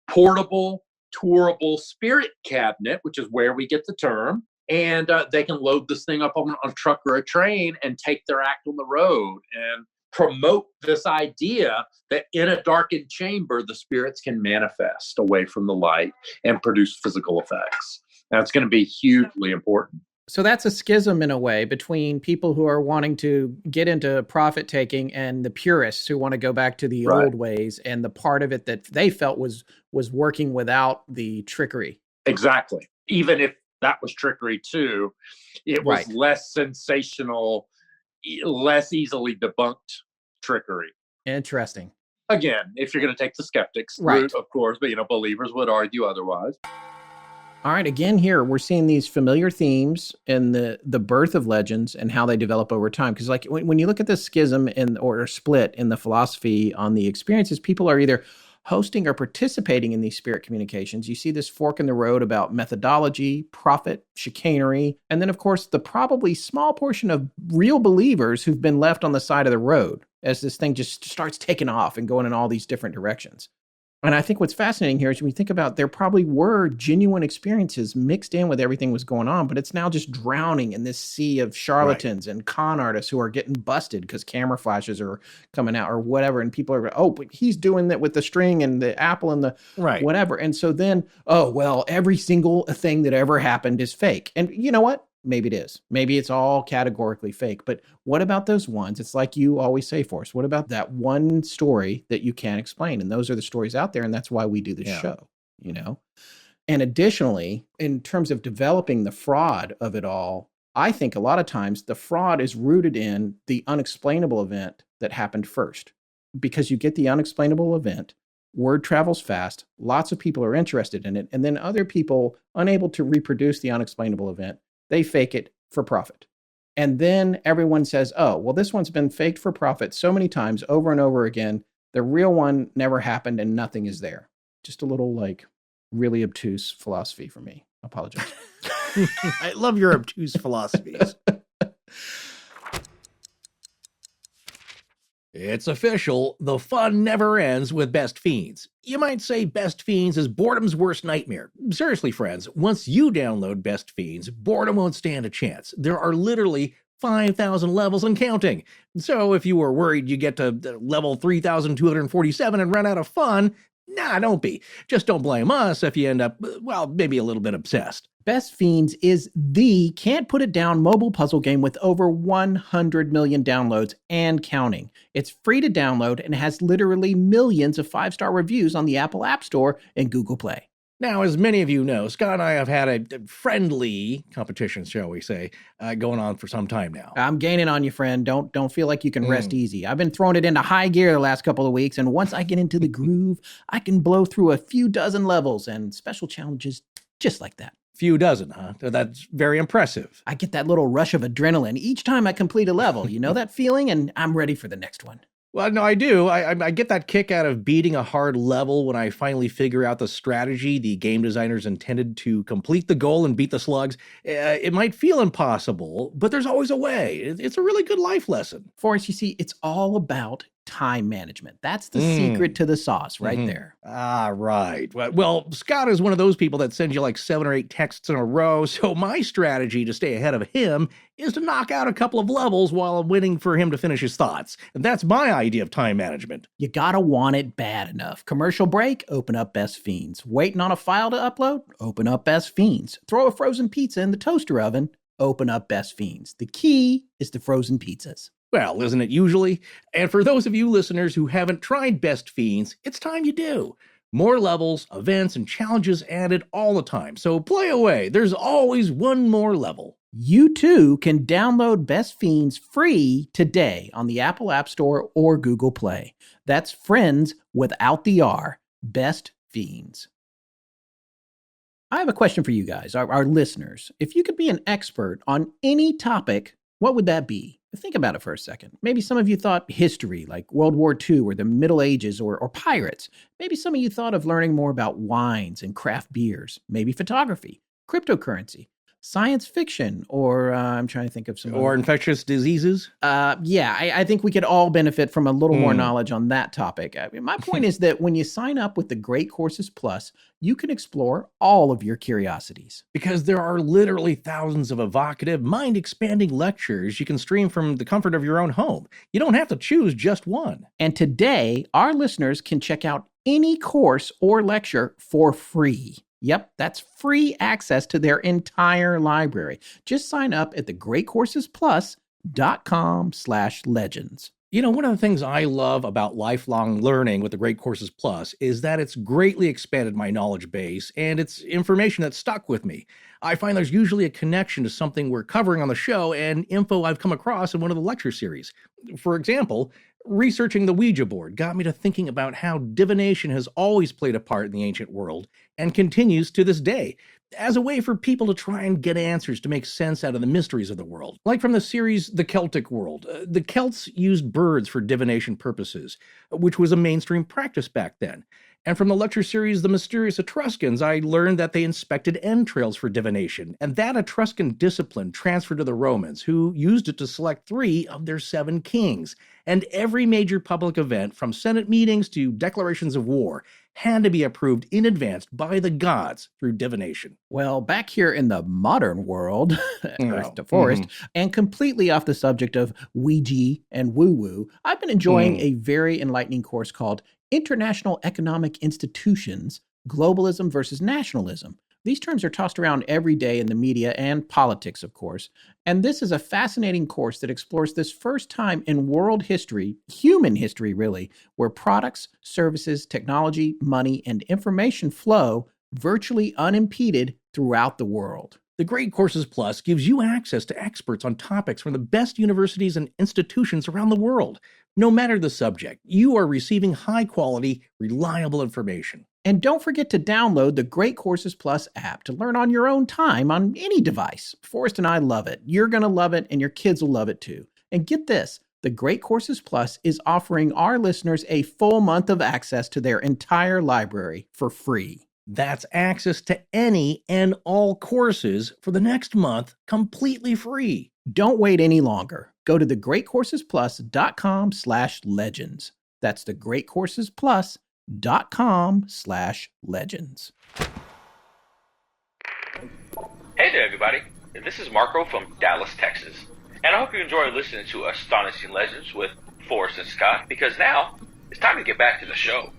portable, tourable spirit cabinet, which is where we get the term. And they can load this thing up on a truck or a train and take their act on the road and promote this idea that in a darkened chamber, the spirits can manifest away from the light and produce physical effects. That's going to be hugely important. So that's a schism in a way between people who are wanting to get into profit taking and the purists who want to go back to the old ways, and the part of it that they felt was working without the trickery. Exactly. Even if that was trickery too, it was less sensational, less easily debunked trickery. Interesting. Again, if you're going to take the skeptics route, of course, but believers would argue otherwise. All right, again, here we're seeing these familiar themes in the birth of legends and how they develop over time. Because like when you look at the schism or split in the philosophy on the experiences, people are either hosting or participating in these spirit communications. You see this fork in the road about methodology, profit, chicanery, and then, of course, the probably small portion of real believers who've been left on the side of the road as this thing just starts taking off and going in all these different directions. And I think what's fascinating here is when we think about there probably were genuine experiences mixed in with everything was going on, but it's now just drowning in this sea of charlatans and con artists who are getting busted because camera flashes are coming out or whatever. And people are, oh, but he's doing that with the string and the apple and the whatever. And so then, oh, well, every single thing that ever happened is fake. And you know what? Maybe it is. Maybe it's all categorically fake. But what about those ones? It's like you always say, Forrest, what about that one story that you can't explain? And those are the stories out there. And that's why we do this show, And additionally, in terms of developing the fraud of it all, I think a lot of times the fraud is rooted in the unexplainable event that happened first. Because you get the unexplainable event, word travels fast, lots of people are interested in it, and then other people, unable to reproduce the unexplainable event, they fake it for profit. And then everyone says, oh, well, this one's been faked for profit so many times over and over again. The real one never happened and nothing is there. Just a little really obtuse philosophy for me. I apologize. I love your obtuse philosophies. It's official. The fun never ends with Best Fiends. You might say Best Fiends is boredom's worst nightmare. Seriously, friends, once you download Best Fiends, boredom won't stand a chance. There are literally 5,000 levels and counting. So if you were worried you get to level 3,247 and run out of fun, nah, don't be. Just don't blame us if you end up, well, maybe a little bit obsessed. Best Fiends is the can't-put-it-down mobile puzzle game with over 100 million downloads and counting. It's free to download and has literally millions of 5-star reviews on the Apple App Store and Google Play. Now, as many of you know, Scott and I have had a friendly competition, shall we say, going on for some time now. I'm gaining on you, friend. Don't feel like you can rest easy. I've been throwing it into high gear the last couple of weeks, and once I get into the groove, I can blow through a few dozen levels and special challenges just like that. Few dozen, huh? That's very impressive. I get that little rush of adrenaline each time I complete a level. You know that feeling? And I'm ready for the next one. Well, no, I do. I get that kick out of beating a hard level when I finally figure out the strategy the game designers intended to complete the goal and beat the slugs. It might feel impossible, but there's always a way. It's a really good life lesson. Forrest, you see, it's all about time management. That's the secret to the sauce right there. Ah, right. Well, Scott is one of those people that sends you like 7 or 8 texts in a row, so my strategy to stay ahead of him is to knock out a couple of levels while waiting for him to finish his thoughts. And that's my idea of time management. You gotta want it bad enough. Commercial break, open up Best Fiends. Waiting on a file to upload? Open up Best Fiends. Throw a frozen pizza in the toaster oven? Open up Best Fiends. The key is the frozen pizzas. Well, isn't it usually? And for those of you listeners who haven't tried Best Fiends, it's time you do. More levels, events, and challenges added all the time. So play away. There's always one more level. You too can download Best Fiends free today on the Apple App Store or Google Play. That's friends without the R. Best Fiends. I have a question for you guys, our listeners. If you could be an expert on any topic, what would that be? Think about it for a second. Maybe some of you thought history, like World War II or the Middle Ages or pirates. Maybe some of you thought of learning more about wines and craft beers. Maybe photography, cryptocurrency, science fiction, or I'm trying to think of some... Or infectious diseases? I think we could all benefit from a little more knowledge on that topic. I mean, my point is that when you sign up with the Great Courses Plus, you can explore all of your curiosities. Because there are literally thousands of evocative, mind-expanding lectures you can stream from the comfort of your own home. You don't have to choose just one. And today, our listeners can check out any course or lecture for free. Yep, that's free access to their entire library. Just sign up at thegreatcoursesplus.com/legends. You know, one of the things I love about lifelong learning with the Great Courses Plus is that it's greatly expanded my knowledge base and it's information that's stuck with me. I find there's usually a connection to something we're covering on the show and info I've come across in one of the lecture series. For example, researching the Ouija board got me to thinking about how divination has always played a part in the ancient world and continues to this day, as a way for people to try and get answers to make sense out of the mysteries of the world. Like from the series The Celtic World, the Celts used birds for divination purposes, which was a mainstream practice back then. And from the lecture series The Mysterious Etruscans, I learned that they inspected entrails for divination, and that Etruscan discipline transferred to the Romans, who used it to select 3 of their 7 kings. And every major public event, from Senate meetings to declarations of war, had to be approved in advance by the gods through divination. Well, back here in the modern world, Earth to Forest, and completely off the subject of Ouija and woo-woo, I've been enjoying a very enlightening course called International Economic Institutions, Globalism versus Nationalism. These terms are tossed around every day in the media and politics, of course. And this is a fascinating course that explores this first time in world history, human history really, where products, services, technology, money, and information flow virtually unimpeded throughout the world. The Great Courses Plus gives you access to experts on topics from the best universities and institutions around the world. No matter the subject, you are receiving high-quality, reliable information. And don't forget to download the Great Courses Plus app to learn on your own time on any device. Forrest and I love it. You're going to love it, and your kids will love it too. And get this, the Great Courses Plus is offering our listeners a full month of access to their entire library for free. That's access to any and all courses for the next month completely free. Don't wait any longer. Go to thegreatcoursesplus.com/legends. That's thegreatcoursesplus.com/legends. Hey there, everybody. This is Marco from Dallas, Texas. And I hope you enjoy listening to Astonishing Legends with Forrest and Scott, because now it's time to get back to the show.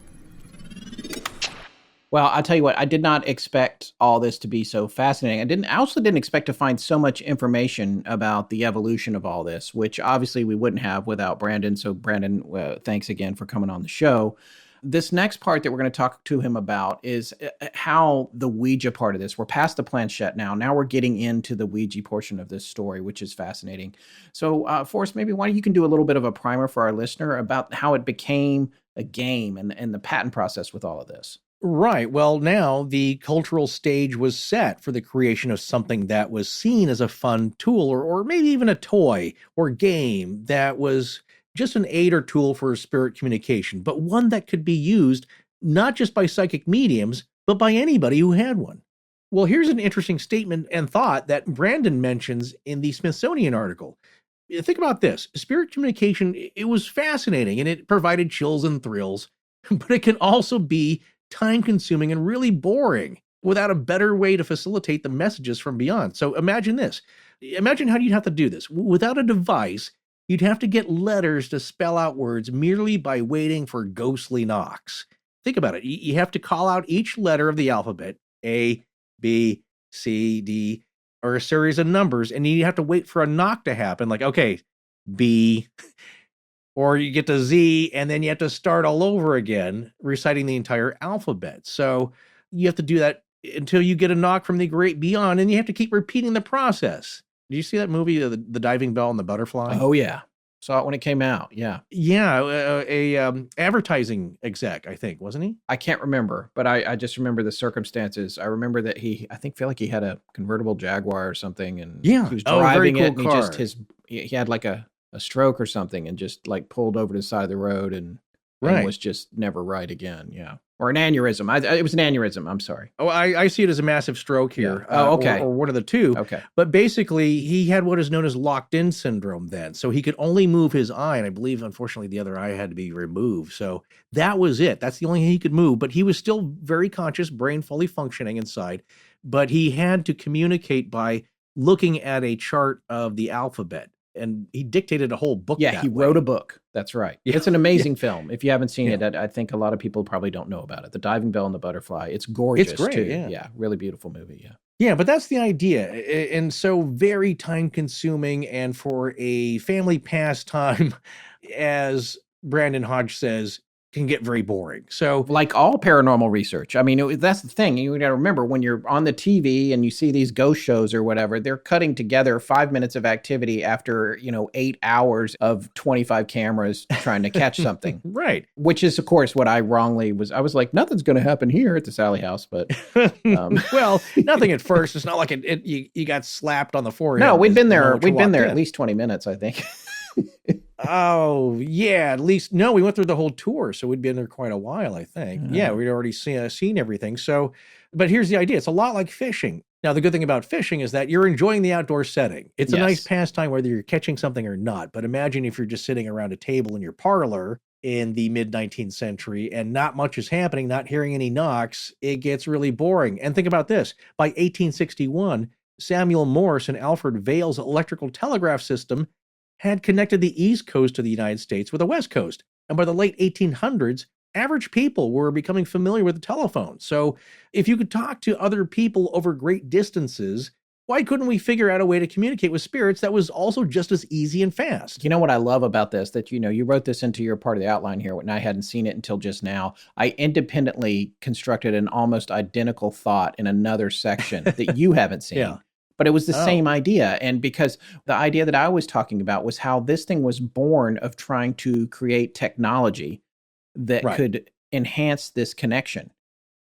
Well, I'll tell you what, I did not expect all this to be so fascinating. I also didn't expect to find so much information about the evolution of all this, which obviously we wouldn't have without Brandon. So Brandon, thanks again for coming on the show. This next part that we're going to talk to him about is how the Ouija part of this, we're past the Planchette now. Now we're getting into the Ouija portion of this story, which is fascinating. So Forrest, maybe why don't you can do a little bit of a primer for our listener about how it became a game and the patent process with all of this. Right. Well, now the cultural stage was set for the creation of something that was seen as a fun tool or maybe even a toy or game that was just an aid or tool for spirit communication, but one that could be used not just by psychic mediums, but by anybody who had one. Well, here's an interesting statement and thought that Brandon mentions in the Smithsonian article. Think about this. Spirit communication, it was fascinating and it provided chills and thrills, but it can also be time-consuming and really boring without a better way to facilitate the messages from beyond. So imagine this. Imagine how you'd have to do this. Without a device, you'd have to get letters to spell out words merely by waiting for ghostly knocks. Think about it. You have to call out each letter of the alphabet, A, B, C, D, or a series of numbers, and you have to wait for a knock to happen, like, okay, B, or you get to Z, and then you have to start all over again, reciting the entire alphabet. So you have to do that until you get a knock from the great beyond, and you have to keep repeating the process. Did you see that movie, The Diving Bell and the Butterfly? Oh, yeah. Saw it when it came out. Yeah. Yeah. Advertising exec, I think, wasn't he? I can't remember, but I just remember the circumstances. I remember that feel like he had a convertible Jaguar or something, and he was driving it, and he had like a stroke or something, and just like pulled over to the side of the road and was just never right again. Yeah. Or an aneurysm. It was an aneurysm. I'm sorry. Oh, I see it as a massive stroke here. Yeah. Oh, okay. Or one of the two. Okay. But basically, he had what is known as locked-in syndrome then. So he could only move his eye, and I believe, unfortunately, the other eye had to be removed. So that was it. That's the only thing he could move. But he was still very conscious, brain fully functioning inside. But he had to communicate by looking at a chart of the alphabet. And he dictated a whole book. Yeah, he wrote a book. That's right. Yeah. It's an amazing film. If you haven't seen it, I think a lot of people probably don't know about it. The Diving Bell and the Butterfly. It's gorgeous. It's great, too. Yeah, really beautiful movie. Yeah. Yeah, but that's the idea. And so very time consuming, and for a family pastime, as Brandon Hodge says, can get very boring. So, like all paranormal research, I mean, that's the thing. You got to remember, when you're on the TV and you see these ghost shows or whatever, they're cutting together 5 minutes of activity after 8 hours of 25 cameras trying to catch something. Right. Which is, of course, what I was like, nothing's going to happen here at the Sally House, but well, nothing at first. It's not like you got slapped on the forehead. No, we'd been there at least 20 minutes, I think. Oh, yeah, at least. No, we went through the whole tour, so we'd been there quite a while, I think. Yeah, we'd already seen everything. So, but here's the idea. It's a lot like fishing. Now, the good thing about fishing is that you're enjoying the outdoor setting. It's a nice pastime whether you're catching something or not. But imagine if you're just sitting around a table in your parlor in the mid-19th century and not much is happening, not hearing any knocks, it gets really boring. And think about this. By 1861, Samuel Morse and Alfred Vail's electrical telegraph system had connected the East Coast of the United States with the West Coast. And by the late 1800s, average people were becoming familiar with the telephone. So if you could talk to other people over great distances, why couldn't we figure out a way to communicate with spirits that was also just as easy and fast? You know what I love about this? That, you wrote this into your part of the outline here, and I hadn't seen it until just now. I independently constructed an almost identical thought in another section that you haven't seen. Yeah. But it was the same idea. And because the idea that I was talking about was how this thing was born of trying to create technology that could enhance this connection.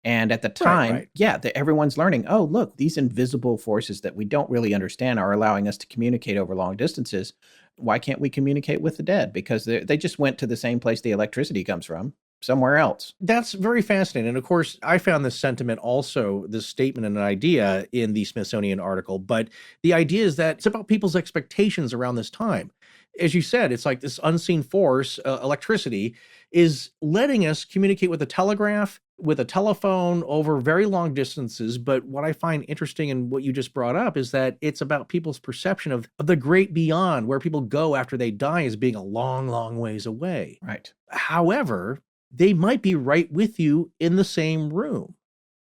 And at the time, everyone's learning, oh, look, these invisible forces that we don't really understand are allowing us to communicate over long distances. Why can't we communicate with the dead? Because they just went to the same place the electricity comes from, somewhere else. That's very fascinating. And of course, I found this sentiment also, this statement and an idea in the Smithsonian article. But the idea is that it's about people's expectations around this time. As you said, it's like this unseen force, electricity, is letting us communicate with a telegraph, with a telephone over very long distances. But what I find interesting in what you just brought up is that it's about people's perception of the great beyond, where people go after they die, as being a long, long ways away. Right. However, they might be right with you in the same room.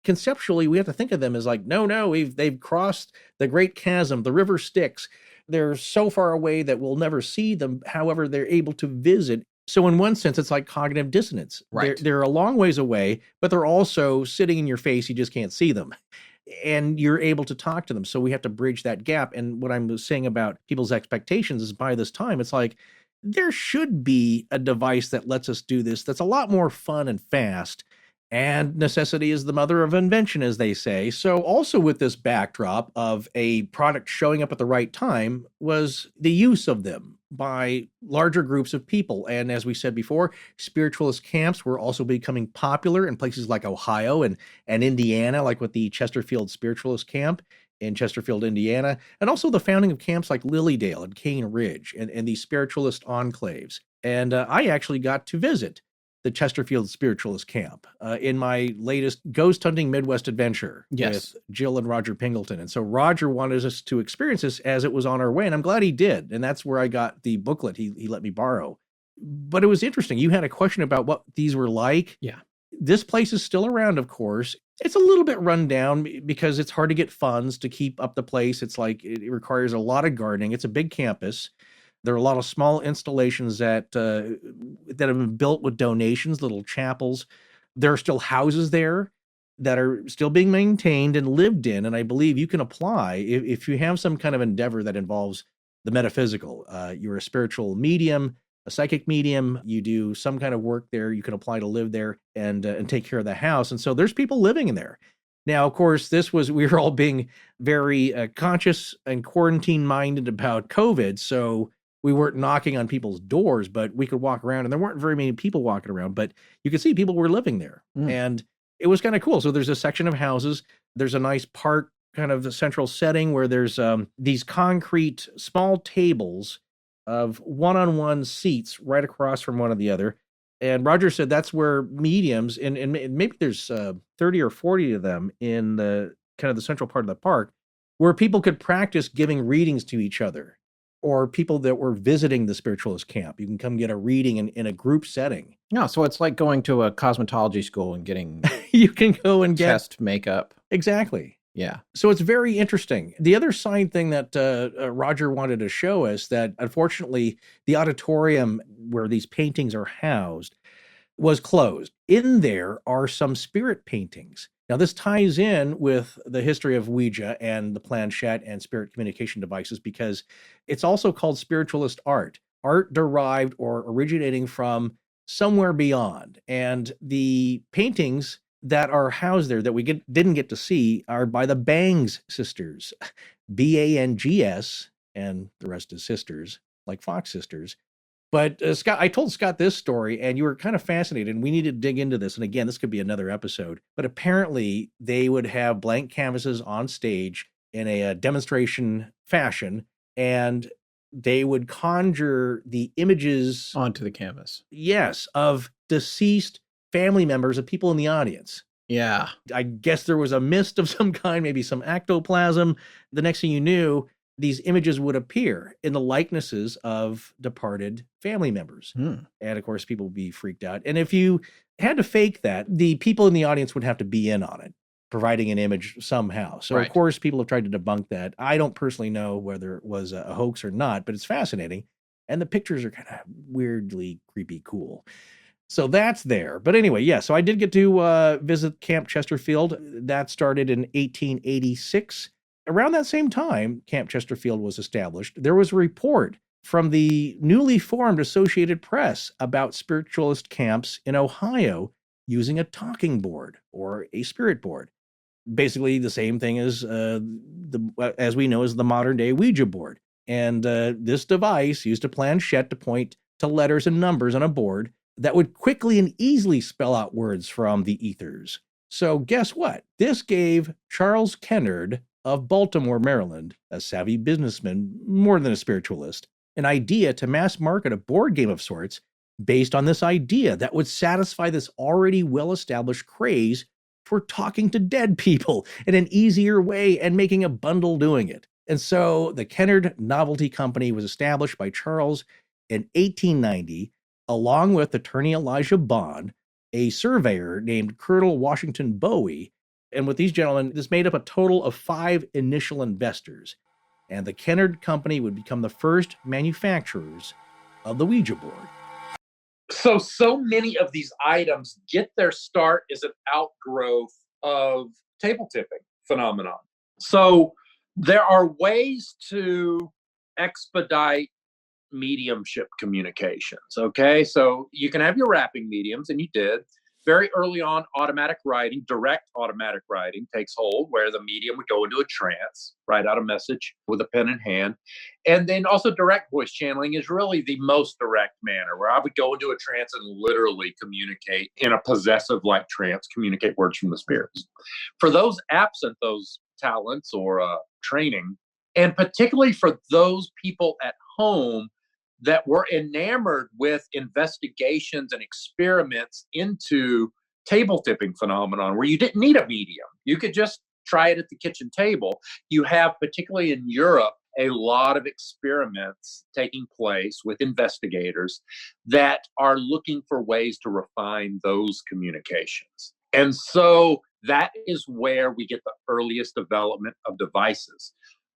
Conceptually, we have to think of them as like, no, they've crossed the great chasm, the river Styx. They're so far away that we'll never see them. However, they're able to visit. So in one sense, it's like cognitive dissonance. Right. They're a long ways away, but they're also sitting in your face. You just can't see them. And you're able to talk to them. So we have to bridge that gap. And what I'm saying about people's expectations is, by this time, it's like, there should be a device that lets us do this that's a lot more fun and fast And necessity is the mother of invention, as they say. So also with this backdrop of a product showing up at the right time was the use of them by larger groups of people. And as we said before, spiritualist camps were also becoming popular in places like Ohio and Indiana, like with the Chesterfield Spiritualist Camp in Chesterfield, Indiana, and also the founding of camps like Lilydale and Cane Ridge and these spiritualist enclaves. And I actually got to visit the Chesterfield Spiritualist Camp in my latest ghost hunting Midwest adventure with Jill and Roger Pingleton. And so Roger wanted us to experience this as it was on our way, and I'm glad he did. And that's where I got the booklet he let me borrow. But it was interesting. You had a question about what these were like. Yeah. This place is still around, of course. It's a little bit run down because it's hard to get funds to keep up the place. It's like it requires a lot of gardening. It's a big campus. There are a lot of small installations that have been built with donations, little chapels. There are still houses there that are still being maintained and lived in. And I believe you can apply if you have some kind of endeavor that involves the metaphysical. You're a spiritual medium, a psychic medium. You do some kind of work there. You can apply to live there and take care of the house. And so there's people living in there. Now, of course, we were all being very conscious and quarantine minded about COVID. So we weren't knocking on people's doors, but we could walk around, and there weren't very many people walking around, but you could see people were living there. And it was kind of cool. So there's a section of houses. There's a nice park, kind of the central setting where there's these concrete small tables of one-on-one seats right across from one of the other. And Roger said that's where mediums, and maybe there's 30 or 40 of them in the kind of the central part of the park, where people could practice giving readings to each other, or people that were visiting the spiritualist camp. You can come get a reading in a group setting. No, so it's like going to a cosmetology school and getting you can go and get test makeup. Exactly. Yeah. So it's very interesting. The other side thing that Roger wanted to show us that unfortunately the auditorium where these paintings are housed was closed. In there are some spirit paintings. Now, this ties in with the history of Ouija and the Planchette and spirit communication devices because it's also called spiritualist art derived or originating from somewhere beyond. And the paintings that are housed there that we didn't get to see are by the Bangs sisters, Bangs, and the rest is sisters, like Fox sisters. But Scott, I told Scott this story, and you were kind of fascinated, and we need to dig into this. And again, this could be another episode. But apparently, they would have blank canvases on stage in a demonstration fashion, and they would conjure the images onto the canvas. Yes, of deceased family members of people in the audience. Yeah. I guess there was a mist of some kind, maybe some ectoplasm. The next thing you knew, these images would appear in the likenesses of departed family members. And of course, people would be freaked out. And if you had to fake that, the people in the audience would have to be in on it, providing an image somehow. So of course, people have tried to debunk that. I don't personally know whether it was a hoax or not, but it's fascinating. And the pictures are kind of weirdly creepy cool. So that's there. But anyway, yeah, so I did get to visit Camp Chesterfield. That started in 1886. Around that same time, Camp Chesterfield was established. There was a report from the newly formed Associated Press about spiritualist camps in Ohio using a talking board or a spirit board. Basically the same thing as as we know as the modern day Ouija board. And this device used a planchette to point to letters and numbers on a board that would quickly and easily spell out words from the ethers. So guess what? This gave Charles Kennard of Baltimore, Maryland, a savvy businessman, more than a spiritualist, an idea to mass market a board game of sorts based on this idea that would satisfy this already well-established craze for talking to dead people in an easier way and making a bundle doing it. And so the Kennard Novelty Company was established by Charles in 1890, along with attorney Elijah Bond, a surveyor named Colonel Washington Bowie. And with these gentlemen, this made up a total of 5 initial investors. And the Kennard Company would become the first manufacturers of the Ouija board. So many of these items get their start as an outgrowth of table tipping phenomenon. So there are ways to expedite mediumship communications, okay? So you can have your rapping mediums, and you did. Very early on, automatic writing, direct automatic writing takes hold, where the medium would go into a trance, write out a message with a pen in hand. And then also direct voice channeling is really the most direct manner, where I would go into a trance and literally communicate in a possessive-like trance, communicate words from the spirits. For those absent those talents or training, and particularly for those people at home that were enamored with investigations and experiments into table tipping phenomenon, where you didn't need a medium. You could just try it at the kitchen table. You have, particularly in Europe, a lot of experiments taking place with investigators that are looking for ways to refine those communications. And so that is where we get the earliest development of devices.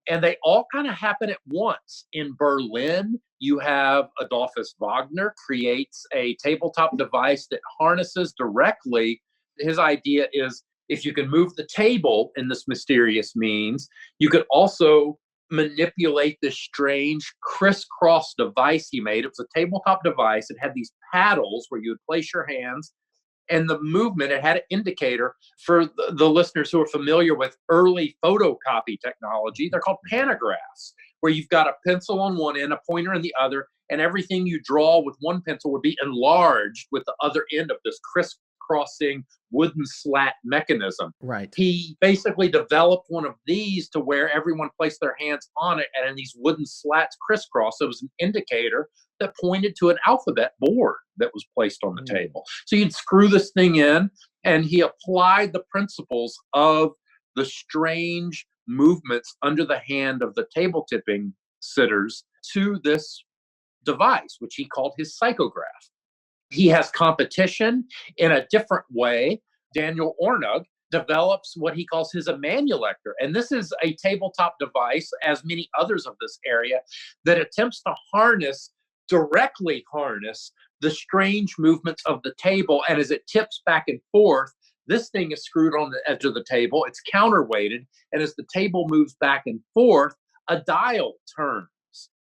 And they all kind of happen at once. In Berlin, you have Adolphus Wagner creates a tabletop device that harnesses directly. His idea is if you can move the table in this mysterious means, you could also manipulate this strange crisscross device he made. It was a tabletop device. It had these paddles where you would place your hands, and the movement, it had an indicator. For the listeners who are familiar with early photocopy technology, they're called pantographs, where you've got a pencil on one end, a pointer in the other, and everything you draw with one pencil would be enlarged with the other end of this crisscrossing wooden slat mechanism. Right. He basically developed one of these to where everyone placed their hands on it, and in these wooden slats crisscross, it was an indicator that pointed to an alphabet board that was placed on the table. So you'd screw this thing in, and he applied the principles of the strange movements under the hand of the table tipping sitters to this device, which he called his psychograph. He has competition in a different way. Daniel Ornug develops what he calls his Emmanuelector. And this is a tabletop device, as many others of this area, that attempts to directly harness the strange movements of the table. And as it tips back and forth, this thing is screwed on the edge of the table. It's counterweighted. And as the table moves back and forth, a dial turns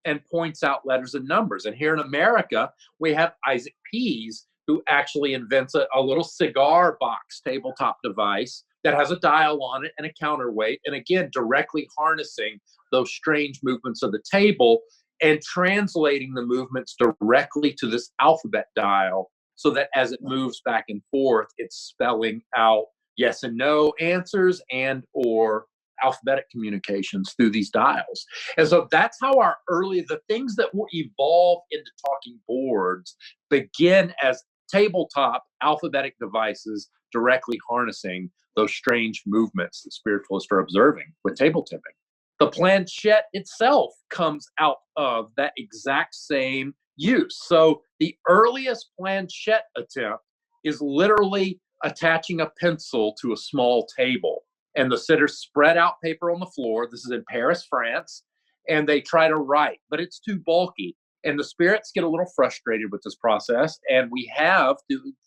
and points out letters and numbers. And here in America, we have Isaac Pease, who actually invents a little cigar box tabletop device that has a dial on it and a counterweight. And again, directly harnessing those strange movements of the table and translating the movements directly to this alphabet dial, so that as it moves back and forth, it's spelling out yes and no answers and or alphabetic communications through these dials. And so that's how the things that will evolve into talking boards begin as tabletop alphabetic devices directly harnessing those strange movements that spiritualists are observing with table tipping. The planchette itself comes out of that exact same use. So the earliest planchette attempt is literally attaching a pencil to a small table, and the sitters spread out paper on the floor. This is in Paris, France, and they try to write, but it's too bulky. And the spirits get a little frustrated with this process. And we have,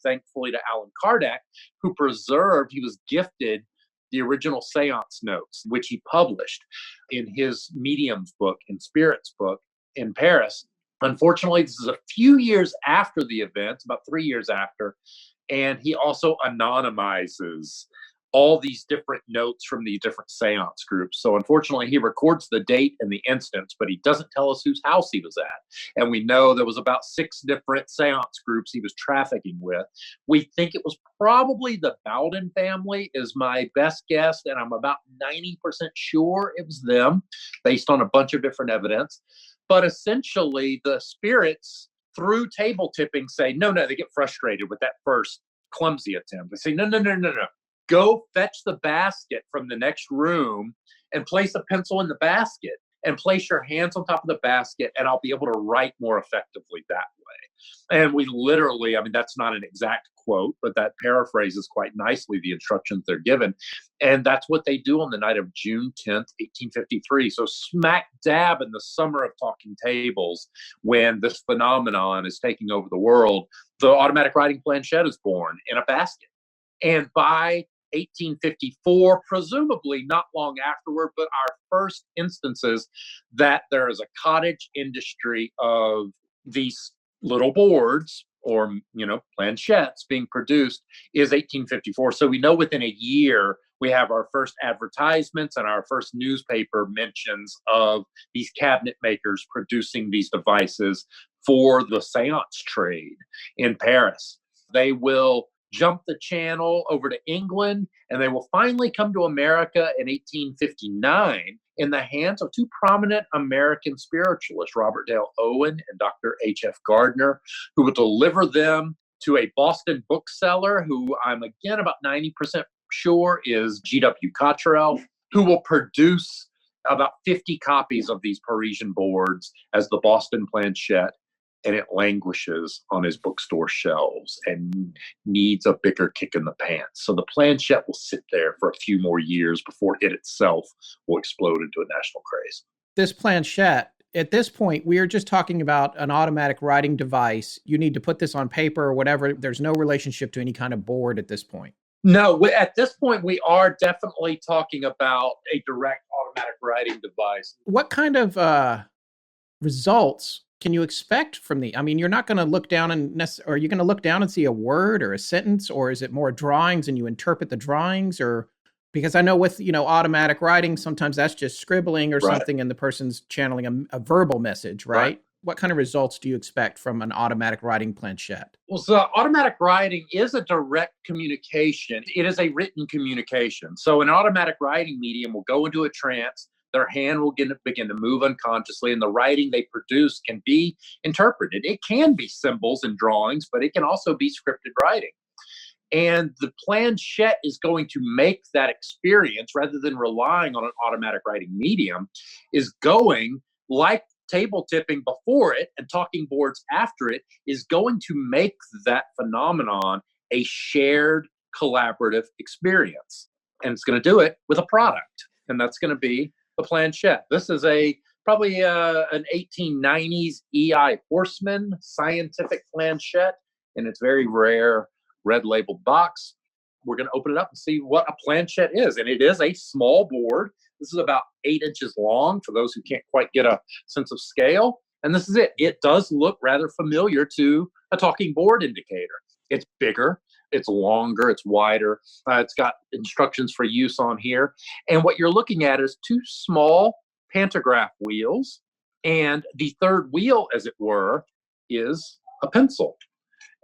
thankfully to Alan Kardec, he was gifted the original seance notes, which he published in his medium's book, in Spirits book in Paris. Unfortunately, this is a few years after the event, about 3 years after, and he also anonymizes all these different notes from these different seance groups. So unfortunately, he records the date and the instance, but he doesn't tell us whose house he was at. And we know there was about 6 different seance groups he was trafficking with. We think it was probably the Bowden family is my best guess, and I'm about 90% sure it was them, based on a bunch of different evidence. But essentially, the spirits, through table tipping, say, no, they get frustrated with that first clumsy attempt. They say, no. Go fetch the basket from the next room and place a pencil in the basket and place your hands on top of the basket, and I'll be able to write more effectively that way. And we literally, that's not an exact quote, but that paraphrases quite nicely the instructions they're given. And that's what they do on the night of June 10th, 1853. So smack dab in the summer of talking tables, when this phenomenon is taking over the world, the automatic writing planchette is born in a basket. And by 1854, presumably not long afterward, but our first instances that there is a cottage industry of these little boards or, planchettes being produced is 1854. So we know within a year we have our first advertisements and our first newspaper mentions of these cabinet makers producing these devices for the seance trade in Paris. They will jump the channel over to England, and they will finally come to America in 1859 in the hands of two prominent American spiritualists, Robert Dale Owen and Dr. H.F. Gardner, who will deliver them to a Boston bookseller who I'm again about 90% sure is G.W. Cottrell, who will produce about 50 copies of these Parisian boards as the Boston Planchette, and it languishes on his bookstore shelves and needs a bigger kick in the pants. So the Planchette will sit there for a few more years before it itself will explode into a national craze. This Planchette, at this point, we are just talking about an automatic writing device. You need to put this on paper or whatever. There's no relationship to any kind of board at this point. No, at this point, we are definitely talking about a direct automatic writing device. What kind of results can you expect from the? I mean, you're not going to look down or are you going to look down and see a word or a sentence, or is it more drawings and you interpret the drawings? Or because I know with automatic writing, sometimes that's just scribbling or something, and the person's channeling a verbal message, right? What kind of results do you expect from an automatic writing planchette? Well, so automatic writing is a direct communication. It is a written communication. So an automatic writing medium will go into a trance. Their hand will begin to move unconsciously, and the writing they produce can be interpreted. It can be symbols and drawings, but it can also be scripted writing. And the planchette is going to make that experience, rather than relying on an automatic writing medium, is going, like table tipping before it and talking boards after it, is going to make that phenomenon a shared collaborative experience. And it's going to do it with a product, and that's going to be the planchette. This is probably an 1890s EI Horseman scientific planchette in its very rare red labeled box. We're going to open it up and see what a planchette is. And it is a small board. This is about 8 inches long for those who can't quite get a sense of scale. And this is it. It does look rather familiar to a talking board indicator. It's bigger, it's longer, it's wider. It's got instructions for use on here. And what you're looking at is 2 small pantograph wheels. And the third wheel, as it were, is a pencil.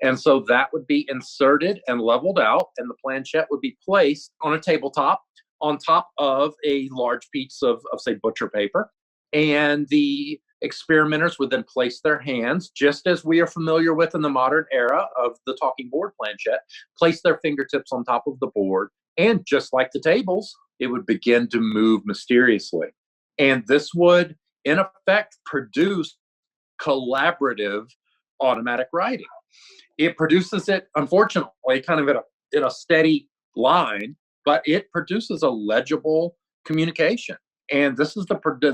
And so that would be inserted and leveled out, and the planchette would be placed on a tabletop on top of a large piece of say, butcher paper. And the experimenters would then place their hands, just as we are familiar with in the modern era of the talking board planchette, place their fingertips on top of the board. And just like the tables, it would begin to move mysteriously. And this would, in effect, produce collaborative automatic writing. It produces it, unfortunately, kind of in a steady line, but it produces a legible communication. And this is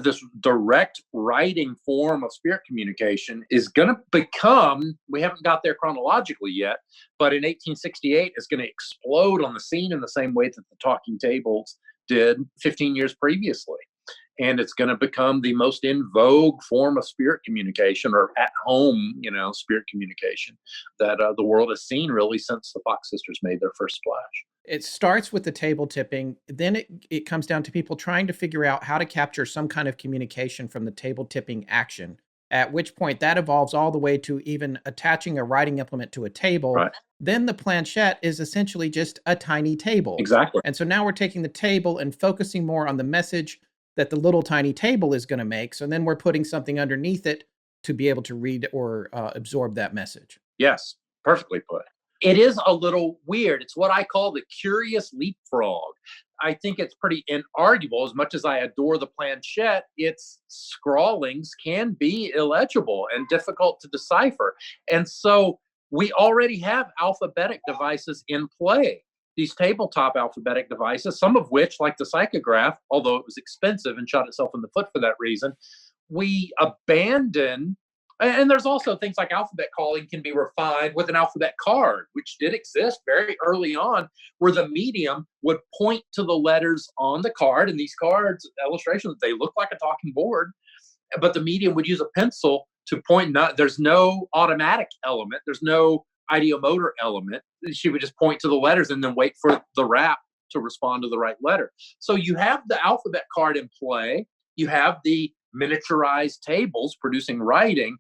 this direct writing form of spirit communication is going to become, we haven't got there chronologically yet, but in 1868, it's going to explode on the scene in the same way that the talking tables did 15 years previously. And it's going to become the most in vogue form of spirit communication, or at home, spirit communication that the world has seen really since the Fox sisters made their first splash. It starts with the table tipping. Then it comes down to people trying to figure out how to capture some kind of communication from the table tipping action, at which point that evolves all the way to even attaching a writing implement to a table. Right. Then the planchette is essentially just a tiny table. Exactly. And so now we're taking the table and focusing more on the message that the little tiny table is going to make. So then we're putting something underneath it to be able to read or absorb that message. Yes, perfectly put. It is a little weird. It's what I call the curious leapfrog. I think it's pretty inarguable. As much as I adore the planchette, its scrawlings can be illegible and difficult to decipher. And so we already have alphabetic devices in play. These tabletop alphabetic devices, some of which, like the psychograph, although it was expensive and shot itself in the foot for that reason, we abandon. And there's also things like alphabet calling can be refined with an alphabet card, which did exist very early on, where the medium would point to the letters on the card. And these cards, illustrations, they look like a talking board, but the medium would use a pencil to point. There's no automatic element. There's no ideomotor element. She would just point to the letters and then wait for the rap to respond to the right letter. So you have the alphabet card in play. You have the miniaturized tables producing writing,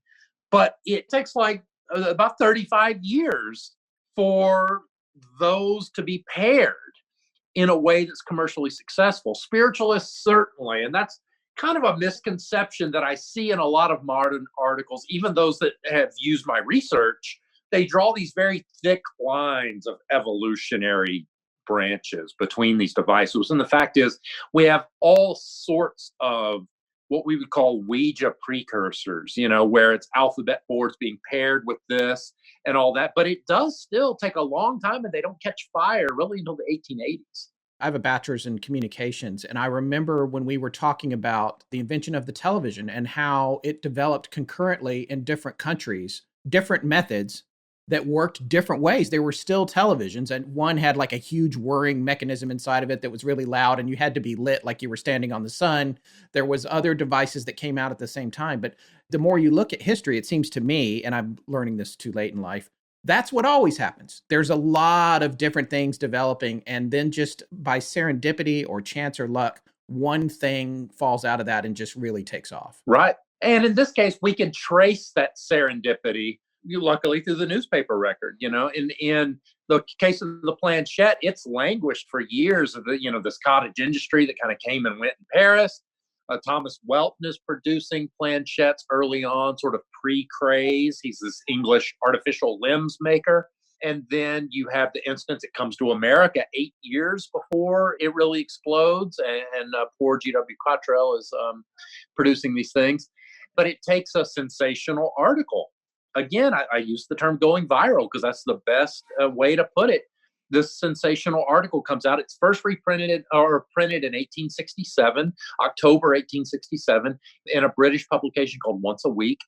but it takes like about 35 years for those to be paired in a way that's commercially successful. Spiritualists certainly, and that's kind of a misconception that I see in a lot of modern articles, even those that have used my research. They draw these very thick lines of evolutionary branches between these devices. And the fact is, we have all sorts of what we would call Ouija precursors, where it's alphabet boards being paired with this and all that. But it does still take a long time, and they don't catch fire really until the 1880s. I have a bachelor's in communications, and I remember when we were talking about the invention of the television and how it developed concurrently in different countries, different methods that worked different ways. There were still televisions, and one had like a huge whirring mechanism inside of it that was really loud, and you had to be lit like you were standing on the sun. There was other devices that came out at the same time. But the more you look at history, it seems to me, and I'm learning this too late in life, that's what always happens. There's a lot of different things developing, and then just by serendipity or chance or luck, one thing falls out of that and just really takes off. Right. And in this case, we can trace that serendipity, luckily, through the newspaper record. In the case of the Planchette, it's languished for years of this cottage industry that kind of came and went in Paris. Thomas Welton is producing planchettes early on, sort of pre-craze. He's this English artificial limbs maker. And then you have the instance, it comes to America 8 years before it really explodes. And poor G.W. Cottrell is producing these things. But it takes a sensational article. Again, I use the term going viral because that's the best way to put it. This sensational article comes out. It's first printed in 1867, October 1867, in a British publication called Once a Week.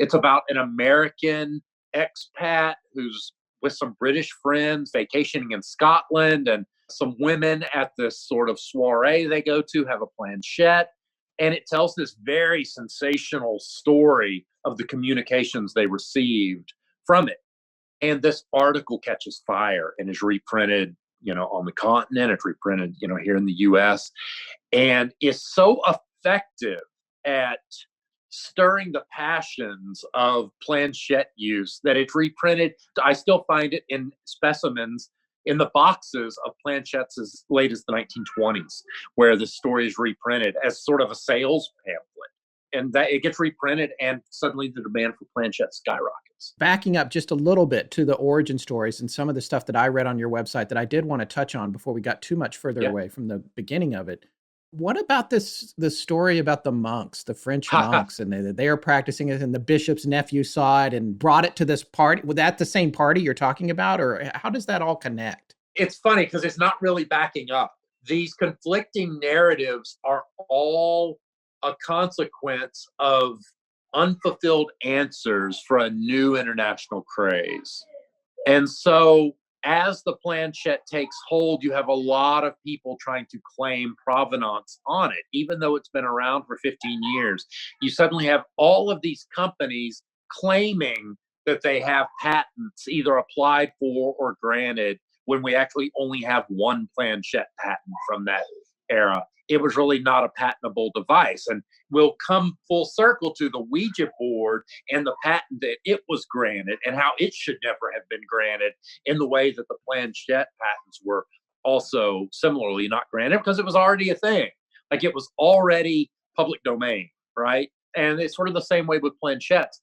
It's about an American expat who's with some British friends vacationing in Scotland, and some women at this sort of soiree they go to have a planchette. And it tells this very sensational story of the communications they received from it. And this article catches fire and is reprinted, on the continent. It's reprinted, here in the U.S. and is so effective at stirring the passions of planchette use that it's reprinted. I still find it in specimens in the boxes of planchettes as late as the 1920s, where the story is reprinted as sort of a sales pamphlet. And that it gets reprinted, and suddenly the demand for planchettes skyrockets. Backing up just a little bit to the origin stories and some of the stuff that I read on your website that I did want to touch on before we got too much further away from the beginning of it. What about the story about the monks, the French monks, and they are practicing it, and the bishop's nephew saw it and brought it to this party? Was that the same party you're talking about, or how does that all connect? It's funny because it's not really backing up. These conflicting narratives are all a consequence of unfulfilled answers for a new international craze. And so as the planchette takes hold, you have a lot of people trying to claim provenance on it, even though it's been around for 15 years. You suddenly have all of these companies claiming that they have patents either applied for or granted, when we actually only have one planchette patent from that era. It was really not a patentable device. And we'll come full circle to the Ouija board and the patent that it was granted and how it should never have been granted, in the way that the planchette patents were also similarly not granted, because it was already a thing. Like, it was already public domain, right? And it's sort of the same way with planchettes.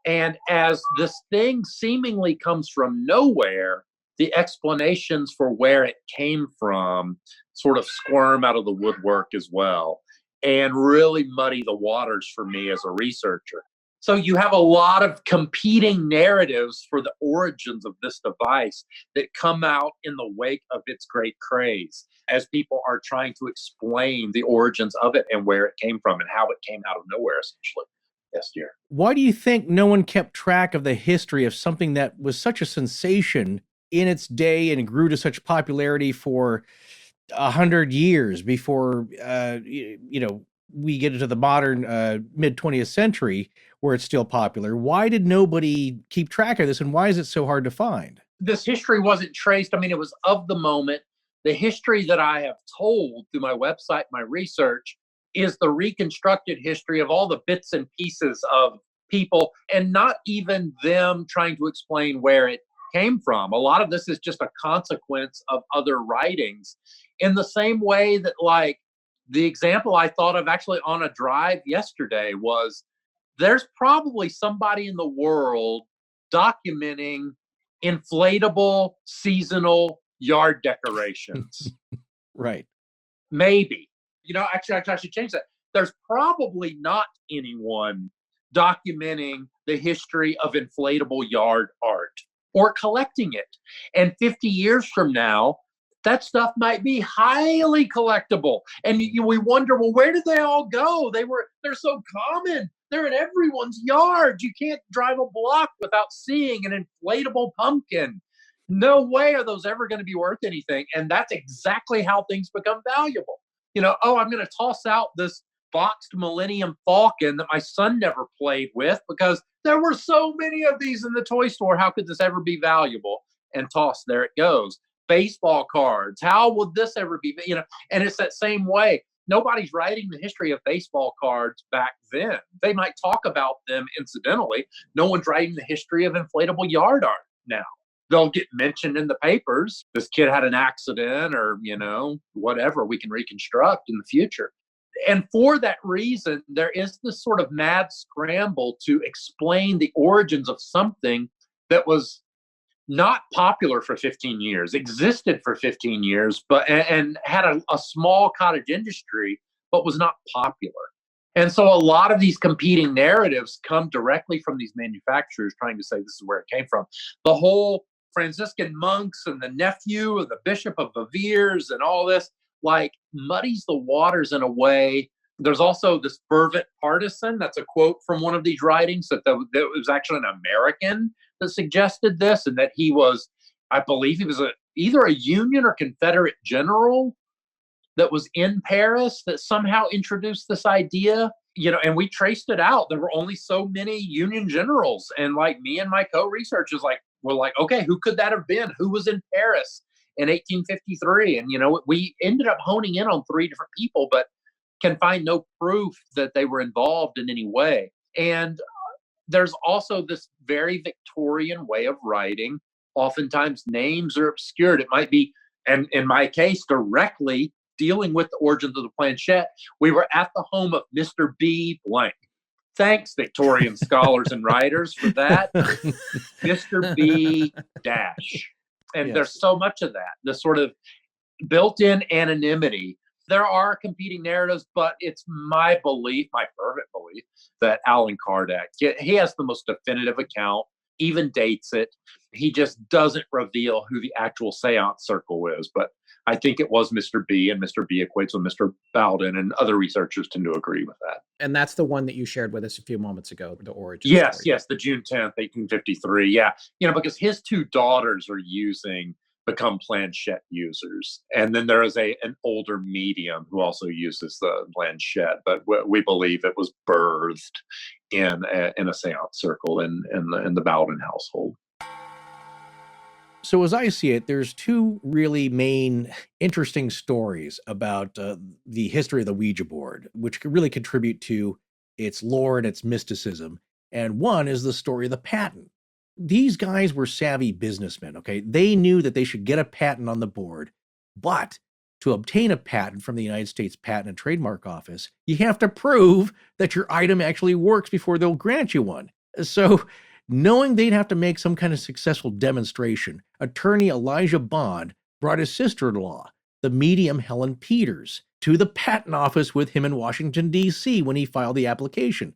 And as this thing seemingly comes from nowhere, the explanations for where it came from sort of squirm out of the woodwork as well, and really muddy the waters for me as a researcher. So you have a lot of competing narratives for the origins of this device that come out in the wake of its great craze, as people are trying to explain the origins of it and where it came from and how it came out of nowhere, essentially. Yes, dear. Why do you think no one kept track of the history of something that was such a sensation in its day and grew to such popularity for 100 years before, we get into the modern mid 20th century where it's still popular. Why did nobody keep track of this, and why is it so hard to find? This history wasn't traced. I mean, it was of the moment. The history that I have told through my website, my research, is the reconstructed history of all the bits and pieces of people, and not even them trying to explain where it came from. A lot of this is just a consequence of other writings. In the same way that, like, the example I thought of actually on a drive yesterday was, there's probably somebody in the world documenting inflatable seasonal yard decorations. Right. Maybe. Actually, I should change that. There's probably not anyone documenting the history of inflatable yard art or collecting it. And 50 years from now, that stuff might be highly collectible. And we wonder, well, where did they all go? They're so common. They're in everyone's yard. You can't drive a block without seeing an inflatable pumpkin. No way are those ever going to be worth anything. And that's exactly how things become valuable. I'm going to toss out this boxed Millennium Falcon that my son never played with because there were so many of these in the toy store. How could this ever be valuable? And toss, there it goes. Baseball cards. How would this ever be? And it's that same way. Nobody's writing the history of baseball cards back then. They might talk about them incidentally. No one's writing the history of inflatable yard art now. They'll get mentioned in the papers. This kid had an accident or, whatever we can reconstruct in the future. And for that reason, there is this sort of mad scramble to explain the origins of something that was not popular for 15 years, existed for 15 years, and had a small cottage industry, but was not popular. And so a lot of these competing narratives come directly from these manufacturers trying to say this is where it came from. The whole Franciscan monks and the nephew of the Bishop of Viviers and all this, like, muddies the waters in a way. There's also this fervent partisan. That's a quote from one of these writings that was actually an American that suggested this, and that he was, I believe he was either a Union or Confederate general that was in Paris that somehow introduced this idea, and we traced it out. There were only so many Union generals. And like me and my co-researchers, were like, okay, who could that have been? Who was in Paris in 1853? And, we ended up honing in on 3 different people, but can find no proof that they were involved in any way. And there's also this very Victorian way of writing. Oftentimes names are obscured. It might be, and in my case, directly dealing with the origins of the Planchette. We were at the home of Mr. B. blank. Thanks, Victorian scholars and writers, for that. Mr. B. dash. And There's so much of that, the sort of built-in anonymity. There are competing narratives, but it's my belief, my fervent belief, that Alan Kardec, he has the most definitive account, even dates it. He just doesn't reveal who the actual seance circle is. But I think it was Mr. B, and Mr. B equates with Mr. Bowden, and other researchers tend to agree with that. And that's the one that you shared with us a few moments ago, the origin Yes, story. Yes, the June 10th, 1853. Yeah, because his 2 daughters are become Planchette users. And then there is an older medium who also uses the Planchette, but we believe it was birthed in a seance circle in the Bowden household. So as I see it, there's 2 really main interesting stories about the history of the Ouija board, which could really contribute to its lore and its mysticism. And one is the story of the patent. These guys were savvy businessmen, okay? They knew that they should get a patent on the board, but to obtain a patent from the United States Patent and Trademark Office, you have to prove that your item actually works before they'll grant you one. So, knowing they'd have to make some kind of successful demonstration, attorney Elijah Bond brought his sister-in-law, the medium Helen Peters, to the patent office with him in Washington, D.C. when he filed the application.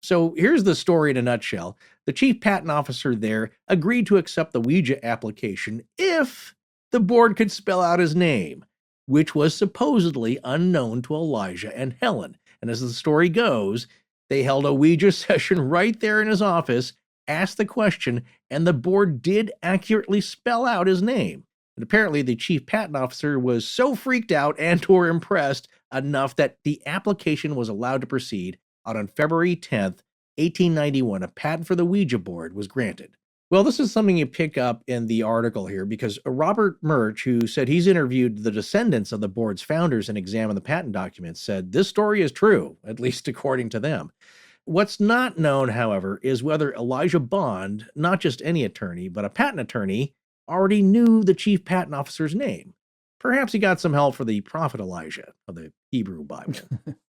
So here's the story in a nutshell. The chief patent officer there agreed to accept the Ouija application if the board could spell out his name, which was supposedly unknown to Elijah and Helen. And as the story goes, they held a Ouija session right there in his office, asked the question, and the board did accurately spell out his name. And apparently the chief patent officer was so freaked out and or impressed enough that the application was allowed to proceed. On February 10th, 1891, a patent for the Ouija board was granted. Well, this is something you pick up in the article here because Robert Murch, who said he's interviewed the descendants of the board's founders and examined the patent documents, said this story is true, at least according to them. What's not known, however, is whether Elijah Bond, not just any attorney, but a patent attorney, already knew the chief patent officer's name. Perhaps he got some help for the prophet Elijah of the Hebrew Bible.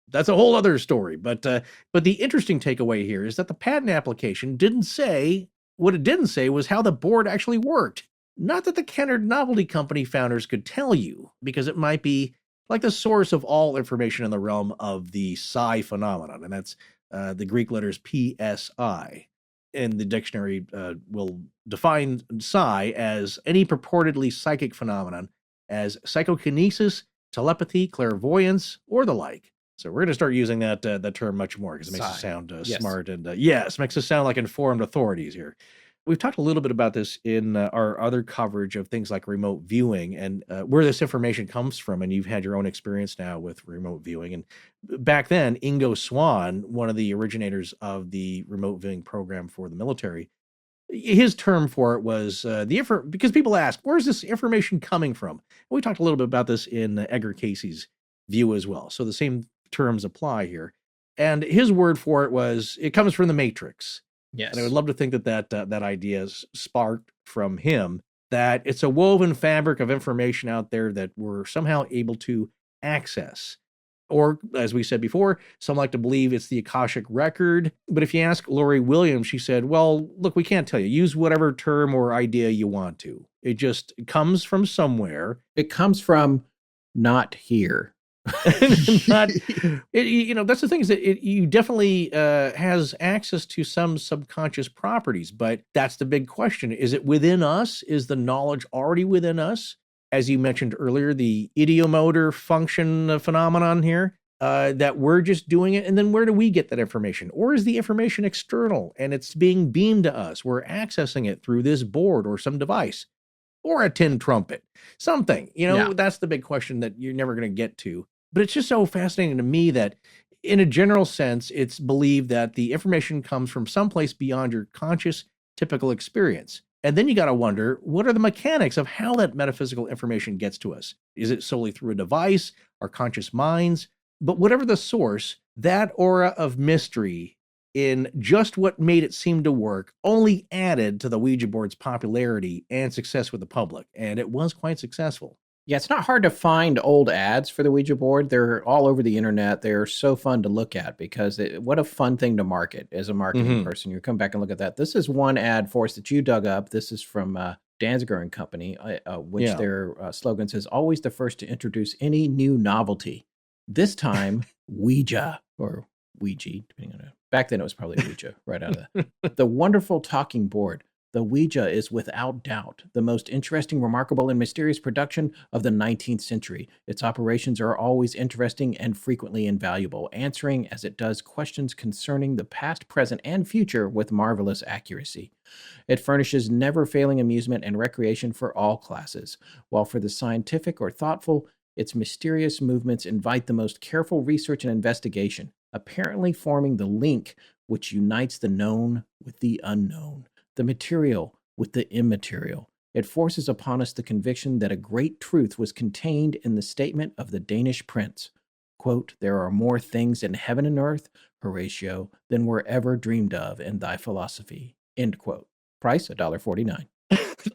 That's a whole other story. But the interesting takeaway here is that the patent application didn't say. What it didn't say was how the board actually worked. Not that the Kennard Novelty Company founders could tell you, because it might be like the source of all information in the realm of the psi phenomenon, and that's the Greek letters PSI. In the dictionary will define psi as any purportedly psychic phenomenon as psychokinesis, telepathy, clairvoyance, or the like. So we're going to start using that term much more because it makes us sound smart and makes us sound like informed authorities here. We've talked a little bit about this in our other coverage of things like remote viewing and where this information comes from. And you've had your own experience now with remote viewing. And back then, Ingo Swann, one of the originators of the remote viewing program for the military, his term for it was because people ask, where's this information coming from? And we talked a little bit about this in Edgar Casey's view as well. So the same terms apply here. And his word for it was, it comes from the Matrix. Yes. And I would love to think that idea is sparked from him, that it's a woven fabric of information out there that we're somehow able to access. Or, as we said before, some like to believe it's the Akashic record. But if you ask Lori Williams, she said, well, look, we can't tell you. Use whatever term or idea you want to. It just comes from somewhere. It comes from not here. That's the thing is that you definitely has access to some subconscious properties, but that's the big question. Is it within us? Is the knowledge already within us? As you mentioned earlier, the ideomotor function phenomenon here, that we're just doing it. And then where do we get that information? Or is the information external and it's being beamed to us? We're accessing it through this board or some device or a tin trumpet, something, That's the big question that you're never going to get to. But it's just so fascinating to me that in a general sense, it's believed that the information comes from someplace beyond your conscious, typical experience. And then you got to wonder, what are the mechanics of how that metaphysical information gets to us? Is it solely through a device, our conscious minds? But whatever the source, that aura of mystery in just what made it seem to work only added to the Ouija board's popularity and success with the public. And it was quite successful. Yeah, it's not hard to find old ads for the Ouija board. They're all over the internet. They're so fun to look at because what a fun thing to market as a marketing person. You come back and look at that. This is one ad for us that you dug up. This is from Danziger and Company, which their slogan says, always the first to introduce any new novelty. This time, Ouija, or Ouija, depending on it. Back then it was probably Ouija, right out of the wonderful talking board. The Ouija is without doubt the most interesting, remarkable, and mysterious production of the 19th century. Its operations are always interesting and frequently invaluable, answering as it does questions concerning the past, present, and future with marvelous accuracy. It furnishes never-failing amusement and recreation for all classes, while for the scientific or thoughtful, its mysterious movements invite the most careful research and investigation, apparently forming the link which unites the known with the unknown, the material with the immaterial. It forces upon us the conviction that a great truth was contained in the statement of the Danish prince. Quote, there are more things in heaven and earth, Horatio, than were ever dreamed of in thy philosophy. End quote. Price, $1.49.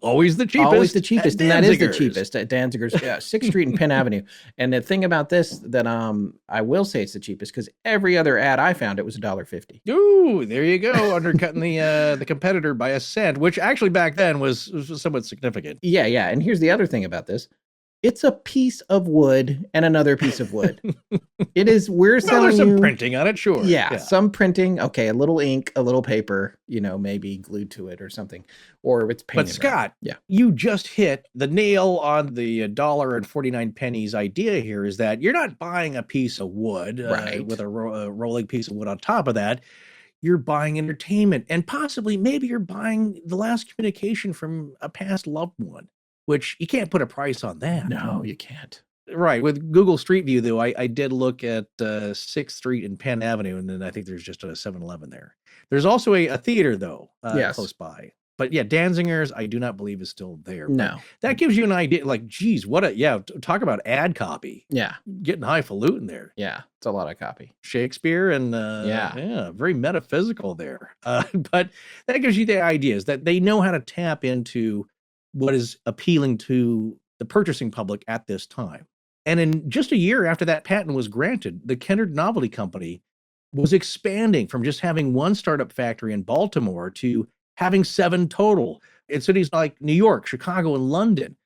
Always the cheapest. Always the cheapest. And that is the cheapest at Danziger's, 6th Street and Penn Avenue. And the thing about this that I will say it's the cheapest because every other ad I found, it was $1.50. Ooh, there you go. Undercutting the competitor by a cent, which actually back then was somewhat significant. Yeah. And here's the other thing about this. It's a piece of wood and another piece of wood. It is, we're selling there's some printing on it, sure. Yeah, some printing. Okay, a little ink, a little paper, maybe glued to it or something. Or it's painted. But Scott, you just hit the nail on the $1.49 idea here is that you're not buying a piece of wood with a rolling piece of wood on top of that. You're buying entertainment and possibly maybe you're buying the last communication from a past loved one. Which you can't put a price on that. No, you can't. Right. With Google Street View, though, I did look at 6th Street and Penn Avenue, and then I think there's just a 7-Eleven there. There's also a theater, though, Yes. close by. But yeah, Danzinger's, I do not believe is still there. But No. that gives you an idea. Like, geez, talk about ad copy. Yeah. Getting highfalutin there. Yeah. It's a lot of copy. Shakespeare and very metaphysical there. But that gives you the ideas that they know how to tap into what is appealing to the purchasing public at this time. And in just a year after that patent was granted, the Kennard Novelty Company was expanding from just having one startup factory in Baltimore to having 7 total in cities like New York, Chicago, and London.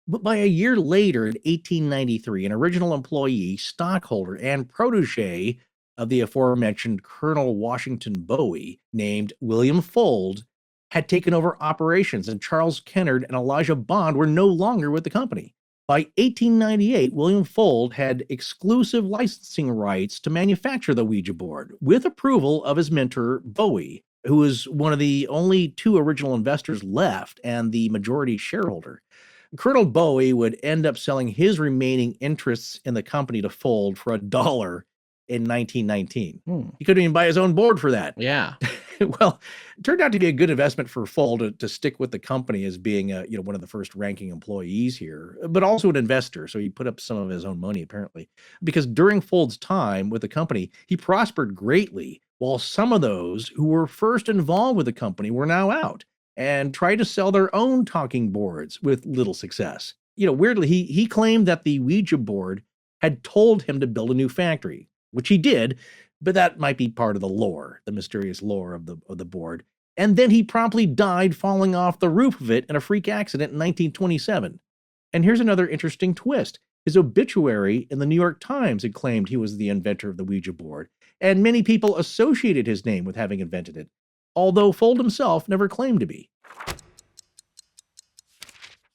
But by a year later, in 1893, an original employee, stockholder, and protege of the aforementioned Colonel Washington Bowie, named William Fold, had taken over operations, and Charles Kennard and Elijah Bond were no longer with the company. By 1898, William Fold had exclusive licensing rights to manufacture the Ouija board, with approval of his mentor, Bowie, who was one of the only 2 original investors left and the majority shareholder. Colonel Bowie would end up selling his remaining interests in the company to Fold for $1 in 1919. He couldn't even buy his own board for that. Yeah. Well, it turned out to be a good investment for Fold to stick with the company as being one of the first ranking employees here, but also an investor. So he put up some of his own money, apparently, because during Fold's time with the company, he prospered greatly, while some of those who were first involved with the company were now out and tried to sell their own talking boards with little success. Weirdly, he claimed that the Ouija board had told him to build a new factory, which he did, but that might be part of the lore, the mysterious lore of the board. And then he promptly died falling off the roof of it in a freak accident in 1927. And here's another interesting twist. His obituary in the New York Times had claimed he was the inventor of the Ouija board, and many people associated his name with having invented it, although Fold himself never claimed to be.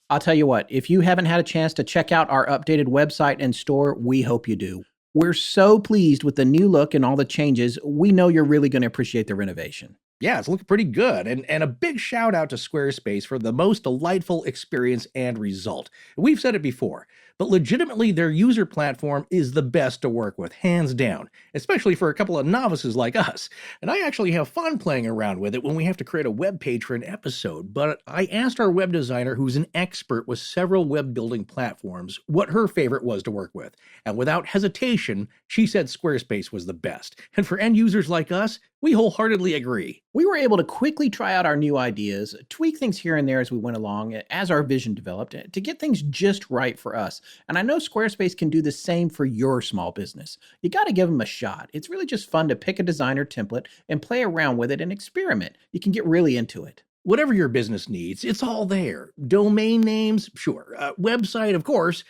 I'll tell you what, if you haven't had a chance to check out our updated website and store, we hope you do. We're so pleased with the new look and all the changes. We know you're really going to appreciate the renovation. Yeah, it's looking pretty good. And a big shout out to Squarespace for the most delightful experience and result. We've said it before, but legitimately their user platform is the best to work with, hands down, especially for a couple of novices like us. And I actually have fun playing around with it when we have to create a web page for an episode. But I asked our web designer, who's an expert with several web building platforms, what her favorite was to work with. And without hesitation, she said Squarespace was the best. And for end users like us, we wholeheartedly agree. We were able to quickly try out our new ideas, tweak things here and there as we went along, as our vision developed, to get things just right for us. And I know Squarespace can do the same for your small business. You got to give them a shot. It's really just fun to pick a designer template and play around with it and experiment. You can get really into it. Whatever your business needs, it's all there. Domain names, sure. Website, of course.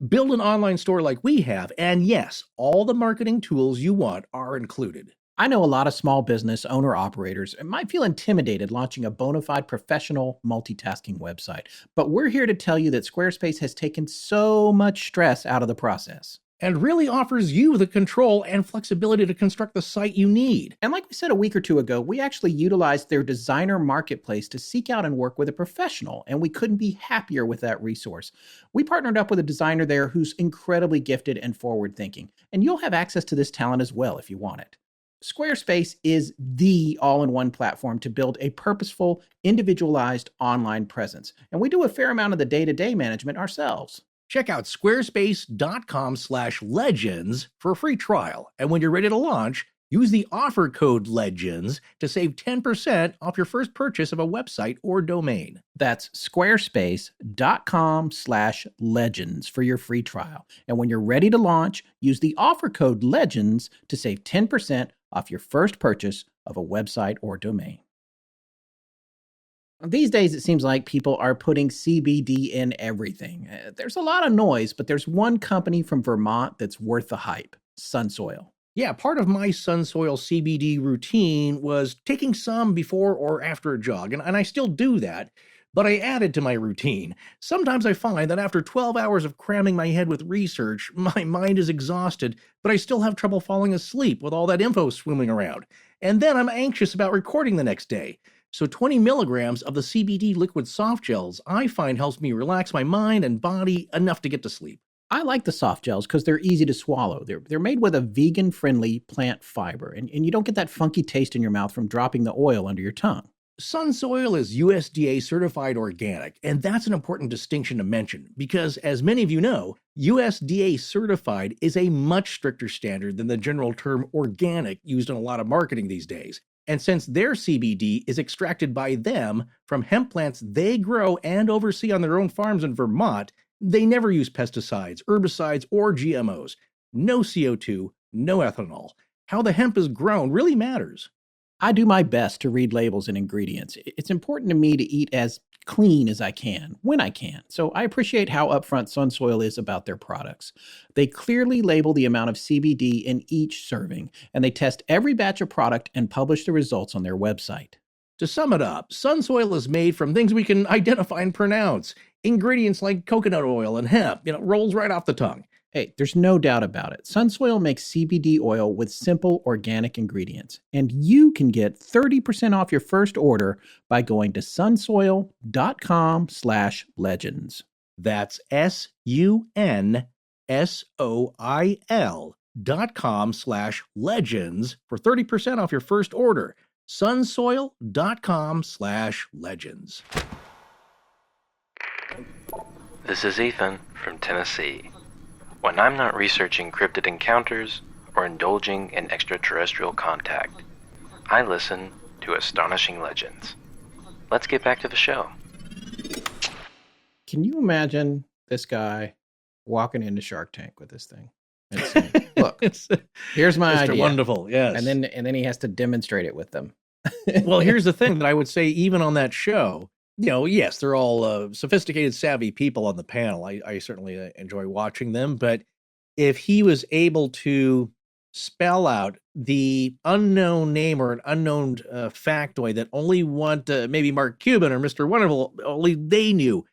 Build an online store like we have. And yes, all the marketing tools you want are included. I know a lot of small business owner-operators might feel intimidated launching a bona fide professional multitasking website, but we're here to tell you that Squarespace has taken so much stress out of the process. And really offers you the control and flexibility to construct the site you need. And like we said a week or two ago, we actually utilized their designer marketplace to seek out and work with a professional, and we couldn't be happier with that resource. We partnered up with a designer there who's incredibly gifted and forward-thinking, and you'll have access to this talent as well if you want it. Squarespace is the all-in-one platform to build a purposeful, individualized online presence. And we do a fair amount of the day-to-day management ourselves. Check out squarespace.com/legends for a free trial. And when you're ready to launch, use the offer code LEGENDS to save 10% off your first purchase of a website or domain. That's squarespace.com/legends for your free trial. And when you're ready to launch, use the offer code LEGENDS to save 10% off your first purchase of a website or domain. These days, it seems like people are putting CBD in everything. There's a lot of noise, but there's one company from Vermont that's worth the hype, Sunsoil. Yeah, part of my Sunsoil CBD routine was taking some before or after a jog, and I still do that, but I added to my routine. Sometimes I find that after 12 hours of cramming my head with research, my mind is exhausted, but I still have trouble falling asleep with all that info swimming around. And then I'm anxious about recording the next day. So 20 milligrams of the CBD liquid soft gels I find helps me relax my mind and body enough to get to sleep. I like the soft gels because they're easy to swallow. They're made with a vegan-friendly plant fiber, and you don't get that funky taste in your mouth from dropping the oil under your tongue. Sunsoil is USDA certified organic, and that's an important distinction to mention because, as many of you know, USDA certified is a much stricter standard than the general term organic used in a lot of marketing these days. And since their CBD is extracted by them from hemp plants they grow and oversee on their own farms in Vermont, they never use pesticides, herbicides, or GMOs. No CO2, no ethanol. How the hemp is grown really matters. I do my best to read labels and ingredients. It's important to me to eat as clean as I can, when I can. So I appreciate how upfront Sunsoil is about their products. They clearly label the amount of CBD in each serving, and they test every batch of product and publish the results on their website. To sum it up, Sunsoil is made from things we can identify and pronounce. Ingredients like coconut oil and hemp, rolls right off the tongue. Hey, there's no doubt about it. Sunsoil makes CBD oil with simple organic ingredients, and you can get 30% off your first order by going to sunsoil.com/legends. That's sunsoil.com/legends for 30% off your first order. sunsoil.com/legends. This is Ethan from Tennessee. When I'm not researching cryptid encounters or indulging in extraterrestrial contact, I listen to Astonishing Legends. Let's get back to the show. Can you imagine this guy walking into Shark Tank with this thing and saying, "Look, here's my Mr. idea." Wonderful, yes. And then he has to demonstrate it with them. Well, here's the thing that I would say, even on that show, yes, they're all sophisticated, savvy people on the panel. I certainly enjoy watching them. But if he was able to spell out the unknown name or an unknown factoid that only maybe Mark Cuban or Mr. Wonderful, only they knew,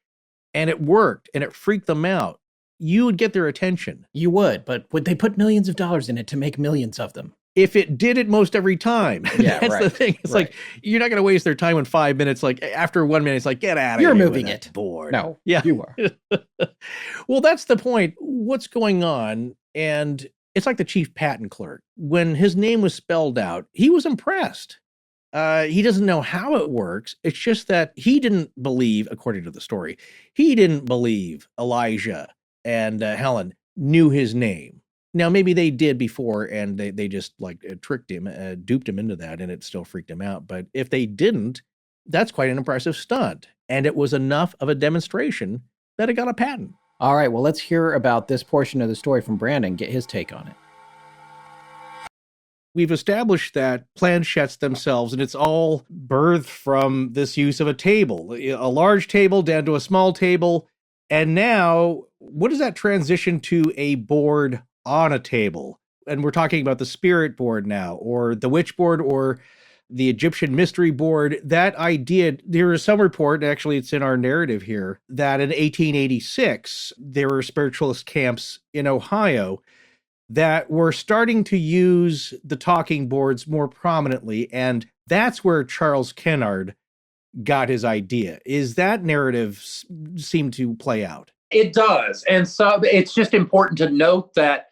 and it worked and it freaked them out, you would get their attention. You would, but would they put millions of dollars in it to make millions of them? If it did it most every time. Yeah, that's the thing. It's like, you're not going to waste their time in 5 minutes. Like after 1 minute, it's like, get out of here. You're moving it. Board. No, yeah, you are. Well, that's the point. What's going on? And it's like the chief patent clerk. When his name was spelled out, he was impressed. He doesn't know how it works. It's just that he didn't believe, according to the story, he didn't believe Elijah and Helen knew his name. Now, maybe they did before and they just tricked him, duped him into that, and it still freaked him out. But if they didn't, that's quite an impressive stunt. And it was enough of a demonstration that it got a patent. All right, well, let's hear about this portion of the story from Brandon, get his take on it. We've established that planchettes themselves, and it's all birthed from this use of a table, a large table down to a small table. And now, what does that transition to a board on a table? And we're talking about the spirit board now, or the witch board, or the Egyptian mystery board. That idea, there is some report, actually it's in our narrative here, that in 1886, there were spiritualist camps in Ohio that were starting to use the talking boards more prominently. And that's where Charles Kennard got his idea. Is that narrative seem to play out? It does. And so it's just important to note that,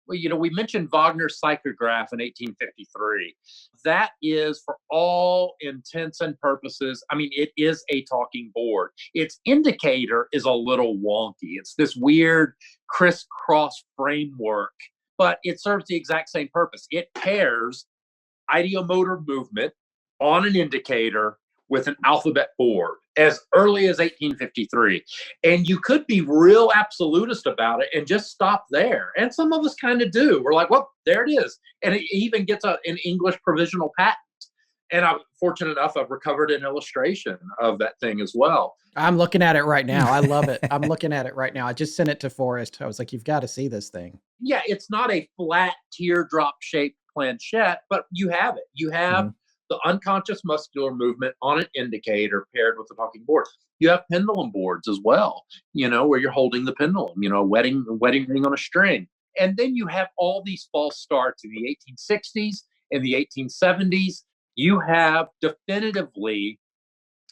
we mentioned Wagner's psychograph in 1853. That is, for all intents and purposes, it is a talking board. Its indicator is a little wonky. It's this weird crisscross framework, but it serves the exact same purpose. It pairs ideomotor movement on an indicator with an alphabet board as early as 1853. And you could be real absolutist about it and just stop there. And some of us kind of do. We're like, well, there it is. And it even gets an English provisional patent. And I'm fortunate enough, I've recovered an illustration of that thing as well. I'm looking at it right now. I love it. I'm looking at it right now. I just sent it to Forrest. I was like, you've got to see this thing. Yeah, it's not a flat teardrop shaped planchette, but you have it. You have the unconscious muscular movement on an indicator paired with the talking board. You have pendulum boards as well, where you're holding the pendulum, a wedding ring on a string. And then you have all these false starts in the 1860s, in the 1870s. You have definitively,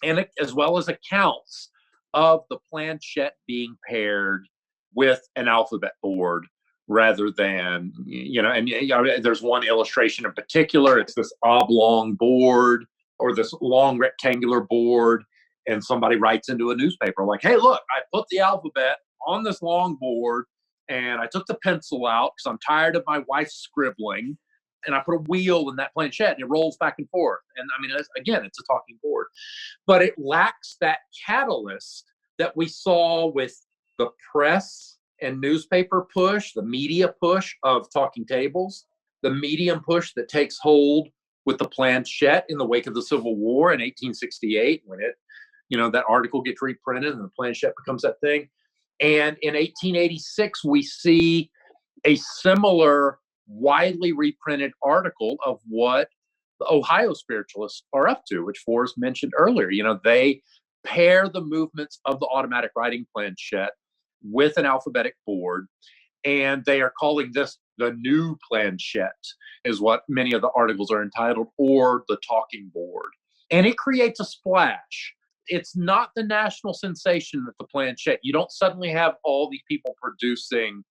and as well as accounts of the planchette being paired with an alphabet board rather than, there's one illustration in particular. It's this oblong board or this long rectangular board. And somebody writes into a newspaper like, hey, look, I put the alphabet on this long board and I took the pencil out because I'm tired of my wife scribbling. And I put a wheel in that planchette and it rolls back and forth. And I mean, again, it's a talking board. But it lacks that catalyst that we saw with the press and newspaper push, the media push of talking tables, the medium push that takes hold with the planchette in the wake of the Civil War in 1868, when that article gets reprinted and the planchette becomes that thing. And in 1886, we see a similar widely reprinted article of what the Ohio spiritualists are up to, which Forrest mentioned earlier. They pair the movements of the automatic writing planchette with an alphabetic board, and they are calling this the new planchette, is what many of the articles are entitled, or the talking board. And it creates a splash. It's not the national sensation that the planchette. You don't suddenly have all these people producing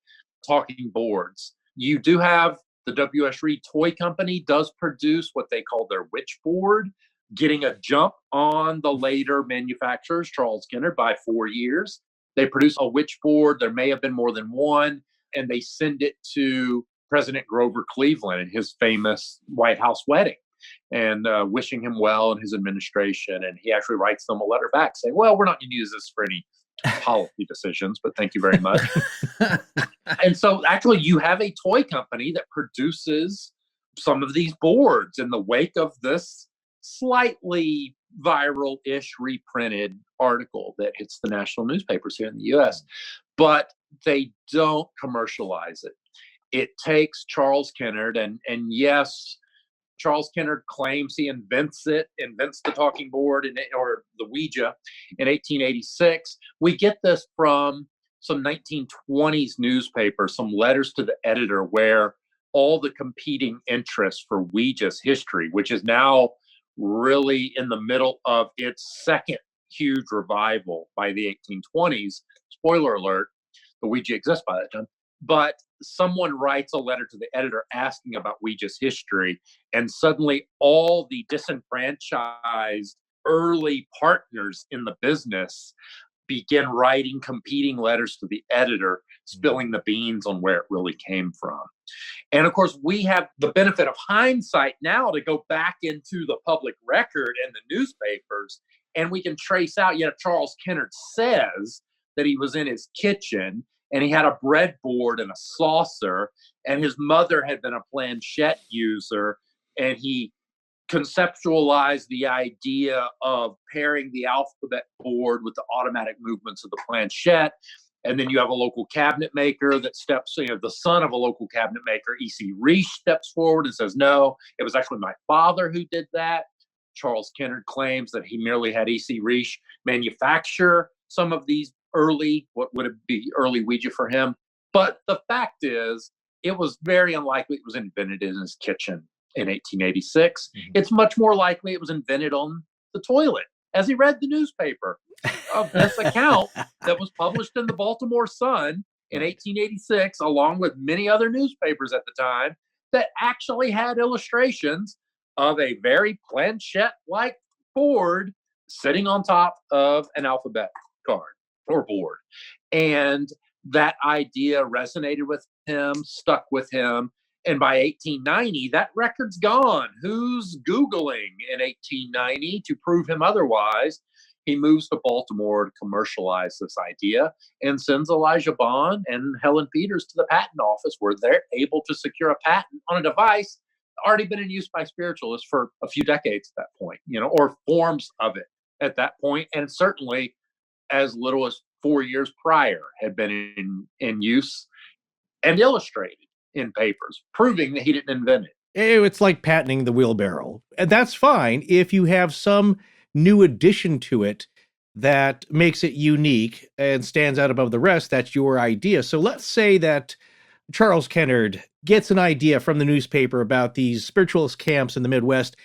talking boards. You do have the W.S. Reed Toy Company does produce what they call their witch board, getting a jump on the later manufacturers, Charles Kennard, by 4 years. They produce a witch board. There may have been more than one, and they send it to President Grover Cleveland in his famous White House wedding, and wishing him well in his administration. And he actually writes them a letter back saying, well, we're not going to use this for any policy decisions, but thank you very much. And so actually you have a toy company that produces some of these boards in the wake of this slightly viral-ish reprinted article that hits the national newspapers here in the U.S. But they don't commercialize it. It takes Charles Kennard, and yes, Charles Kennard claims he invents the talking board or the Ouija in 1886. We get this from some 1920s newspapers, some letters to the editor where all the competing interests for Ouija's history, which is now really in the middle of its second huge revival by the 1820s. Spoiler alert, the Ouija exists by that time. But someone writes a letter to the editor asking about Ouija's history, and suddenly all the disenfranchised early partners in the business begin writing competing letters to the editor, spilling the beans on where it really came from. And of course, we have the benefit of hindsight now to go back into the public record and the newspapers, and we can trace out, Charles Kennard says that he was in his kitchen and he had a breadboard and a saucer, and his mother had been a planchette user, and he conceptualized the idea of pairing the alphabet board with the automatic movements of the planchette. And then you have a local cabinet maker that steps, the son of a local cabinet maker, E.C. Reich, steps forward and says, no, it was actually my father who did that. Charles Kennard claims that he merely had E.C. Reich manufacture some of these early Ouija for him. But the fact is, it was very unlikely it was invented in his kitchen in 1886. Mm-hmm. It's much more likely it was invented on the toilet as he read the newspaper of this account that was published in the Baltimore Sun in 1886, along with many other newspapers at the time, that actually had illustrations of a very planchette-like board sitting on top of an alphabet card or board. And that idea resonated with him, stuck with him. And by 1890, that record's gone. Who's Googling in 1890 to prove him otherwise? He moves to Baltimore to commercialize this idea and sends Elijah Bond and Helen Peters to the patent office, where they're able to secure a patent on a device already been in use by spiritualists for a few decades at that point, or forms of it at that point. And certainly as little as 4 years prior had been in use and illustrated in papers, proving that he didn't invent it. It's like patenting the wheelbarrow. And that's fine if you have some new addition to it that makes it unique and stands out above the rest. That's your idea. So let's say that Charles Kennard gets an idea from the newspaper about these spiritualist camps in the Midwest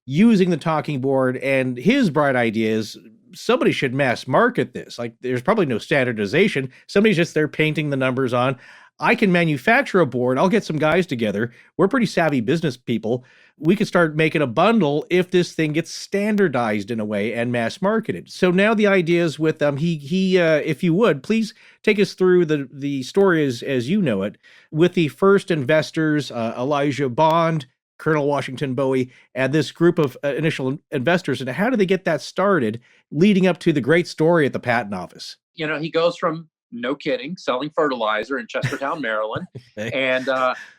using the talking board, and his bright idea is somebody should mass market this. Like, there's probably no standardization. Somebody's just there painting the numbers on. I can manufacture a board. I'll get some guys together. We're pretty savvy business people. We could start making a bundle if this thing gets standardized in a way and mass marketed. So now the idea is with he if you would, please take us through the story as you know it, with the first investors, Elijah Bond, Colonel Washington Bowie, and this group of initial investors. And how do they get that started leading up to the great story at the patent office? You know, he goes from, no kidding, selling fertilizer in Chestertown, Maryland, and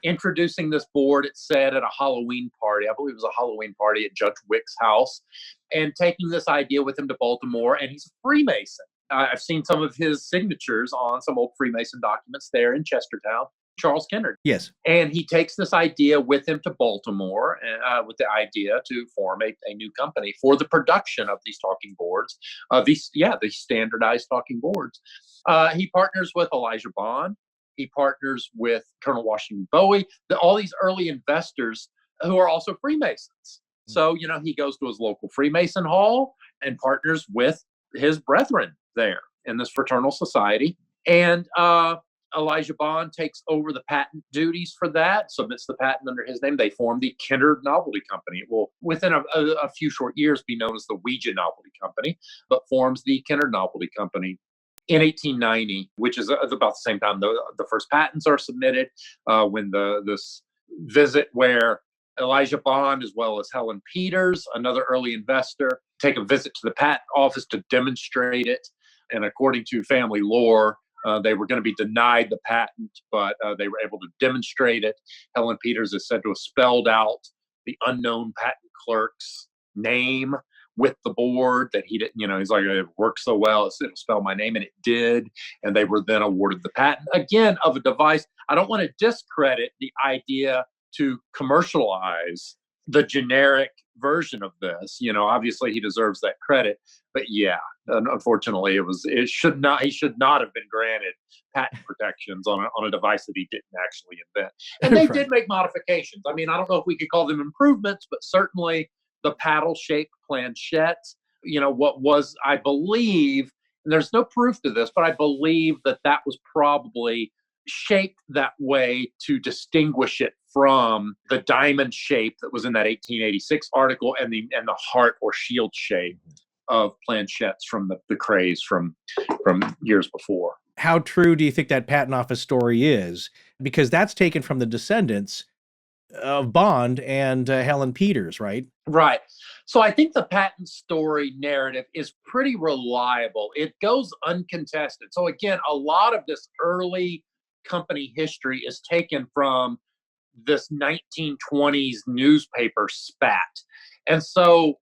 introducing this board, it said, at a Halloween party. I believe it was a Halloween party at Judge Wick's house, and taking this idea with him to Baltimore. And he's a Freemason. I've seen some of his signatures on some old Freemason documents there in Chestertown. Charles Kennard. Yes. And he takes this idea with him to Baltimore with the idea to form a new company for the production of these talking boards, these standardized talking boards. He partners with Elijah Bond. He partners with Colonel Washington Bowie, all these early investors who are also Freemasons. So, you know, he goes to his local Freemason hall and partners with his brethren there in this fraternal society. And Elijah Bond takes over the patent duties for that, submits the patent under his name. They form the Kennard Novelty Company. It will, within a few short years, be known as the Ouija Novelty Company, but forms the Kennard Novelty Company in 1890, which is about the same time the first patents are submitted, when this visit where Elijah Bond, as well as Helen Peters, another early investor, take a visit to the patent office to demonstrate it. And according to family lore, they were going to be denied the patent, but they were able to demonstrate it. Helen Peters is said to have spelled out the unknown patent clerk's name with the board that he didn't, you know, he's like, it works so well, it'll spell my name, and it did. And they were then awarded the patent, again, of a device. I don't want to discredit the idea to commercialize the generic version of this. You know, obviously he deserves that credit, but yeah, unfortunately he should not have been granted patent protections on a device that he didn't actually invent. And they did make modifications. I mean, I don't know if we could call them improvements, but certainly the paddle-shaped planchette, you know, what was, I believe, and there's no proof to this, but I believe that was probably shaped that way to distinguish it from the diamond shape that was in that 1886 article and the heart or shield shape of planchettes from the craze from years before. How true do you think that patent office story is? Because that's taken from the descendants of Bond and Helen Peters, right? Right. So I think the patent story narrative is pretty reliable. It goes uncontested. So again, a lot of this early company history is taken from this 1920s newspaper spat. And so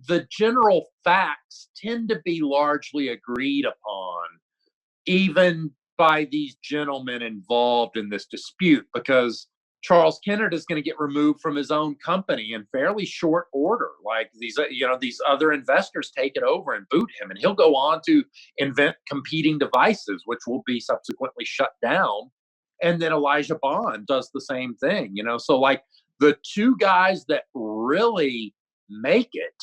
the general facts tend to be largely agreed upon, even by these gentlemen involved in this dispute, because Charles Kennard is going to get removed from his own company in fairly short order. Like these other investors take it over and boot him, and he'll go on to invent competing devices, which will be subsequently shut down. And then Elijah Bond does the same thing, you know? So like the two guys that really make it,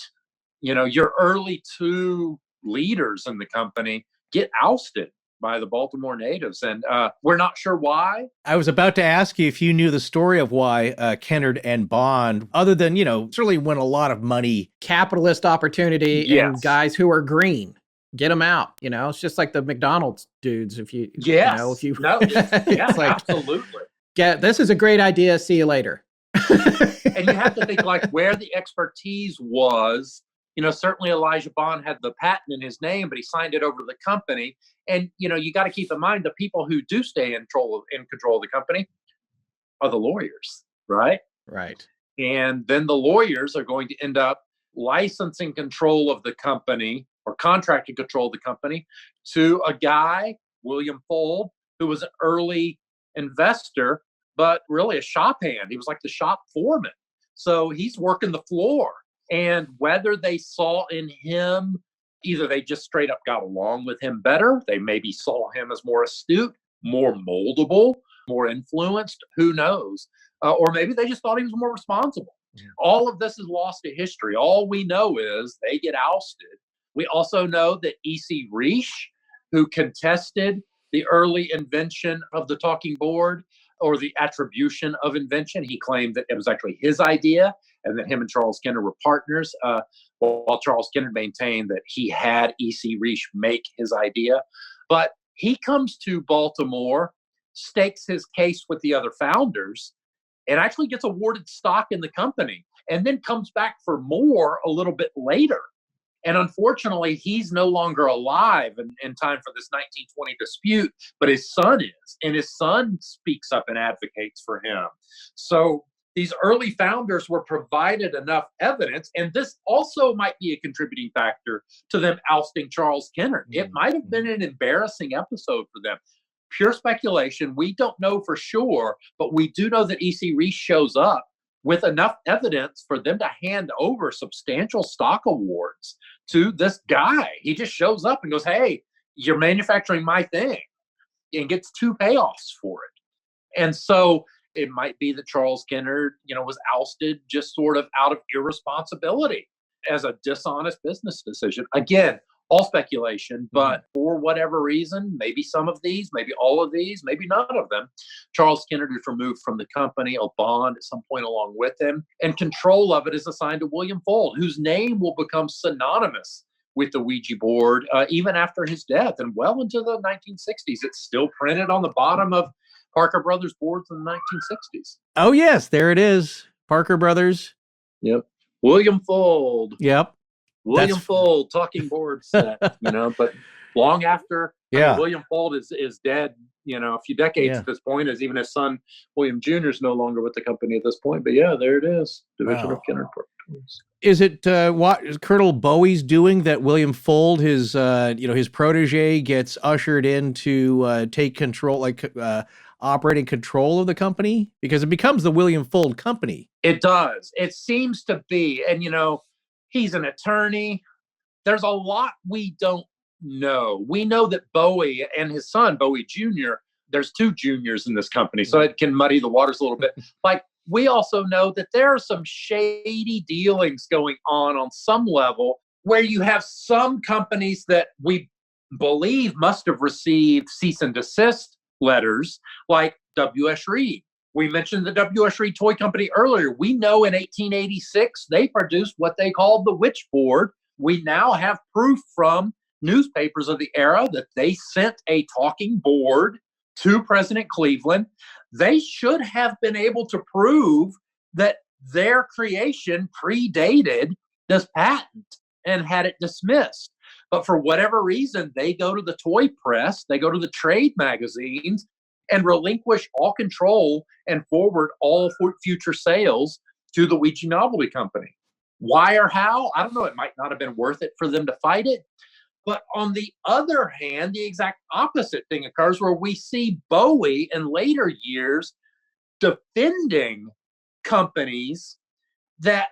you know, your early two leaders in the company get ousted by the Baltimore natives. And we're not sure why. I was about to ask you if you knew the story of why Kennard and Bond, other than, you know, certainly won a lot of money. Capitalist opportunity. Yes. And guys who are green. Get them out. You know, it's just like the McDonald's dudes. If you, yes. you know, if you, no, yeah, it's like, absolutely. This is a great idea. See you later. And you have to think like where the expertise was. You know, certainly Elijah Bond had the patent in his name, but he signed it over to the company. And, you know, you got to keep in mind the people who do stay in control of the company are the lawyers, right? Right. And then the lawyers are going to end up licensing control of the company or contracting control of the company to a guy, William Fold, who was an early investor, but really a shop hand. He was like the shop foreman. So he's working the floor. And whether they saw in him, either they just straight up got along with him better, they maybe saw him as more astute, more moldable, more influenced, who knows? Or maybe they just thought he was more responsible. Yeah. All of this is lost to history. All we know is they get ousted We also know that E.C. Reich, who contested the early invention of the talking board or the attribution of invention, he claimed that it was actually his idea and that him and Charles Kenner were partners, while Charles Kenner maintained that he had E.C. Reich make his idea. But he comes to Baltimore, stakes his case with the other founders, and actually gets awarded stock in the company, and then comes back for more a little bit later. And unfortunately, he's no longer alive in time for this 1920 dispute, but his son is. And his son speaks up and advocates for him. So these early founders were provided enough evidence, and this also might be a contributing factor to them ousting Charles Kenner. It might have been an embarrassing episode for them. Pure speculation. We don't know for sure, but we do know that E.C. Reich shows up with enough evidence for them to hand over substantial stock awards to this guy. He just shows up and goes, hey, you're manufacturing my thing, and gets 2 payoffs for it. And so it might be that Charles Kenner, was ousted just sort of out of irresponsibility as a dishonest business decision. Again, all speculation, but for whatever reason, maybe some of these, maybe all of these, maybe none of them, Charles Kenner is removed from the company, a bond at some point along with him, and control of it is assigned to William Fuld, whose name will become synonymous with the Ouija board even after his death and well into the 1960s. It's still printed on the bottom of Parker Brothers boards in the 1960s. Oh, yes, there it is. Parker Brothers. Yep. William Fuld. Yep. William Fuld talking board set, but long after William Fuld is dead, a few decades at this point, as even his son William Jr. is no longer with the company at this point. But there it is, division of Kenner Toys. Is it what is Colonel Bowie's doing that William Fuld, his protege, gets ushered in to take control, operating control of the company, because it becomes the William Fuld company? It does. It seems to be, and he's an attorney. There's a lot we don't know. We know that Bowie and his son, Bowie Jr., there's 2 juniors in this company, so it can muddy the waters a little bit. We also know that there are some shady dealings going on some level, where you have some companies that we believe must have received cease and desist letters, like W.S. Reed. We mentioned the W.S. Reed Toy Company earlier. We know in 1886, they produced what they called the Witch Board. We now have proof from newspapers of the era that they sent a talking board to President Cleveland. They should have been able to prove that their creation predated this patent and had it dismissed. But for whatever reason, they go to the toy press, they go to the trade magazines, and relinquish all control and forward all future sales to the Ouija Novelty Company. Why or how? I don't know. It might not have been worth it for them to fight it. But on the other hand, the exact opposite thing occurs, where we see Bowie in later years defending companies that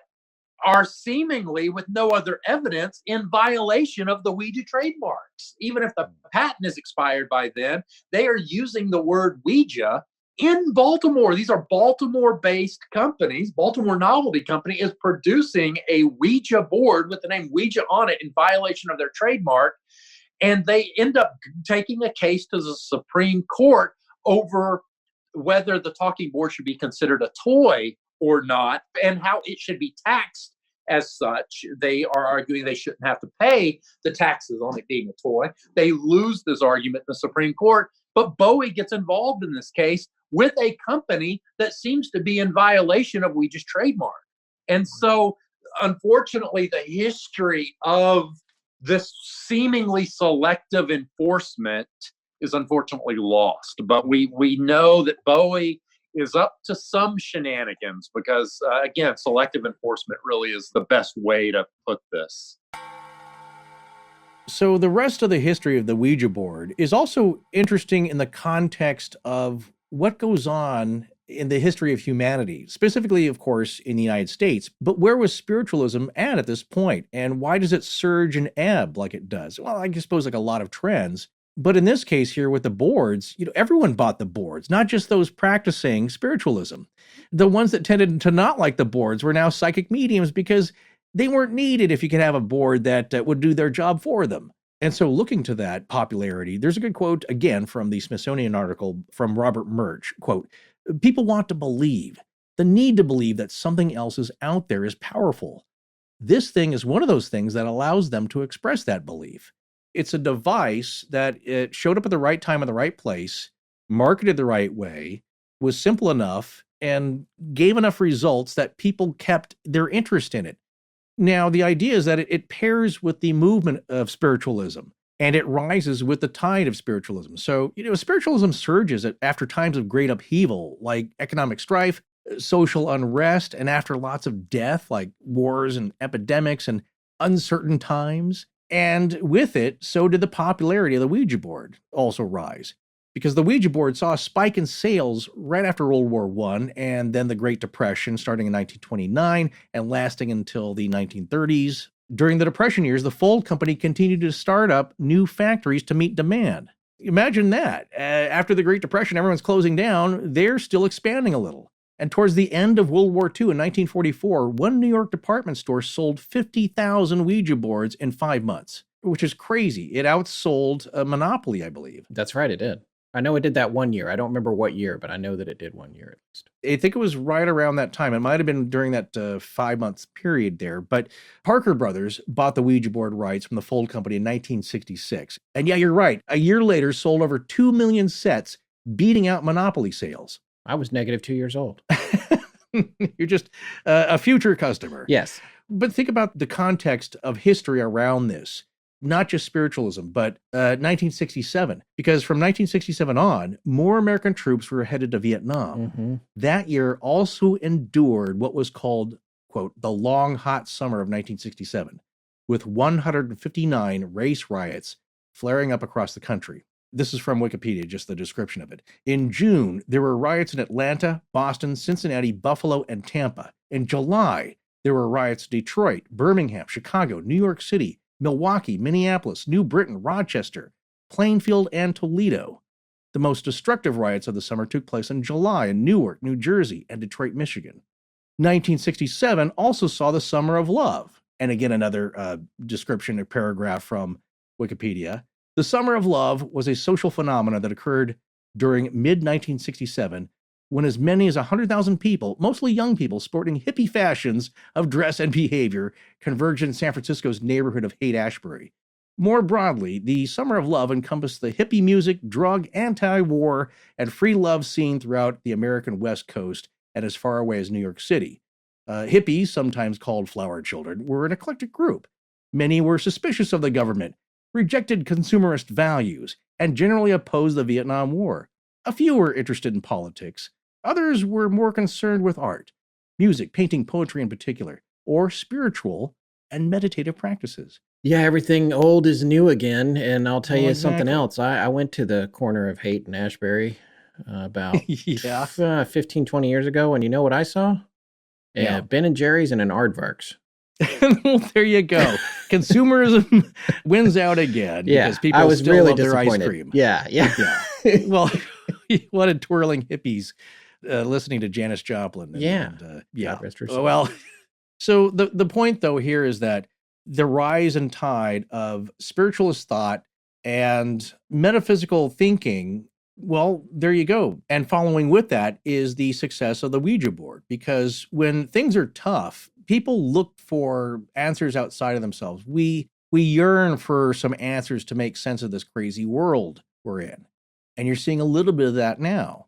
are seemingly, with no other evidence, in violation of the Ouija trademarks. Even if the patent is expired by then, they are using the word Ouija in Baltimore. These are Baltimore-based companies. Baltimore Novelty Company is producing a Ouija board with the name Ouija on it in violation of their trademark, and they end up taking a case to the Supreme Court over whether the talking board should be considered a toy or not, and how it should be taxed as such. They are arguing they shouldn't have to pay the taxes on it being a toy. They lose this argument in the Supreme Court, but Bowie gets involved in this case with a company that seems to be in violation of Ouija's trademark. And so, unfortunately, the history of this seemingly selective enforcement is unfortunately lost. But we know that Bowie is up to some shenanigans because, again, selective enforcement really is the best way to put this. So the rest of the history of the Ouija board is also interesting in the context of what goes on in the history of humanity, specifically, of course, in the United States. But where was spiritualism at this point? And why does it surge and ebb like it does? Well, I suppose like a lot of trends. But in this case here with the boards, everyone bought the boards, not just those practicing spiritualism. The ones that tended to not like the boards were now psychic mediums because they weren't needed if you could have a board that would do their job for them. And so looking to that popularity, there's a good quote, again, from the Smithsonian article from Robert Murch, quote, "People want to believe. The need to believe that something else is out there is powerful. This thing is one of those things that allows them to express that belief. It's a device that it showed up at the right time in the right place, marketed the right way, was simple enough, and gave enough results that people kept their interest in it." Now, the idea is that it pairs with the movement of spiritualism, and it rises with the tide of spiritualism. So, spiritualism surges after times of great upheaval, like economic strife, social unrest, and after lots of death, like wars and epidemics and uncertain times. And with it, so did the popularity of the Ouija board also rise, because the Ouija board saw a spike in sales right after World War I and then the Great Depression starting in 1929 and lasting until the 1930s. During the Depression years, the Fold Company continued to start up new factories to meet demand. Imagine that. After the Great Depression, everyone's closing down. They're still expanding a little. And towards the end of World War II in 1944, one New York department store sold 50,000 Ouija boards in 5 months, which is crazy. It outsold a monopoly, I believe. That's right, it did. I know it did that 1 year. I don't remember what year, but I know that it did 1 year at least. I think it was right around that time. It might have been during that 5 months period there. But Parker Brothers bought the Ouija board rights from the Fold Company in 1966. And yeah, you're right. A year later, sold over 2 million sets, beating out monopoly sales. I was negative 2 years old. You're just a future customer. Yes. But think about the context of history around this. Not just spiritualism, but 1967. Because from 1967 on, more American troops were headed to Vietnam. Mm-hmm. That year also endured what was called, quote, the long, hot summer of 1967, with 159 race riots flaring up across the country. This is from Wikipedia, just the description of it. In June, there were riots in Atlanta, Boston, Cincinnati, Buffalo, and Tampa. In July, there were riots in Detroit, Birmingham, Chicago, New York City, Milwaukee, Minneapolis, New Britain, Rochester, Plainfield, and Toledo. The most destructive riots of the summer took place in July in Newark, New Jersey, and Detroit, Michigan. 1967 also saw the Summer of Love. And again, another description, a paragraph from Wikipedia. The Summer of Love was a social phenomenon that occurred during mid-1967 when as many as 100,000 people, mostly young people sporting hippie fashions of dress and behavior, converged in San Francisco's neighborhood of Haight-Ashbury. More broadly, the Summer of Love encompassed the hippie music, drug, anti-war, and free love scene throughout the American West Coast and as far away as New York City. Hippies, sometimes called flower children, were an eclectic group. Many were suspicious of the government, rejected consumerist values, and generally opposed the Vietnam War. A few were interested in politics. Others were more concerned with art, music, painting, poetry in particular, or spiritual and meditative practices. Yeah, everything old is new again. And I'll tell you something else. I went to the corner of Haight and Ashbury about 15, 20 years ago, and you know what I saw? Yeah, Ben and Jerry's and an Aardvarks. Well, there you go. Consumerism wins out again because people still love their ice cream. Yeah. Well, you wanted twirling hippies listening to Janis Joplin. God rest her soul. Well, so the point, though, here is that the rise and tide of spiritualist thought and metaphysical thinking, well, there you go. And following with that is the success of the Ouija board, because when things are tough, people look for answers outside of themselves. We yearn for some answers to make sense of this crazy world we're in. And you're seeing a little bit of that now.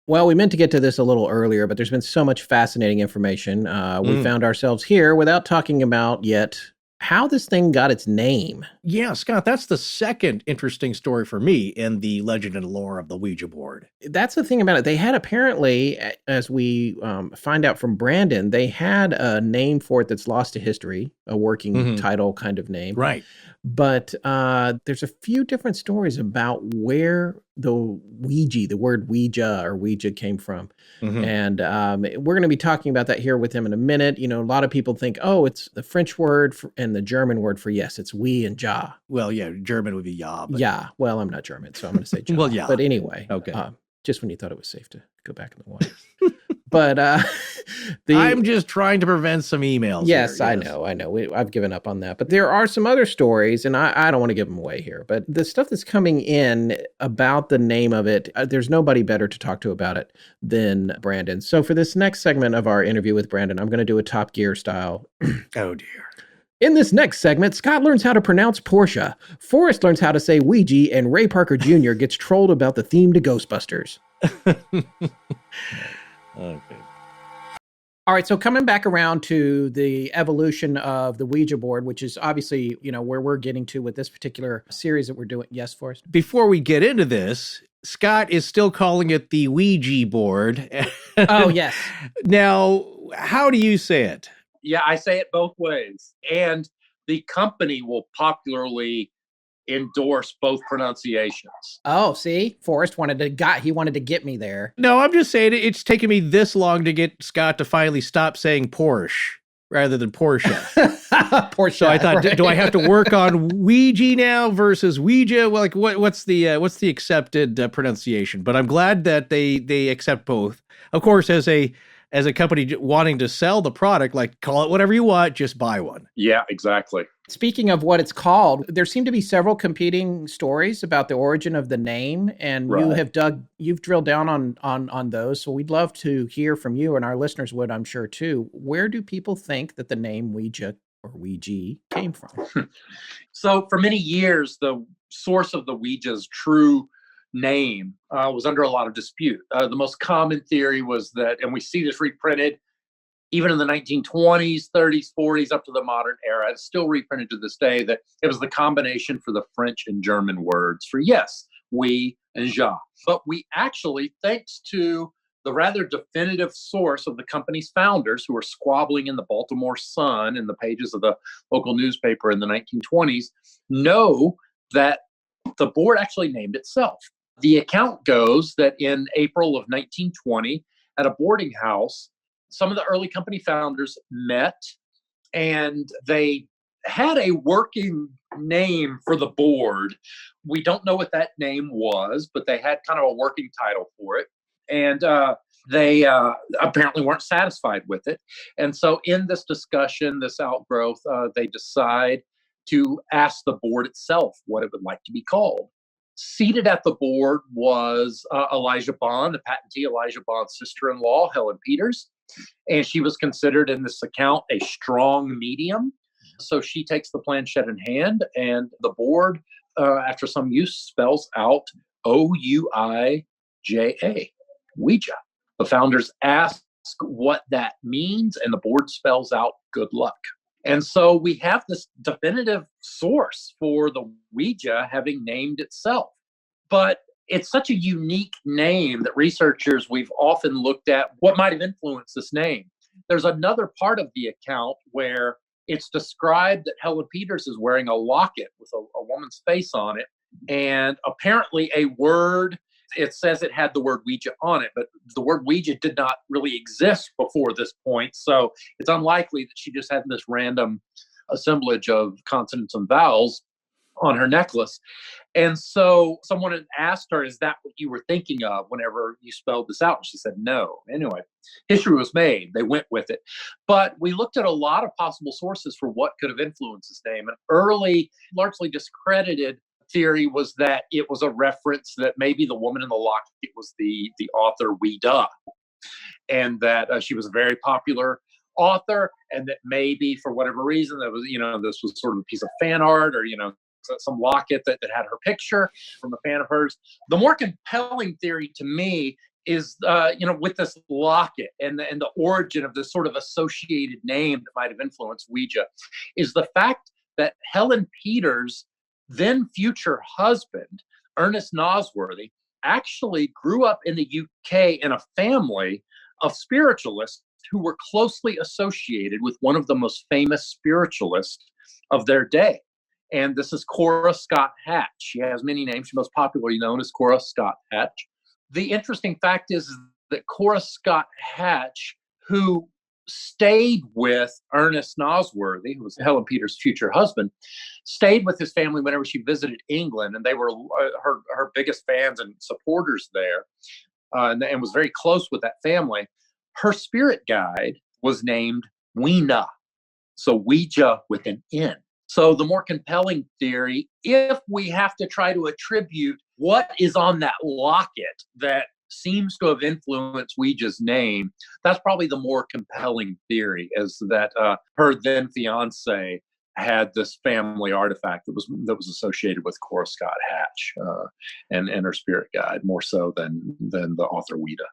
Well, we meant to get to this a little earlier, but there's been so much fascinating information. We found ourselves here without talking about yet how this thing got its name. Yeah, Scott, that's the second interesting story for me in the legend and lore of the Ouija board. That's the thing about it. They had apparently, as we find out from Brandon, they had a name for it that's lost to history, a working title kind of name. Right. But there's a few different stories about where the word Ouija or Ouija came from. And we're going to be talking about that here with him in a minute. You know, a lot of people think, oh, it's the French word and the German word for yes, it's oui and ja. Well, yeah, German would be ja. But... Yeah, well, I'm not German, so I'm going to say ja. Well, yeah. But anyway, okay. Just when you thought it was safe to go back in the water. But I'm just trying to prevent some emails. Yes, here, I know. I've given up on that. But there are some other stories, and I don't want to give them away here. But the stuff that's coming in about the name of it, there's nobody better to talk to about it than Brandon. So for this next segment of our interview with Brandon, I'm going to do a Top Gear style. Oh, dear. In this next segment, Scott learns how to pronounce Porsche, Forrest learns how to say Ouija, and Ray Parker Jr. gets trolled about the theme to Ghostbusters. Okay. All right, so coming back around to the evolution of the Ouija board, which is obviously, where we're getting to with this particular series that we're doing. Yes, Forrest? Before we get into this, Scott is still calling it the Ouija board. Oh, yes. Now, how do you say it? Yeah, I say it both ways. And the company will popularly endorse both pronunciations. Oh, see? Forrest wanted to get me there. No, I'm just saying it's taken me this long to get Scott to finally stop saying Porsche rather than Porsche. Porsche. So I thought, do I have to work on Ouija now versus Ouija? Well, like what's the accepted pronunciation? But I'm glad that they accept both. Of course, as a company wanting to sell the product, like call it whatever you want, just buy one. Yeah, exactly. Speaking of what it's called, there seem to be several competing stories about the origin of the name, and Right. you've drilled down on those. So we'd love to hear from you, and our listeners would, I'm sure, too. Where do people think that the name Ouija or Ouija came from? So for many years, the source of the Ouija's true name was under a lot of dispute. The most common theory was that, and we see this reprinted even in the 1920s, 30s, 40s, up to the modern era. It's still reprinted to this day, that it was the combination for the French and German words for yes, oui, and ja. But we actually, thanks to the rather definitive source of the company's founders, who were squabbling in the Baltimore Sun in the pages of the local newspaper in the 1920s, know that the board actually named itself. The account goes that in April of 1920, at a boarding house, some of the early company founders met, and they had a working name for the board. We don't know what that name was, but they had kind of a working title for it. And they apparently weren't satisfied with it. And so in this discussion, this outgrowth, they decide to ask the board itself what it would like to be called. Seated at the board was Elijah Bond, the patentee Elijah Bond's sister-in-law, Helen Peters. And she was considered in this account a strong medium. So she takes the planchette in hand, and the board, after some use, spells out Ouija, Ouija. The founders ask what that means, and the board spells out good luck. And so we have this definitive source for the Ouija having named itself. But it's such a unique name that researchers, we've often looked at what might have influenced this name. There's another part of the account where it's described that Helen Peters is wearing a locket with a woman's face on it. And apparently a word, it says it had the word Ouija on it, but the word Ouija did not really exist before this point. So it's unlikely that she just had this random assemblage of consonants and vowels on her necklace. And so someone had asked her, is that what you were thinking of whenever you spelled this out? And she said, no. Anyway, history was made. They went with it. But we looked at a lot of possible sources for what could have influenced this name. An early, largely discredited theory was that it was a reference that maybe the woman in the locket was the author Ouida, and that she was a very popular author, and that maybe for whatever reason that was, this was sort of a piece of fan art, or some locket that had her picture from a fan of hers. The more compelling theory to me is, with this locket and the origin of this sort of associated name that might have influenced Ouija, is the fact that Helen Peters' then future husband, Ernest Nosworthy, actually grew up in the UK in a family of spiritualists who were closely associated with one of the most famous spiritualists of their day. And this is Cora Scott Hatch. She has many names. She's most popularly known as Cora Scott Hatch. The interesting fact is that Cora Scott Hatch, who stayed with Ernest Nosworthy, who was Helen Peters' future husband, stayed with his family whenever she visited England, and they were her biggest fans and supporters there, and was very close with that family. Her spirit guide was named Weena. So Ouija with an N. So the more compelling theory, if we have to try to attribute what is on that locket that seems to have influenced Ouija's name, that's probably the more compelling theory, is that her then fiance had this family artifact that was associated with Cora Scott Hatch and her spirit guide, more so than the author Ouija.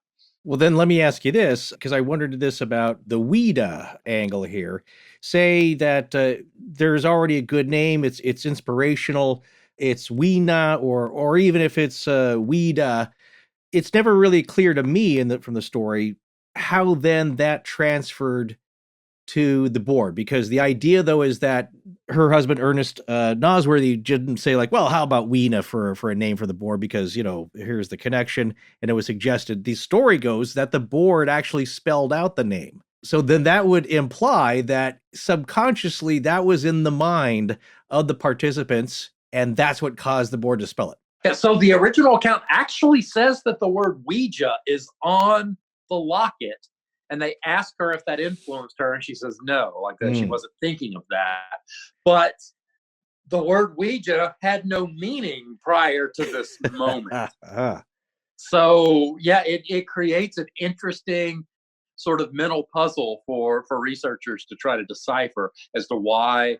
Well, then let me ask you this, because I wondered this about the Ouija angle here. Say that there's already a good name, it's inspirational, it's Weena, or even if it's Ouija, it's never really clear to me from the story how then that transferred to the board, because the idea though is that her husband Ernest Nosworthy didn't say like, well, how about Weena for a name for the board, because here's the connection, and it was suggested. The story goes that the board actually spelled out the name, so then that would imply that subconsciously that was in the mind of the participants, and that's what caused the board to spell it. Yeah, so the original account actually says that the word Ouija is on the locket. And they ask her if that influenced her, and she says no, like that she wasn't thinking of that. But the word Ouija had no meaning prior to this moment. So, yeah, it creates an interesting sort of mental puzzle for researchers to try to decipher as to why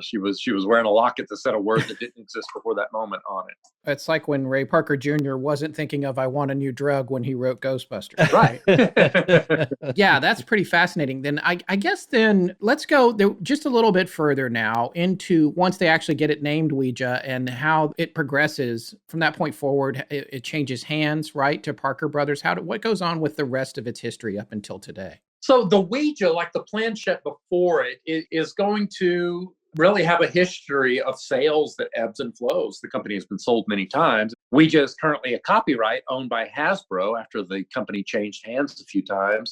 she was wearing a locket that said a word that didn't exist before that moment on it. It's like when Ray Parker Jr. wasn't thinking of "I want a new drug" when he wrote Ghostbusters. Right. Yeah, that's pretty fascinating. Then I guess then let's go just a little bit further now into once they actually get it named Ouija and how it progresses from that point forward. It changes hands, right, to Parker Brothers. What goes on with the rest of its history up until today? So the Ouija, like the Planchette before it, is going to really have a history of sales that ebbs and flows. The company has been sold many times. Ouija is currently a copyright owned by Hasbro after the company changed hands a few times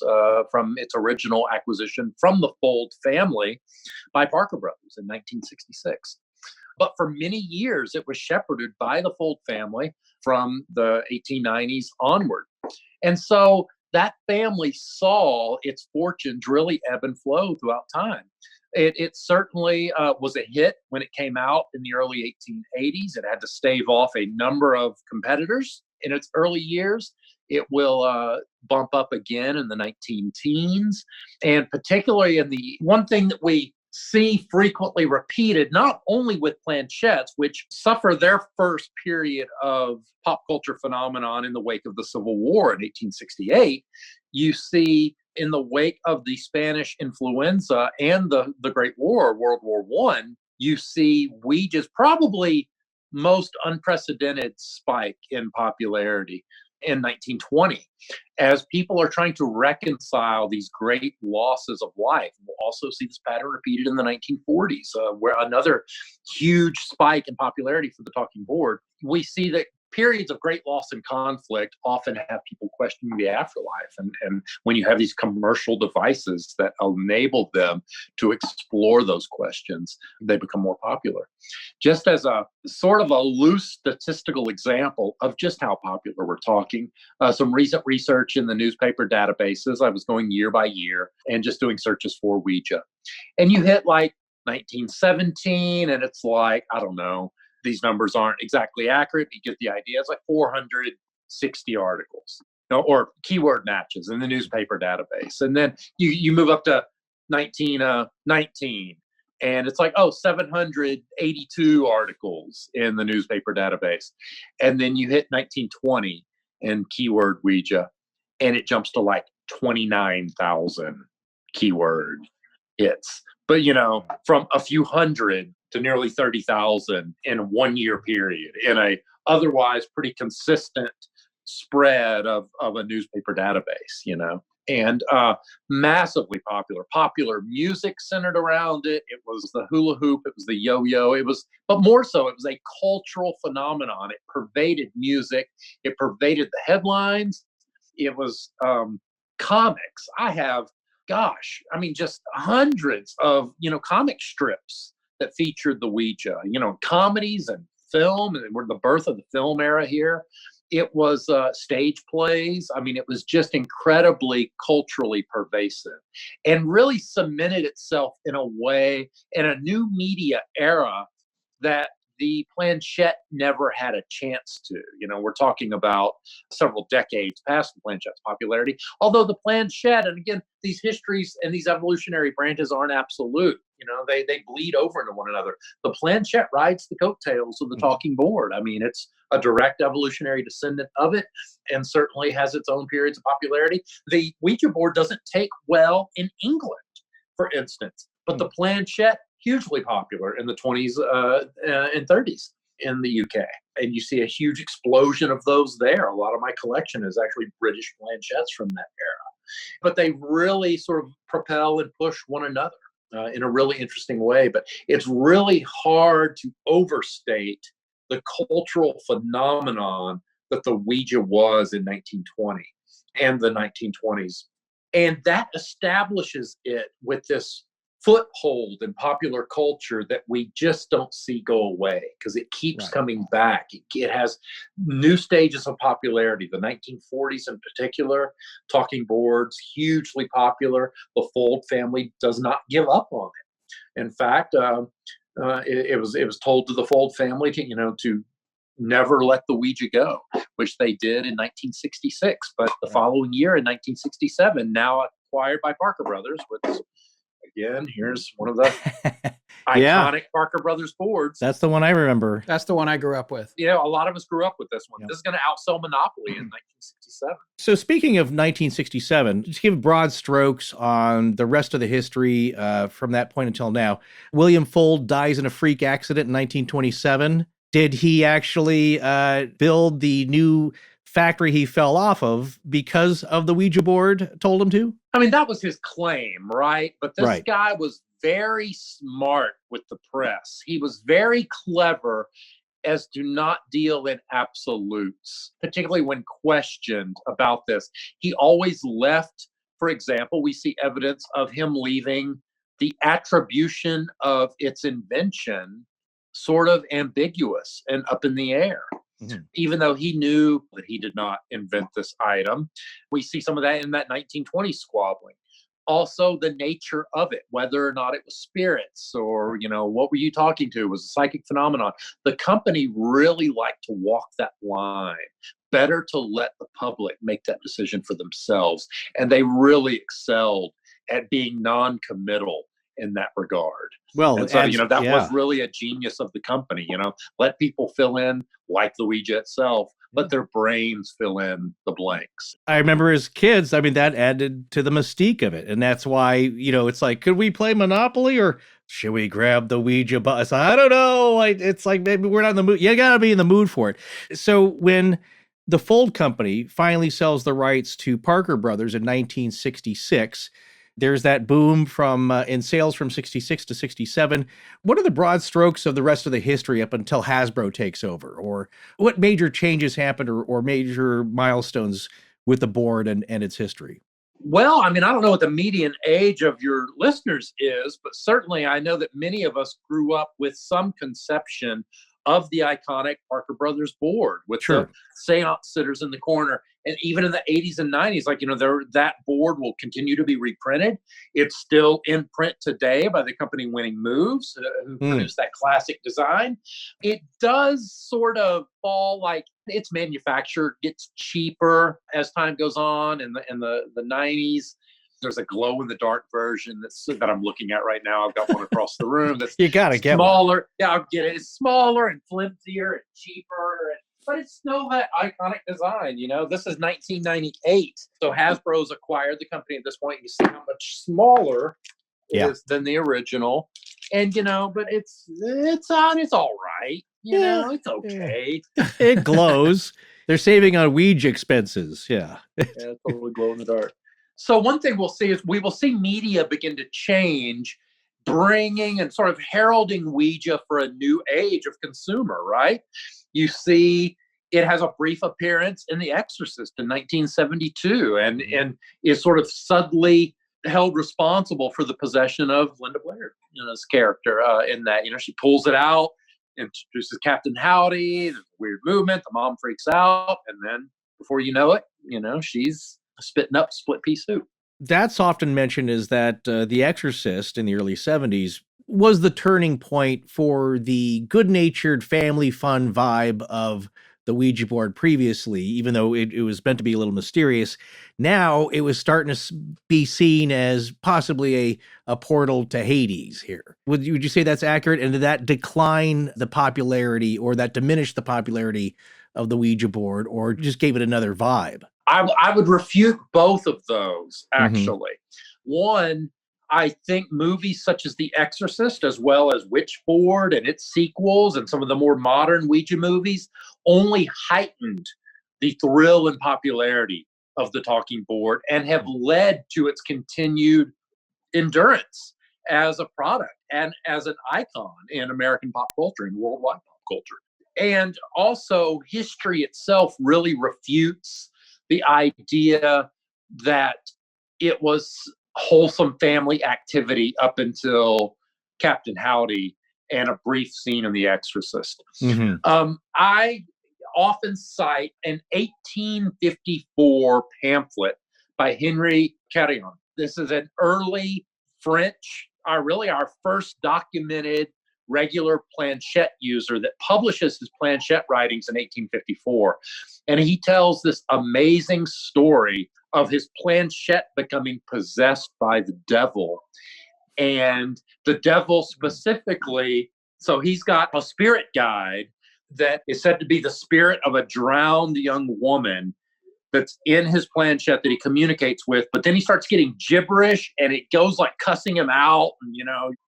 from its original acquisition from the Fold family by Parker Brothers in 1966. But for many years, it was shepherded by the Fold family from the 1890s onward. And so that family saw its fortunes really ebb and flow throughout time. It certainly was a hit when it came out in the early 1880s. It had to stave off a number of competitors in its early years. It will bump up again in the 19-teens. And particularly in the one thing that we see frequently repeated, not only with planchettes, which suffer their first period of pop culture phenomenon in the wake of the Civil War in 1868, you see in the wake of the Spanish influenza and the Great War, World War I, you see Ouija's probably most unprecedented spike in popularity in 1920, as people are trying to reconcile these great losses of life. We'll also see this pattern repeated in the 1940s, where another huge spike in popularity for the talking board. We see that periods of great loss and conflict often have people questioning the afterlife. And when you have these commercial devices that enable them to explore those questions, they become more popular. Just as a sort of a loose statistical example of just how popular we're talking, some recent research in the newspaper databases, I was going year by year and just doing searches for Ouija. And you hit like 1917, and it's like, I don't know, these numbers aren't exactly accurate. You get the idea. It's like 460 articles, or keyword matches in the newspaper database. And then you move up to 1919, and it's like, 782 articles in the newspaper database. And then you hit 1920 and keyword Ouija, and it jumps to like 29,000 keyword hits. But, from a few hundred to nearly 30,000 in a 1 year period in a otherwise pretty consistent spread of a newspaper database, and massively popular music centered around it. It was the hula hoop. It was the yo-yo. But more so, it was a cultural phenomenon. It pervaded music. It pervaded the headlines. It was comics. I have, just hundreds of, comic strips that featured the Ouija, comedies and film, and we're the birth of the film era here. It was stage plays. I mean, it was just incredibly culturally pervasive and really cemented itself in a way in a new media era that the Planchette never had a chance to. We're talking about several decades past the Planchette's popularity, although the Planchette, and again, these histories and these evolutionary branches aren't absolute. They bleed over into one another. The Planchette rides the coattails of the talking board. I mean, it's a direct evolutionary descendant of it and certainly has its own periods of popularity. The Ouija board doesn't take well in England, for instance, but the Planchette, hugely popular in the 20s and 30s in the UK. And you see a huge explosion of those there. A lot of my collection is actually British Planchettes from that era. But they really sort of propel and push one another in a really interesting way. But it's really hard to overstate the cultural phenomenon that the Ouija was in 1920 and the 1920s. And that establishes it with this foothold in popular culture that we just don't see go away because it keeps coming back. It has new stages of popularity. The 1940s in particular, talking boards, hugely popular. The Fold family does not give up on it. In fact, it was told to the Fold family to never let the Ouija go, which they did in 1966. But the following year, in 1967, now acquired by Parker Brothers, which, again, here's one of the iconic Parker Brothers boards. That's the one I remember. That's the one I grew up with. A lot of us grew up with this one. This is going to outsell Monopoly in 1967. So speaking of 1967, just give broad strokes on the rest of the history from that point until now. William Fold dies in a freak accident in 1927. Did he actually build the new factory he fell off of because of the Ouija board told him to? I mean, that was his claim, right? But this guy was very smart with the press. He was very clever as to not deal in absolutes, particularly when questioned about this. He always left, for example, we see evidence of him leaving the attribution of its invention sort of ambiguous and up in the air. Even though he knew that he did not invent this item. We see some of that in that 1920 squabbling. Also, the nature of it, whether or not it was spirits or, what were you talking to? It was a psychic phenomenon. The company really liked to walk that line. Better to let the public make that decision for themselves. And they really excelled at being non-committal in that regard. Well, and so, that was really a genius of the company, let people fill in like the Ouija itself, let their brains fill in the blanks. I remember as kids, that added to the mystique of it. And that's why, it's like, could we play Monopoly or should we grab the Ouija board? I don't know. It's like, maybe we're not in the mood. You got to be in the mood for it. So when the Fold company finally sells the rights to Parker Brothers in 1966, there's that boom in sales from 66 to 67. What are the broad strokes of the rest of the history up until Hasbro takes over? Or what major changes happened or major milestones with the board and its history? Well, I don't know what the median age of your listeners is, but certainly I know that many of us grew up with some conception of the iconic Parker Brothers board with the seance sitters in the corner. And even in the 80s and 90s, that board will continue to be reprinted. It's still in print today by the company Winning Moves, who produced that classic design. It does sort of fall like its manufacture gets cheaper as time goes on. In the 90s, there's a glow-in-the-dark version that I'm looking at right now. I've got one across the room that's you gotta get smaller. One. Yeah, I'll get it. It's smaller and flimsier and cheaper, but it's still that iconic design. This is 1998, so Hasbro's acquired the company at this point. You see how much smaller it is than the original, and but it's all right. It's okay. It glows. They're saving on Ouija expenses. Yeah, totally glow in the dark. So one thing we'll see is we will see media begin to change, bringing and sort of heralding Ouija for a new age of consumer, right? You see it has a brief appearance in The Exorcist in 1972 and is sort of suddenly held responsible for the possession of Linda Blair, his character in that. She pulls it out, introduces Captain Howdy. There's a weird movement. The mom freaks out. And then before you know it, she's spitting up split pea soup. That's often mentioned is that The Exorcist in the early 70s was the turning point for the good-natured family fun vibe of the Ouija board previously, even though it was meant to be a little mysterious. Now it was starting to be seen as possibly a portal to Hades here. Would you say that's accurate? And did that decline the popularity or that diminish the popularity of the Ouija board or just gave it another vibe? I would refute both of those, actually. One, I think movies such as The Exorcist, as well as Witch Board and its sequels and some of the more modern Ouija movies, only heightened the thrill and popularity of the talking board and have led to its continued endurance as a product and as an icon in American pop culture and worldwide pop culture. And also, history itself really refutes the idea that it was wholesome family activity up until Captain Howdy and a brief scene in The Exorcist. I often cite an 1854 pamphlet by Henry Carillon. This is an early French, our first documented regular Planchette user that publishes his Planchette writings in 1854. And he tells this amazing story of his Planchette becoming possessed by the devil. And the devil specifically, so he's got a spirit guide that is said to be the spirit of a drowned young woman that's in his Planchette that he communicates with, but then he starts getting gibberish and it goes like cussing him out,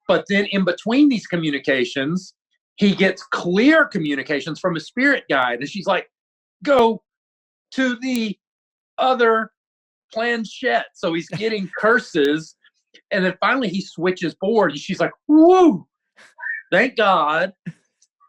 but then in between these communications, he gets clear communications from his spirit guide. And she's like, go to the other Planchette. So he's getting curses. And then finally he switches board and she's like, woo, thank God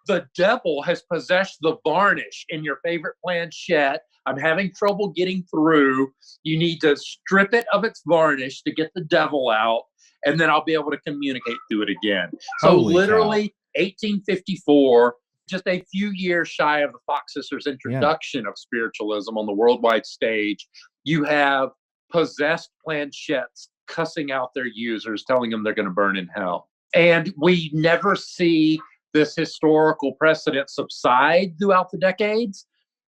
the devil has possessed the varnish in your favorite Planchette. I'm having trouble getting through. You need to strip it of its varnish to get the devil out, and then I'll be able to communicate through it again. So Holy literally cow. 1854, just a few years shy of the Fox Sisters' introduction of spiritualism on the worldwide stage, you have possessed Planchettes cussing out their users, telling them they're going to burn in hell. And we never see this historical precedent subside throughout the decades.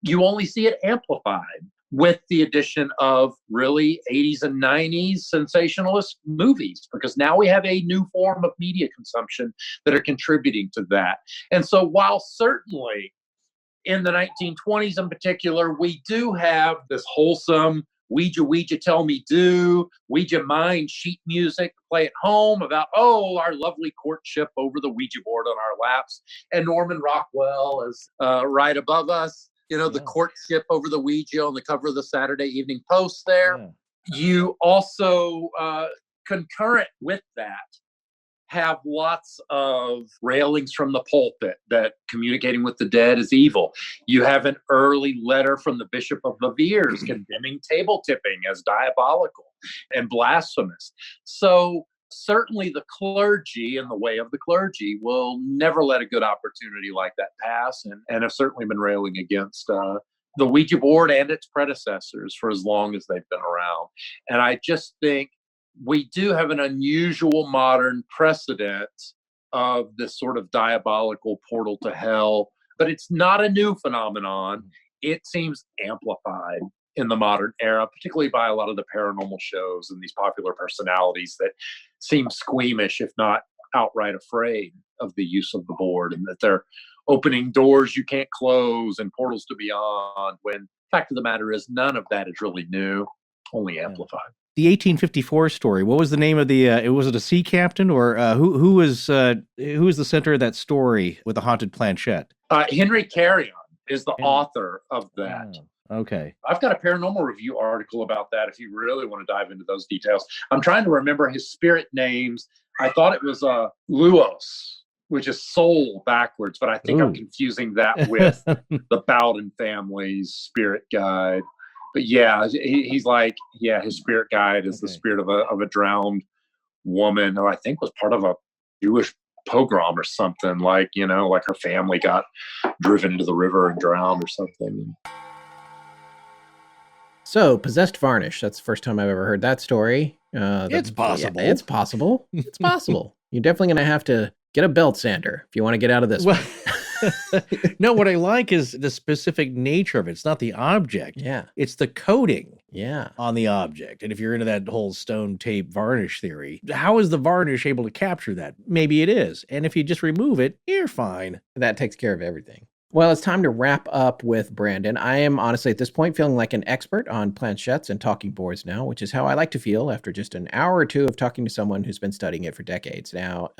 You only see it amplified with the addition of really 80s and 90s sensationalist movies, because now we have a new form of media consumption that are contributing to that. And so while certainly in the 1920s in particular, we do have this wholesome Ouija, tell me do, Ouija mind sheet music play at home about, our lovely courtship over the Ouija board on our laps. And Norman Rockwell is right above us. The courtship over the Ouija on the cover of the Saturday Evening Post there. Yeah. You also, concurrent with that, have lots of railings from the pulpit that communicating with the dead is evil. You have an early letter from the Bishop of Viviers condemning table tipping as diabolical and blasphemous. So certainly the clergy and the way of the clergy will never let a good opportunity like that pass, and have certainly been railing against the Ouija board and its predecessors for as long as they've been around. And I just think we do have an unusual modern precedent of this sort of diabolical portal to hell, but it's not a new phenomenon. It seems amplified in the modern era, particularly by a lot of the paranormal shows and these popular personalities that seem squeamish, if not outright afraid of the use of the board, and that they're opening doors you can't close and portals to beyond, when fact of the matter is none of that is really new, only amplified. The 1854 story, what was the name of the, was it a sea captain, or who was the center of that story with the haunted Planchette? Henry Carillon is the author of that. Okay. I've got a paranormal review article about that if you really want to dive into those details. I'm trying to remember his spirit names. I thought it was Luos, which is soul backwards, but I think I'm confusing that with the Bowden family's spirit guide. But yeah, he's like, his spirit guide is the spirit of a drowned woman who I think was part of a Jewish pogrom or something, like, like her family got driven into the river and drowned or something. So, possessed varnish. That's the first time I've ever heard that story. It's possible. Yeah, it's possible. It's possible. You're definitely going to have to get a belt sander if you want to get out of this one. No, what I like is the specific nature of it. It's not the object. Yeah. It's the coating Yeah. on the object. And if you're into that whole stone tape varnish theory, how is the varnish able to capture that? Maybe it is. And if you just remove it, you're fine. That takes care of everything. Well, it's time to wrap up with Brandon. I am honestly at this point feeling like an expert on planchettes and talking boards now, which is how I like to feel after just an hour or two of talking to someone who's been studying it for decades now.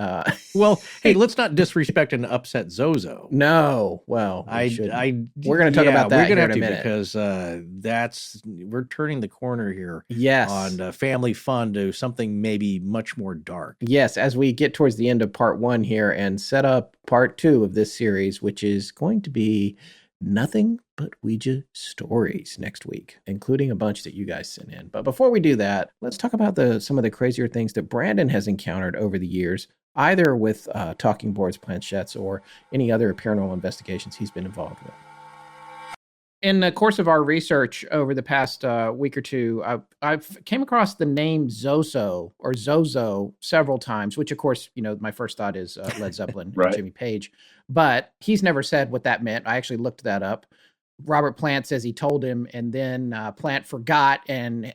Well, hey, let's not disrespect and upset Zozo. No, well, we're going to talk about that. We're going to have to because we're turning the corner here. Yes, on family fun to something maybe much more dark. Yes, as we get towards the end of part 1 here and set up part 2 of this series, which is going to be nothing but Ouija stories next week, including a bunch that you guys sent in. But before we do that, let's talk about some of the crazier things that Brandon has encountered over the years, either with talking boards, planchettes, or any other paranormal investigations he's been involved with. In the course of our research over the past week or two, I've came across the name Zozo or Zozo several times, which of course, my first thought is Led Zeppelin Right. and Jimmy Page, but he's never said what that meant. I actually looked that up. Robert Plant says he told him, and then Plant forgot, and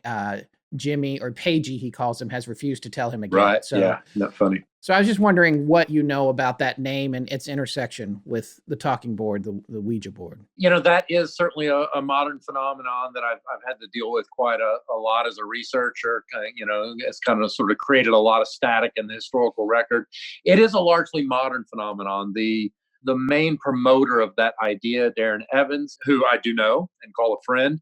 Jimmy, or Pagey he calls him, has refused to tell him again. Right, So, yeah, not funny. So I was just wondering what you know about that name and its intersection with the talking board, the Ouija board. That is certainly a modern phenomenon that I've had to deal with quite a lot as a researcher. It's kind of sort of created a lot of static in the historical record. It is a largely modern phenomenon. The main promoter of that idea, Darren Evans, who I do know and call a friend,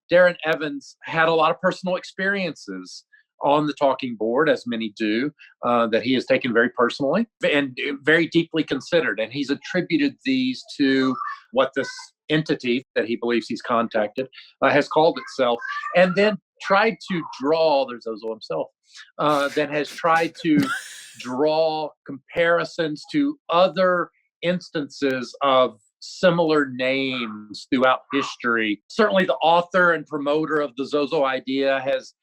Darren Evans had a lot of personal experiences on the talking board, as many do, that he has taken very personally and very deeply considered. And he's attributed these to what this entity that he believes he's contacted has called itself, and then tried to draw, there's Zozo himself, then has tried to draw comparisons to other instances of similar names throughout history. Certainly the author and promoter of the Zozo idea has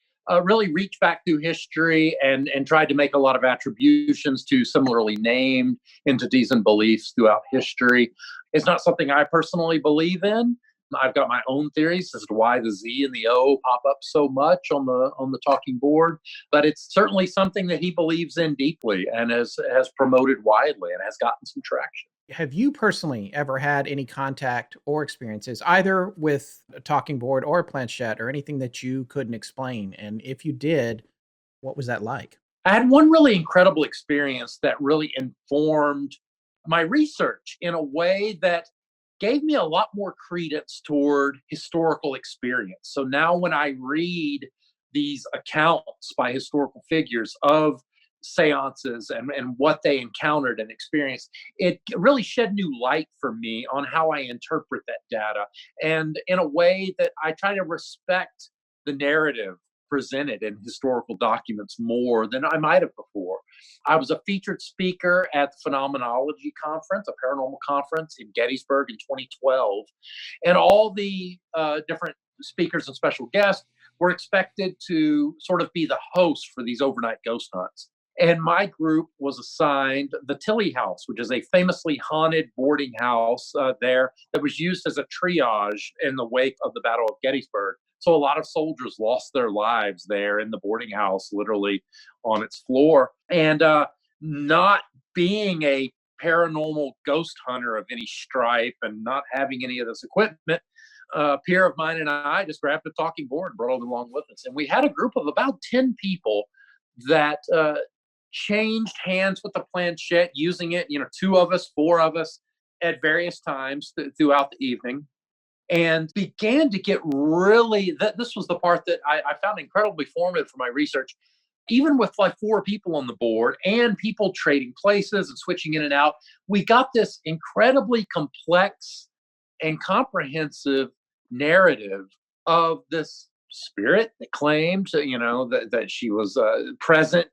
really reached back through history and tried to make a lot of attributions to similarly named entities and beliefs throughout history. It's not something I personally believe in. I've got my own theories as to why the Z and the O pop up so much on the talking board, but it's certainly something that he believes in deeply and has promoted widely and has gotten some traction. Have you personally ever had any contact or experiences either with a talking board or a planchette or anything that you couldn't explain? And if you did, what was that like? I had one really incredible experience that really informed my research in a way that gave me a lot more credence toward historical experience. So now when I read these accounts by historical figures of seances and what they encountered and experienced, it really shed new light for me on how I interpret that data, and in a way that I try to respect the narrative presented in historical documents more than I might have before. I was a featured speaker at the Phenomenology Conference, a paranormal conference in Gettysburg in 2012, and all the different speakers and special guests were expected to sort of be the host for these overnight ghost hunts. And my group was assigned the Tilly House, which is a famously haunted boarding house there that was used as a triage in the wake of the Battle of Gettysburg. So a lot of soldiers lost their lives there in the boarding house, literally on its floor. And not being a paranormal ghost hunter of any stripe and not having any of this equipment, a peer of mine and I just grabbed a talking board and brought it along with us. And we had a group of about 10 people that changed hands with the planchette, using it, 2 of us, 4 of us at various times throughout the evening, and began to get really, this was the part that I found incredibly formative for my research. Even with like 4 people on the board and people trading places and switching in and out, we got this incredibly complex and comprehensive narrative of this spirit that claimed, that she was present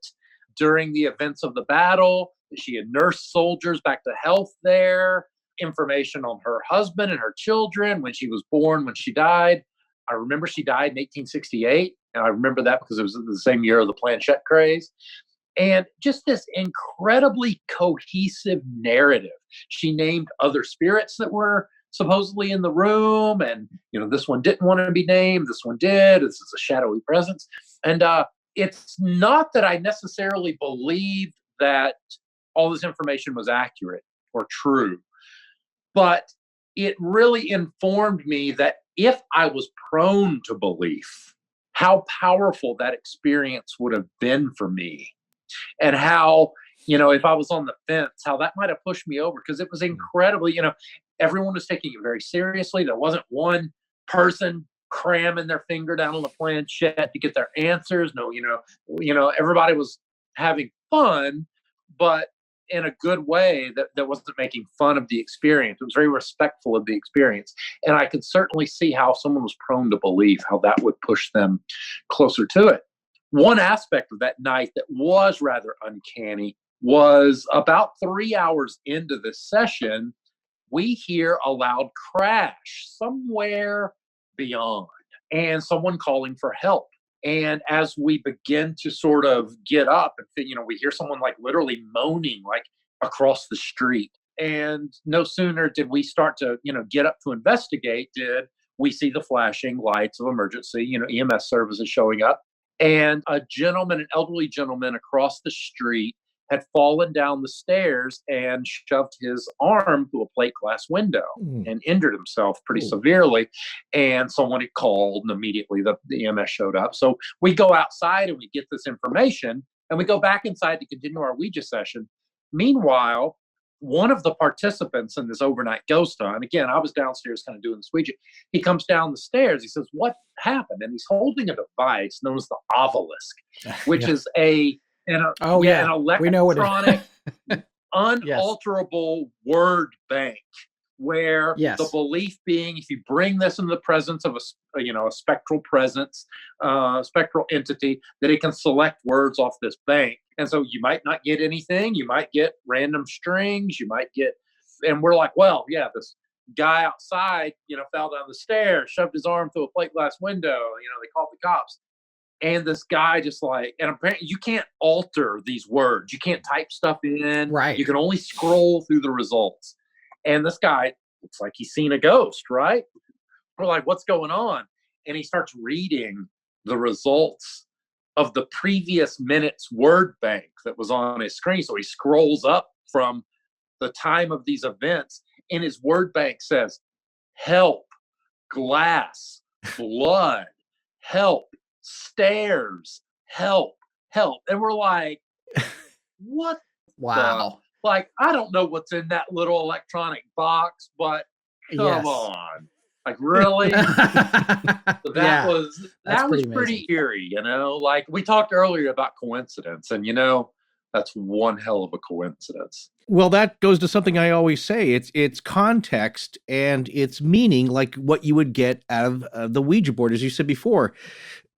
during the events of the battle, She had nursed soldiers back to health there, information on her husband and her children, when she was born, when she died. I remember she died in 1868, and I remember that because it was the same year of the Planchette craze. And just this incredibly cohesive narrative. She named other spirits that were supposedly in the room, and this one didn't want to be named, this one did. This is a shadowy presence. And it's not that I necessarily believed that all this information was accurate or true, but it really informed me that if I was prone to belief, how powerful that experience would have been for me, and how, if I was on the fence, how that might have pushed me over, because it was incredibly, everyone was taking it very seriously. There wasn't one person cramming their finger down on the planchette to get their answers. No, everybody was having fun, but in a good way that wasn't making fun of the experience. It was very respectful of the experience. And I could certainly see how someone was prone to believe, how that would push them closer to it. One aspect of that night that was rather uncanny was about 3 hours into the session, we hear a loud crash somewhere beyond, and someone calling for help. And as we begin to sort of get up, and we hear someone like literally moaning like across the street. And no sooner did we start to, get up to investigate, did we see the flashing lights of emergency, EMS services showing up. And a gentleman, an elderly gentleman across the street, had fallen down the stairs and shoved his arm through a plate glass window and injured himself pretty severely. And someone had called, and immediately the EMS showed up. So we go outside and we get this information, and we go back inside to continue our Ouija session. Meanwhile, one of the participants in this overnight ghost hunt, again, I was downstairs kind of doing this Ouija, he comes down the stairs. He says, "What happened?" And he's holding a device known as the obelisk, which is an electronic, we know what it unalterable word bank, where the belief being, if you bring this into the presence of a spectral presence, spectral entity, that it can select words off this bank. And so you might not get anything, you might get random strings, you might get, and we're like, well, yeah, this guy outside, fell down the stairs, shoved his arm through a plate glass window, they called the cops. And this guy just like, and apparently you can't alter these words. You can't type stuff in. Right. You can only scroll through the results. And this guy looks like he's seen a ghost, right? We're like, what's going on? And he starts reading the results of the previous minute's word bank that was on his screen. So he scrolls up from the time of these events, and his word bank says, help, glass, blood, help, stairs, help. And we're like, what? Wow. Like, I don't know what's in that little electronic box, but come on. Like, really? That was pretty eerie, Like, we talked earlier about coincidence, and that's one hell of a coincidence. Well, that goes to something I always say. It's context and it's meaning, like what you would get out of the Ouija board, as you said before.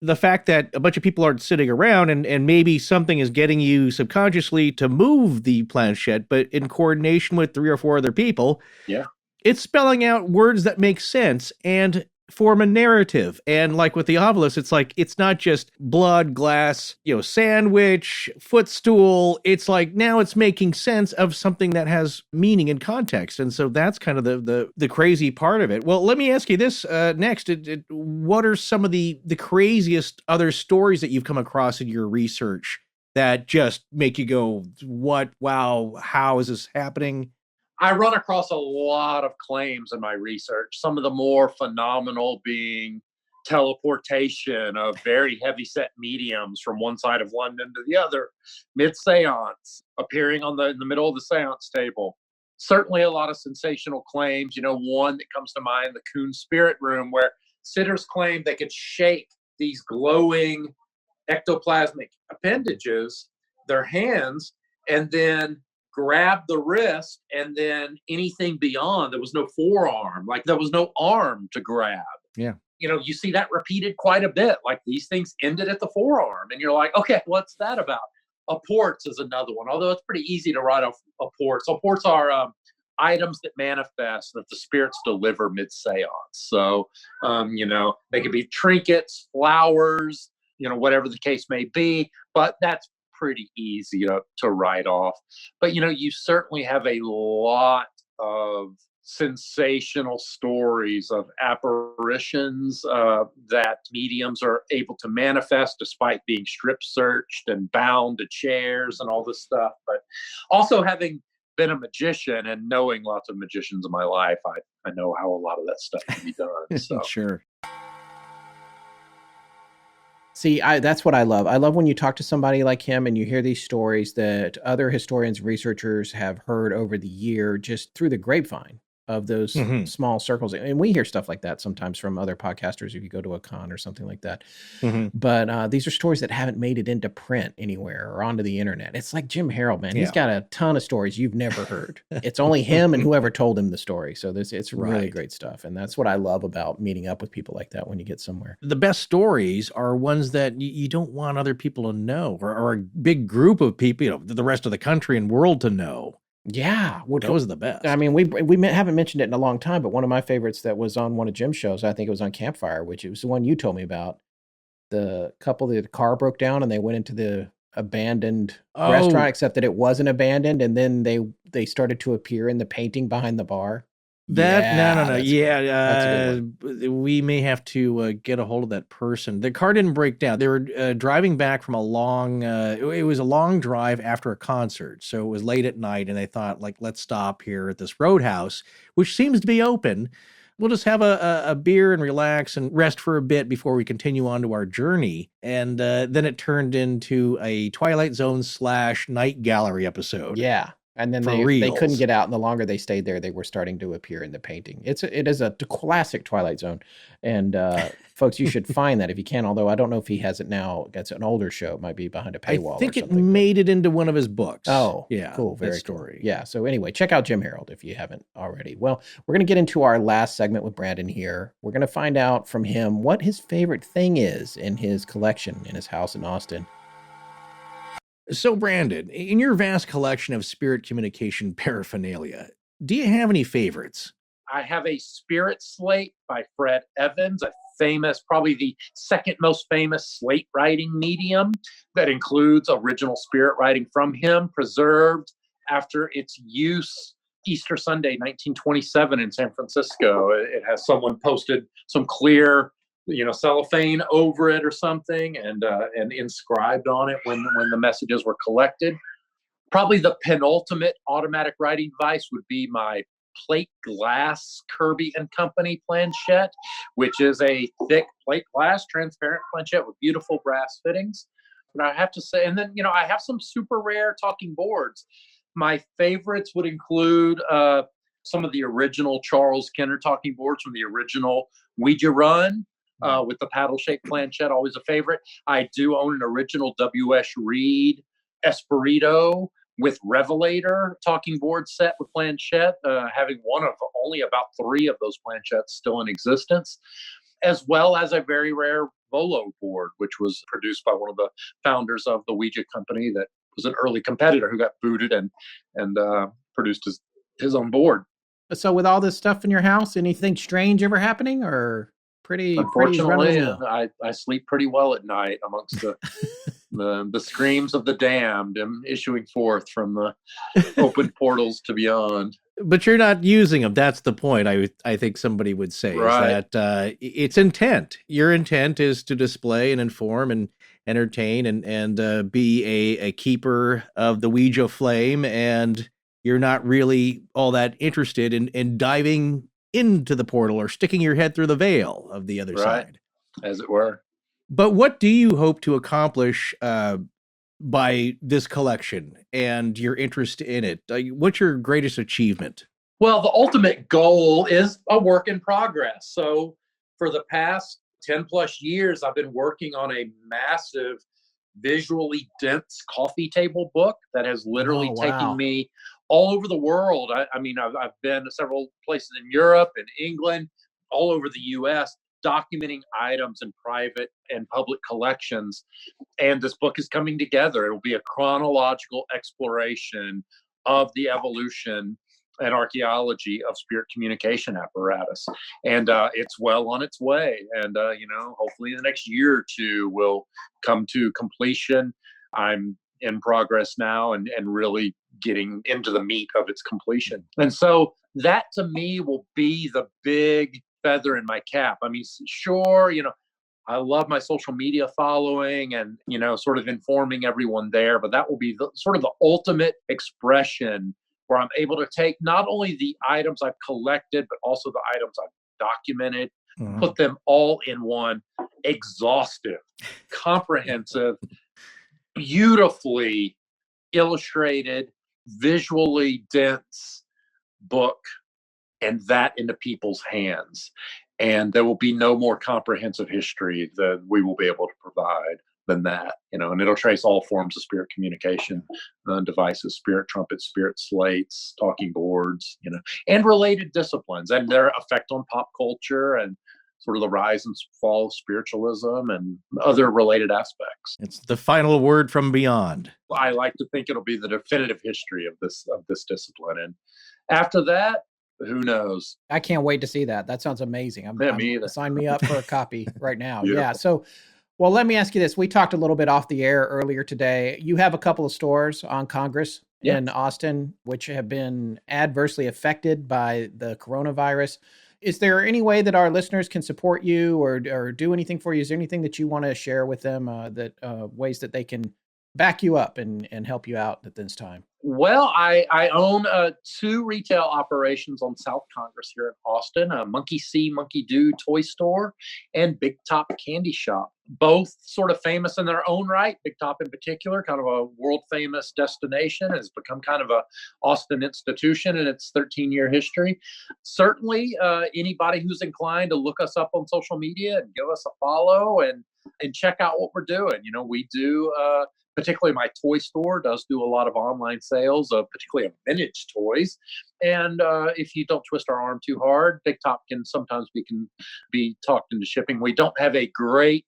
The fact that a bunch of people aren't sitting around and maybe something is getting you subconsciously to move the planchette, but in coordination with 3 or 4 other people. Yeah. It's spelling out words that make sense and form a narrative. And like with the obelisk, it's like, it's not just blood, glass, sandwich, footstool. It's like, now it's making sense of something that has meaning and context. And so that's kind of the crazy part of it. Well, let me ask you this next. What are some of the craziest other stories that you've come across in your research that just make you go, what, wow, how is this happening? I run across a lot of claims in my research, some of the more phenomenal being teleportation of very heavy-set mediums from one side of London to the other, mid-seance, appearing in the middle of the seance table. Certainly a lot of sensational claims. One that comes to mind, the Coon Spirit Room, where sitters claim they could shake these glowing ectoplasmic appendages, their hands, and then grab the wrist, and then anything beyond, there was no forearm, like there was no arm to grab. Yeah. You see that repeated quite a bit, like these things ended at the forearm, and you're like, okay, what's that about? Apports is another one, although it's pretty easy to write off apports. Apports are items that manifest that the spirits deliver mid-seance. So, they could be trinkets, flowers, whatever the case may be, but that's pretty easy to write off. But, you certainly have a lot of sensational stories of apparitions that mediums are able to manifest despite being strip searched and bound to chairs and all this stuff. But also, having been a magician and knowing lots of magicians in my life, I know how a lot of that stuff can be done. So. Sure. See, that's what I love. I love when you talk to somebody like him and you hear these stories that other historians, researchers have heard over the year just through the grapevine of those small circles. And we hear stuff like that sometimes from other podcasters if you go to a con or something like that. But these are stories that haven't made it into print anywhere or onto the internet. It's like Jim Harold, man. He's got a ton of stories you've never heard. It's only him and whoever told him the story. So it's really great stuff. And that's what I love about meeting up with people like that when you get somewhere. The best stories are ones that you don't want other people to know or a big group of people, the rest of the country and world to know. Yeah, those are the best. I mean, we haven't mentioned it in a long time, but one of my favorites that was on one of Jim's shows, I think it was on Campfire, which it was the one you told me about. The couple, the car broke down and they went into the abandoned restaurant, except that it wasn't abandoned, and then they started to appear in the painting behind the bar. No. Yeah, we may have to get a hold of that person. The car didn't break down. They were driving back from a long, it was a long drive after a concert. So it was late at night and they thought, let's stop here at this roadhouse, which seems to be open. We'll just have a beer and relax and rest for a bit before we continue on to our journey. And then it turned into a Twilight Zone / Night Gallery episode. Yeah. And then they couldn't get out, and the longer they stayed there, they were starting to appear in the painting. It is a classic Twilight Zone, and folks, you should find that if you can. Although I don't know if he has it now. It's an older show; it might be behind a paywall. I think it made it into one of his books. Oh, yeah, cool, very story. Cool. Yeah. So anyway, check out Jim Harold if you haven't already. Well, we're going to get into our last segment with Brandon here. We're going to find out from him what his favorite thing is in his collection in his house in Austin. So, Brandon, in your vast collection of spirit communication paraphernalia, do you have any favorites? I have a spirit slate by Fred Evans, a famous, probably the second most famous slate writing medium that includes original spirit writing from him, preserved after its use Easter Sunday, 1927 in San Francisco. It has someone posted some clear cellophane over it or something, and inscribed on it when the messages were collected. Probably the penultimate automatic writing device would be my plate glass Kirby and Company planchette, which is a thick plate glass transparent planchette with beautiful brass fittings. And I have to say, and then I have some super rare talking boards. My favorites would include some of the original Charles Kenner talking boards from the original Ouija run. With the paddle-shaped planchette, always a favorite. I do own an original W.S. Reed Espirito with Revelator talking board set with planchette, having one of only about 3 of those planchettes still in existence, as well as a very rare Volo board, which was produced by one of the founders of the Ouija company that was an early competitor who got booted and produced his own board. So with all this stuff in your house, anything strange ever happening, or... Unfortunately, I sleep pretty well at night amongst the screams of the damned and issuing forth from the open portals to beyond. But you're not using them. That's the point. I think somebody would say right. Is that it's intent. Your intent is to display and inform and entertain and be a keeper of the Ouija flame, and you're not really all that interested in diving into the portal or sticking your head through the veil of the other side, as it were. But what do you hope to accomplish by this collection and your interest in it? What's your greatest achievement? Well, the ultimate goal is a work in progress. So for the past 10 plus years, I've been working on a massive, visually dense coffee table book that has literally taken me all over the world. I mean, I've been to several places in Europe and England, all over the U.S., documenting items in private and public collections. And this book is coming together. It will be a chronological exploration of the evolution and archaeology of spirit communication apparatus. And it's well on its way. And, hopefully in the next year or two will come to completion. I'm in progress now and really getting into the meat of its completion. And so that to me will be the big feather in my cap. I mean, sure, I love my social media following and, sort of informing everyone there, but that will be sort of the ultimate expression where I'm able to take not only the items I've collected, but also the items I've documented, put them all in one exhaustive, comprehensive, beautifully illustrated, visually dense book, and that into people's hands. And there will be no more comprehensive history that we will be able to provide than that, and it'll trace all forms of spirit communication devices, spirit trumpets, spirit slates, talking boards, and related disciplines and their effect on pop culture and sort of the rise and fall of spiritualism and other related aspects. It's the final word from beyond. I like to think it'll be the definitive history of this discipline. And after that, who knows? I can't wait to see that. That sounds amazing. Me either. Sign me up for a copy right now. Yeah. So, well, let me ask you this. We talked a little bit off the air earlier today. You have a couple of stores on Congress in Austin, which have been adversely affected by the coronavirus. Is there any way that our listeners can support you or do anything for you? Is there anything that you want to share with them ways that they can back you up and help you out at this time? Well, I own 2 retail operations on South Congress here in Austin, a Monkey See, Monkey Do toy store and Big Top Candy Shop. Both sort of famous in their own right. Big Top in particular, kind of a world famous destination, has become kind of a Austin institution in its 13-year history. Certainly, anybody who's inclined to look us up on social media and give us a follow and check out what we're doing. We do particularly my toy store does do a lot of online sales of particularly of vintage toys. And if you don't twist our arm too hard, Big Top can sometimes be talked into shipping. We don't have a great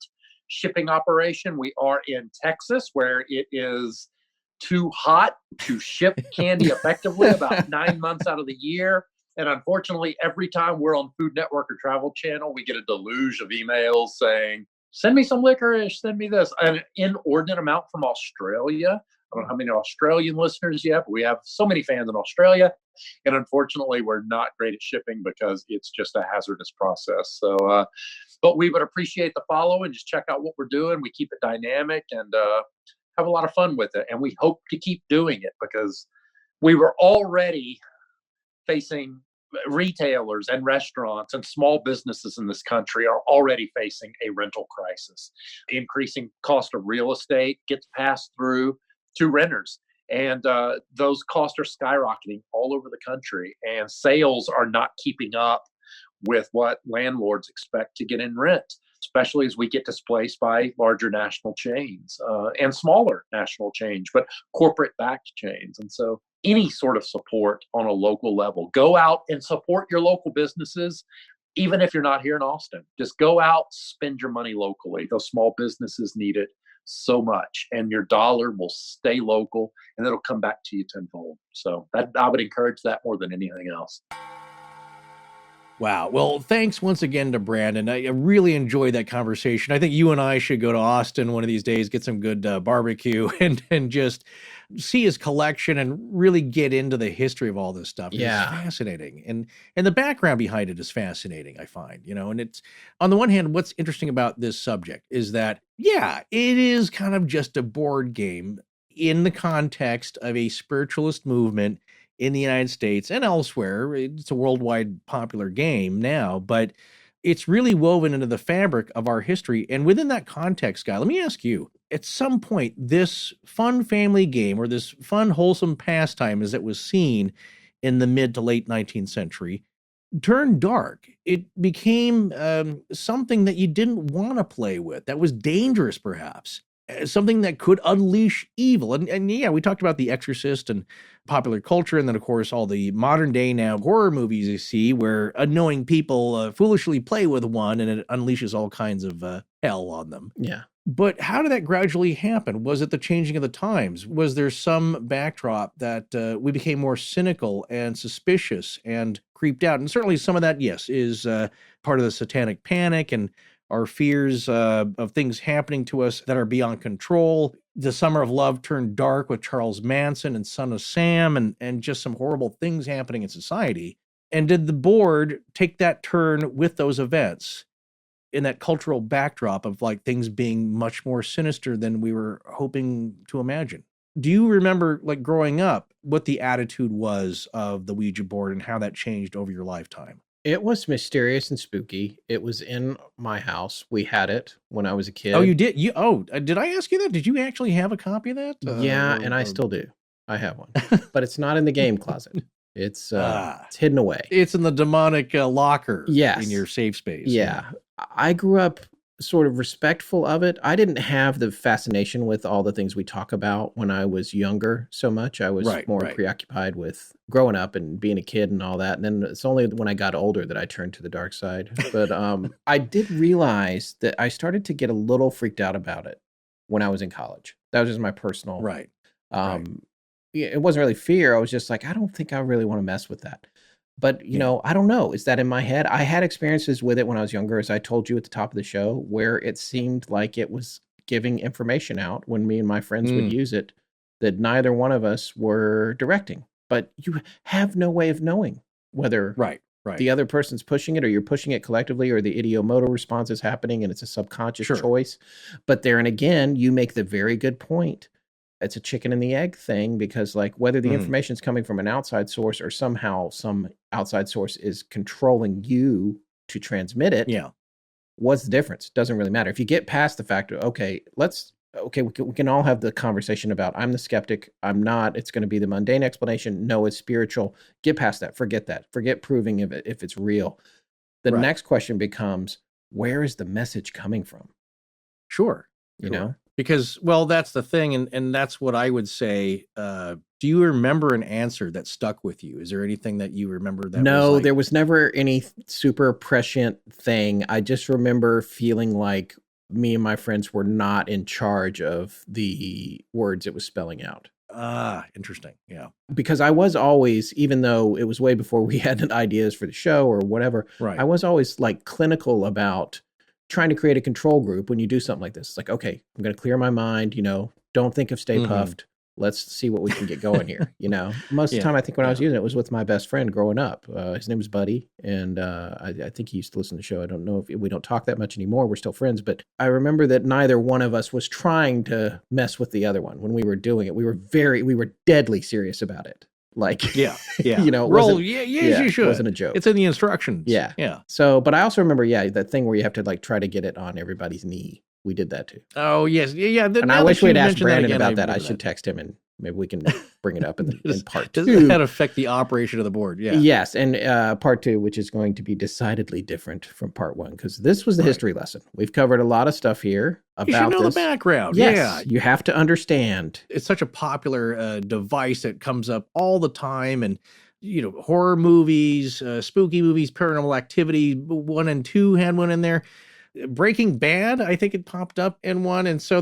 shipping operation. We are in Texas where it is too hot to ship candy effectively about 9 months out of the year. And unfortunately, every time we're on Food Network or Travel Channel, we get a deluge of emails saying, send me some licorice, send me this. An inordinate amount from Australia. I don't know how many Australian listeners you have, but we have so many fans in Australia. And unfortunately, we're not great at shipping because it's just a hazardous process. So, but we would appreciate the follow and just check out what we're doing. We keep it dynamic and have a lot of fun with it. And we hope to keep doing it because we were already facing retailers and restaurants and small businesses in this country are already facing a rental crisis. Increasing cost of real estate gets passed through to renters. And those costs are skyrocketing all over the country. And sales are not keeping up with what landlords expect to get in rent, especially as we get displaced by larger national chains and smaller national chains, but corporate-backed chains. And so any sort of support on a local level, go out and support your local businesses, even if you're not here in Austin. Just go out, spend your money locally. Those small businesses need it so much, and your dollar will stay local and it'll come back to you tenfold. So I would encourage that more than anything else. Wow. Well, thanks once again to Brandon. I really enjoyed that conversation. I think you and I should go to Austin one of these days, get some good barbecue and just see his collection and really get into the history of all this stuff. Yeah. It's fascinating. And the background behind it is fascinating, I find, and it's on the one hand, what's interesting about this subject is that, yeah, it is kind of just a board game in the context of a spiritualist movement in the United States and elsewhere. It's a worldwide popular game now, but it's really woven into the fabric of our history. And within that context, Guy, let me ask you, at some point, this fun family game or this fun, wholesome pastime as it was seen in the mid to late 19th century turned dark. It became something that you didn't want to play with, that was dangerous perhaps. something that could unleash evil. And yeah, we talked about The Exorcist and popular culture, and then of course all the modern day now horror movies you see where unknowing people foolishly play with one and it unleashes all kinds of hell on them. Yeah. But how did that gradually happen? Was it the changing of the times? Was there some backdrop that we became more cynical and suspicious and creeped out? And certainly some of that, yes, is part of the satanic panic and our fears of things happening to us that are beyond control. The Summer of Love turned dark with Charles Manson and Son of Sam and just some horrible things happening in society. And did the board take that turn with those events in that cultural backdrop of like things being much more sinister than we were hoping to imagine? Do you remember, like growing up, what the attitude was of the Ouija board and how that changed over your lifetime? It was mysterious and spooky. It was in my house. We had it when I was a kid. Oh, you did? Did I ask you that? Did you actually have a copy of that? Yeah, and I still do. I have one, but it's not in the game closet. It's hidden away. It's in the demonic locker. Yes. In your safe space. Yeah. I grew up sort of respectful of it. I didn't have the fascination with all the things we talk about when I was younger so much. I was more preoccupied with growing up and being a kid and all that. And then it's only when I got older that I turned to the dark side. But I did realize that I started to get a little freaked out about it when I was in college. That was just my personal. Right. It wasn't really fear. I was just like, I don't think I really want to mess with that. But, you know, I don't know. Is that in my head? I had experiences with it when I was younger, as I told you at the top of the show, where it seemed like it was giving information out when me and my friends would use it that neither one of us were directing. But you have no way of knowing whether the other person's pushing it or you're pushing it collectively or the ideomotor response is happening and it's a subconscious choice. But there and again, you make the very good point. It's a chicken and the egg thing because like whether the information is coming from an outside source or somehow some outside source is controlling you to transmit it. Yeah. What's the difference? Doesn't really matter. If you get past the fact of, we can all have the conversation about I'm the skeptic. I'm not. It's going to be the mundane explanation. No, it's spiritual. Get past that. Forget that. Forget proving if it's real. The next question becomes, where is the message coming from? Sure. You know? Because, well, that's the thing, and that's what I would say. Do you remember an answer that stuck with you? Is there anything that you remember that No, there was never any super prescient thing. I just remember feeling like me and my friends were not in charge of the words it was spelling out. Interesting. Yeah. Because I was always, even though it was way before we had ideas for the show or whatever, I was always like clinical about trying to create a control group when you do something like this. It's like, okay, I'm going to clear my mind, don't think of Stay Puffed. Let's see what we can get going here. Most of the time, I think when I was using it was with my best friend growing up. His name was Buddy. And I think he used to listen to the show. I don't know if we don't talk that much anymore. We're still friends, but I remember that neither one of us was trying to mess with the other one when we were doing it. We were deadly serious about it. Like, yeah. Roll, you should. It wasn't a joke. It's in the instructions. Yeah. So, but I also remember, that thing where you have to like try to get it on everybody's knee. We did that too. Oh, yes. Yeah. And I wish we'd asked Brandon about that. I should text him and maybe we can bring it up in part 2. Does that affect the operation of the board? Yeah. Yes. And part 2, which is going to be decidedly different from part 1, because this was the history lesson. We've covered a lot of stuff here about you should know this. The background. Yes, yeah. You have to understand. It's such a popular device that comes up all the time. And, horror movies, spooky movies, Paranormal Activity 1 and 2 had one in there. Breaking Bad, I think it popped up in one. And so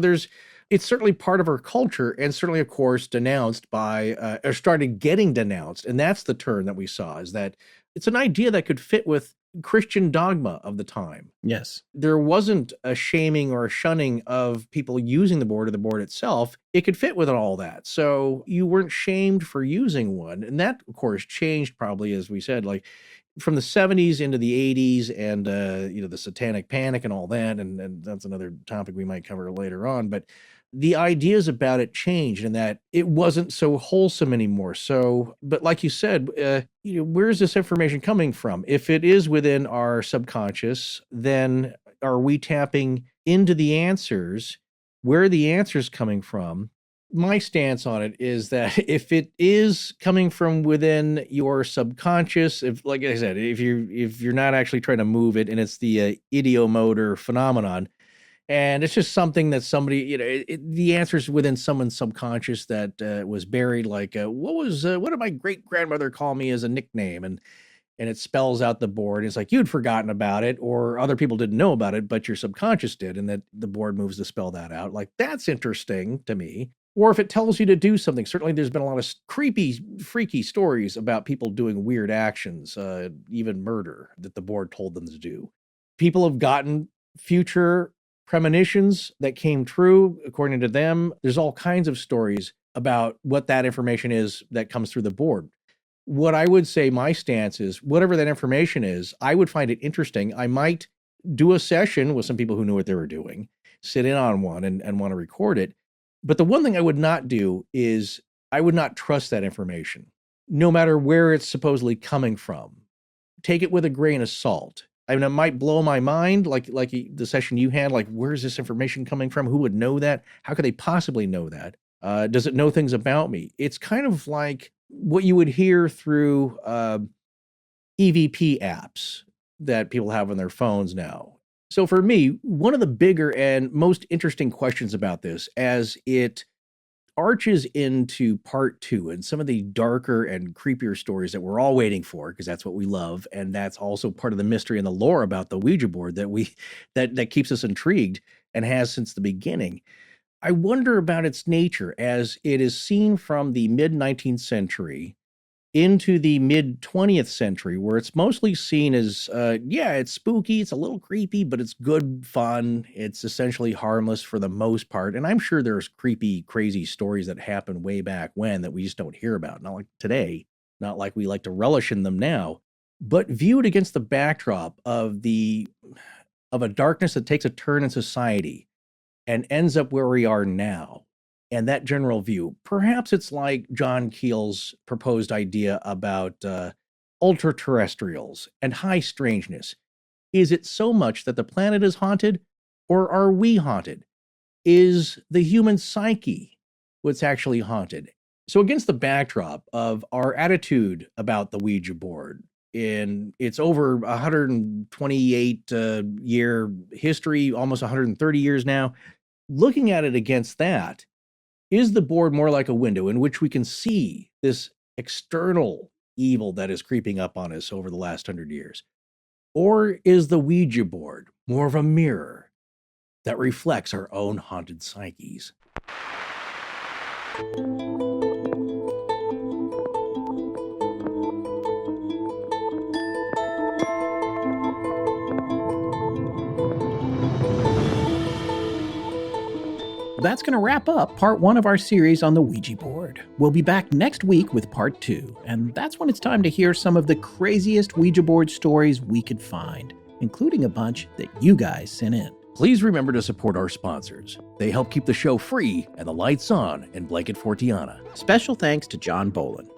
it's certainly part of our culture and certainly, of course, denounced by, or started getting denounced. And that's the turn that we saw, is that it's an idea that could fit with Christian dogma of the time. Yes. There wasn't a shaming or a shunning of people using the board or the board itself. It could fit with all that. So you weren't shamed for using one. And that, of course, changed probably, as we said, like from the 70s into the 80s and, the satanic panic and all that. And that's another topic we might cover later on. But the ideas about it changed in that it wasn't so wholesome anymore. So, but like you said, where's this information coming from? If it is within our subconscious, then are we tapping into the answers? Where are the answers coming from? My stance on it is that if it is coming from within your subconscious, if, like I said, if you're not actually trying to move it and it's the ideomotor phenomenon, And it's just something that somebody, the answer's within someone's subconscious that was buried. Like, what did my great grandmother call me as a nickname? And it spells out the board. It's like you'd forgotten about it, or other people didn't know about it, but your subconscious did, and that the board moves to spell that out. Like, that's interesting to me. Or if it tells you to do something. Certainly, there's been a lot of creepy, freaky stories about people doing weird actions, even murder, that the board told them to do. People have gotten future premonitions that came true, according to them. There's all kinds of stories about what that information is that comes through the board. What I would say my stance is, whatever that information is, I would find it interesting. I might do a session with some people who knew what they were doing, sit in on one and want to record it. But the one thing I would not do is I would not trust that information, no matter where it's supposedly coming from. Take it with a grain of salt. I mean, it might blow my mind, like the session you had, like, where's this information coming from? Who would know that? How could they possibly know that? Does it know things about me? It's kind of like what you would hear through EVP apps that people have on their phones now. So for me, one of the bigger and most interesting questions about this, as it arches into part 2 and some of the darker and creepier stories that we're all waiting for, because that's what we love, and that's also part of the mystery and the lore about the Ouija board that keeps us intrigued and has since the beginning. I wonder about its nature as it is seen from the mid-19th century into the mid-20th century, where it's mostly seen as, it's spooky, it's a little creepy, but it's good fun. It's essentially harmless for the most part. And I'm sure there's creepy, crazy stories that happened way back when that we just don't hear about. Not like today, not like we like to relish in them now, but viewed against the backdrop of a darkness that takes a turn in society and ends up where we are now. And that general view, perhaps it's like John Keel's proposed idea about ultra-terrestrials and high strangeness. Is it so much that the planet is haunted, or are we haunted? Is the human psyche what's actually haunted? So against the backdrop of our attitude about the Ouija board, in its over 128 year history, almost 130 years now, looking at it against that, is the board more like a window in which we can see this external evil that is creeping up on us over the last 100 years? Or is the Ouija board more of a mirror that reflects our own haunted psyches? That's going to wrap up part 1 of our series on the Ouija board. We'll be back next week with part 2, and that's when it's time to hear some of the craziest Ouija board stories we could find, including a bunch that you guys sent in. Please remember to support our sponsors. They help keep the show free and the lights on in Blanket Fortiana. Special thanks to John Bolin.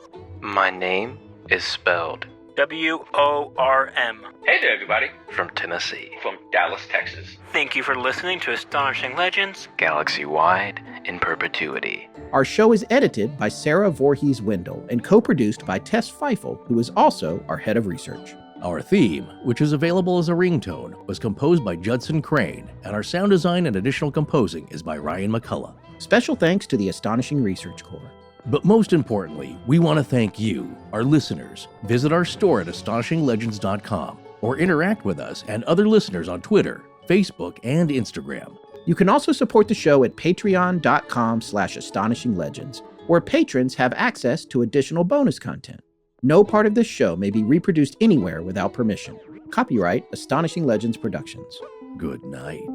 My name is spelled WORM. Hey there, everybody. From Tennessee. From Dallas, Texas. Thank you for listening to Astonishing Legends, Galaxy-wide in perpetuity. Our show is edited by Sarah Voorhees Wendell and co-produced by Tess Feifel, who is also our head of research. Our theme, which is available as a ringtone, was composed by Judson Crane, and our sound design and additional composing is by Ryan McCullough. Special thanks to the Astonishing Research Corps. But most importantly, we want to thank you, our listeners. Visit our store at astonishinglegends.com or interact with us and other listeners on Twitter, Facebook, and Instagram. You can also support the show at patreon.com/astonishinglegends, where patrons have access to additional bonus content. No part of this show may be reproduced anywhere without permission. Copyright Astonishing Legends Productions. Good night.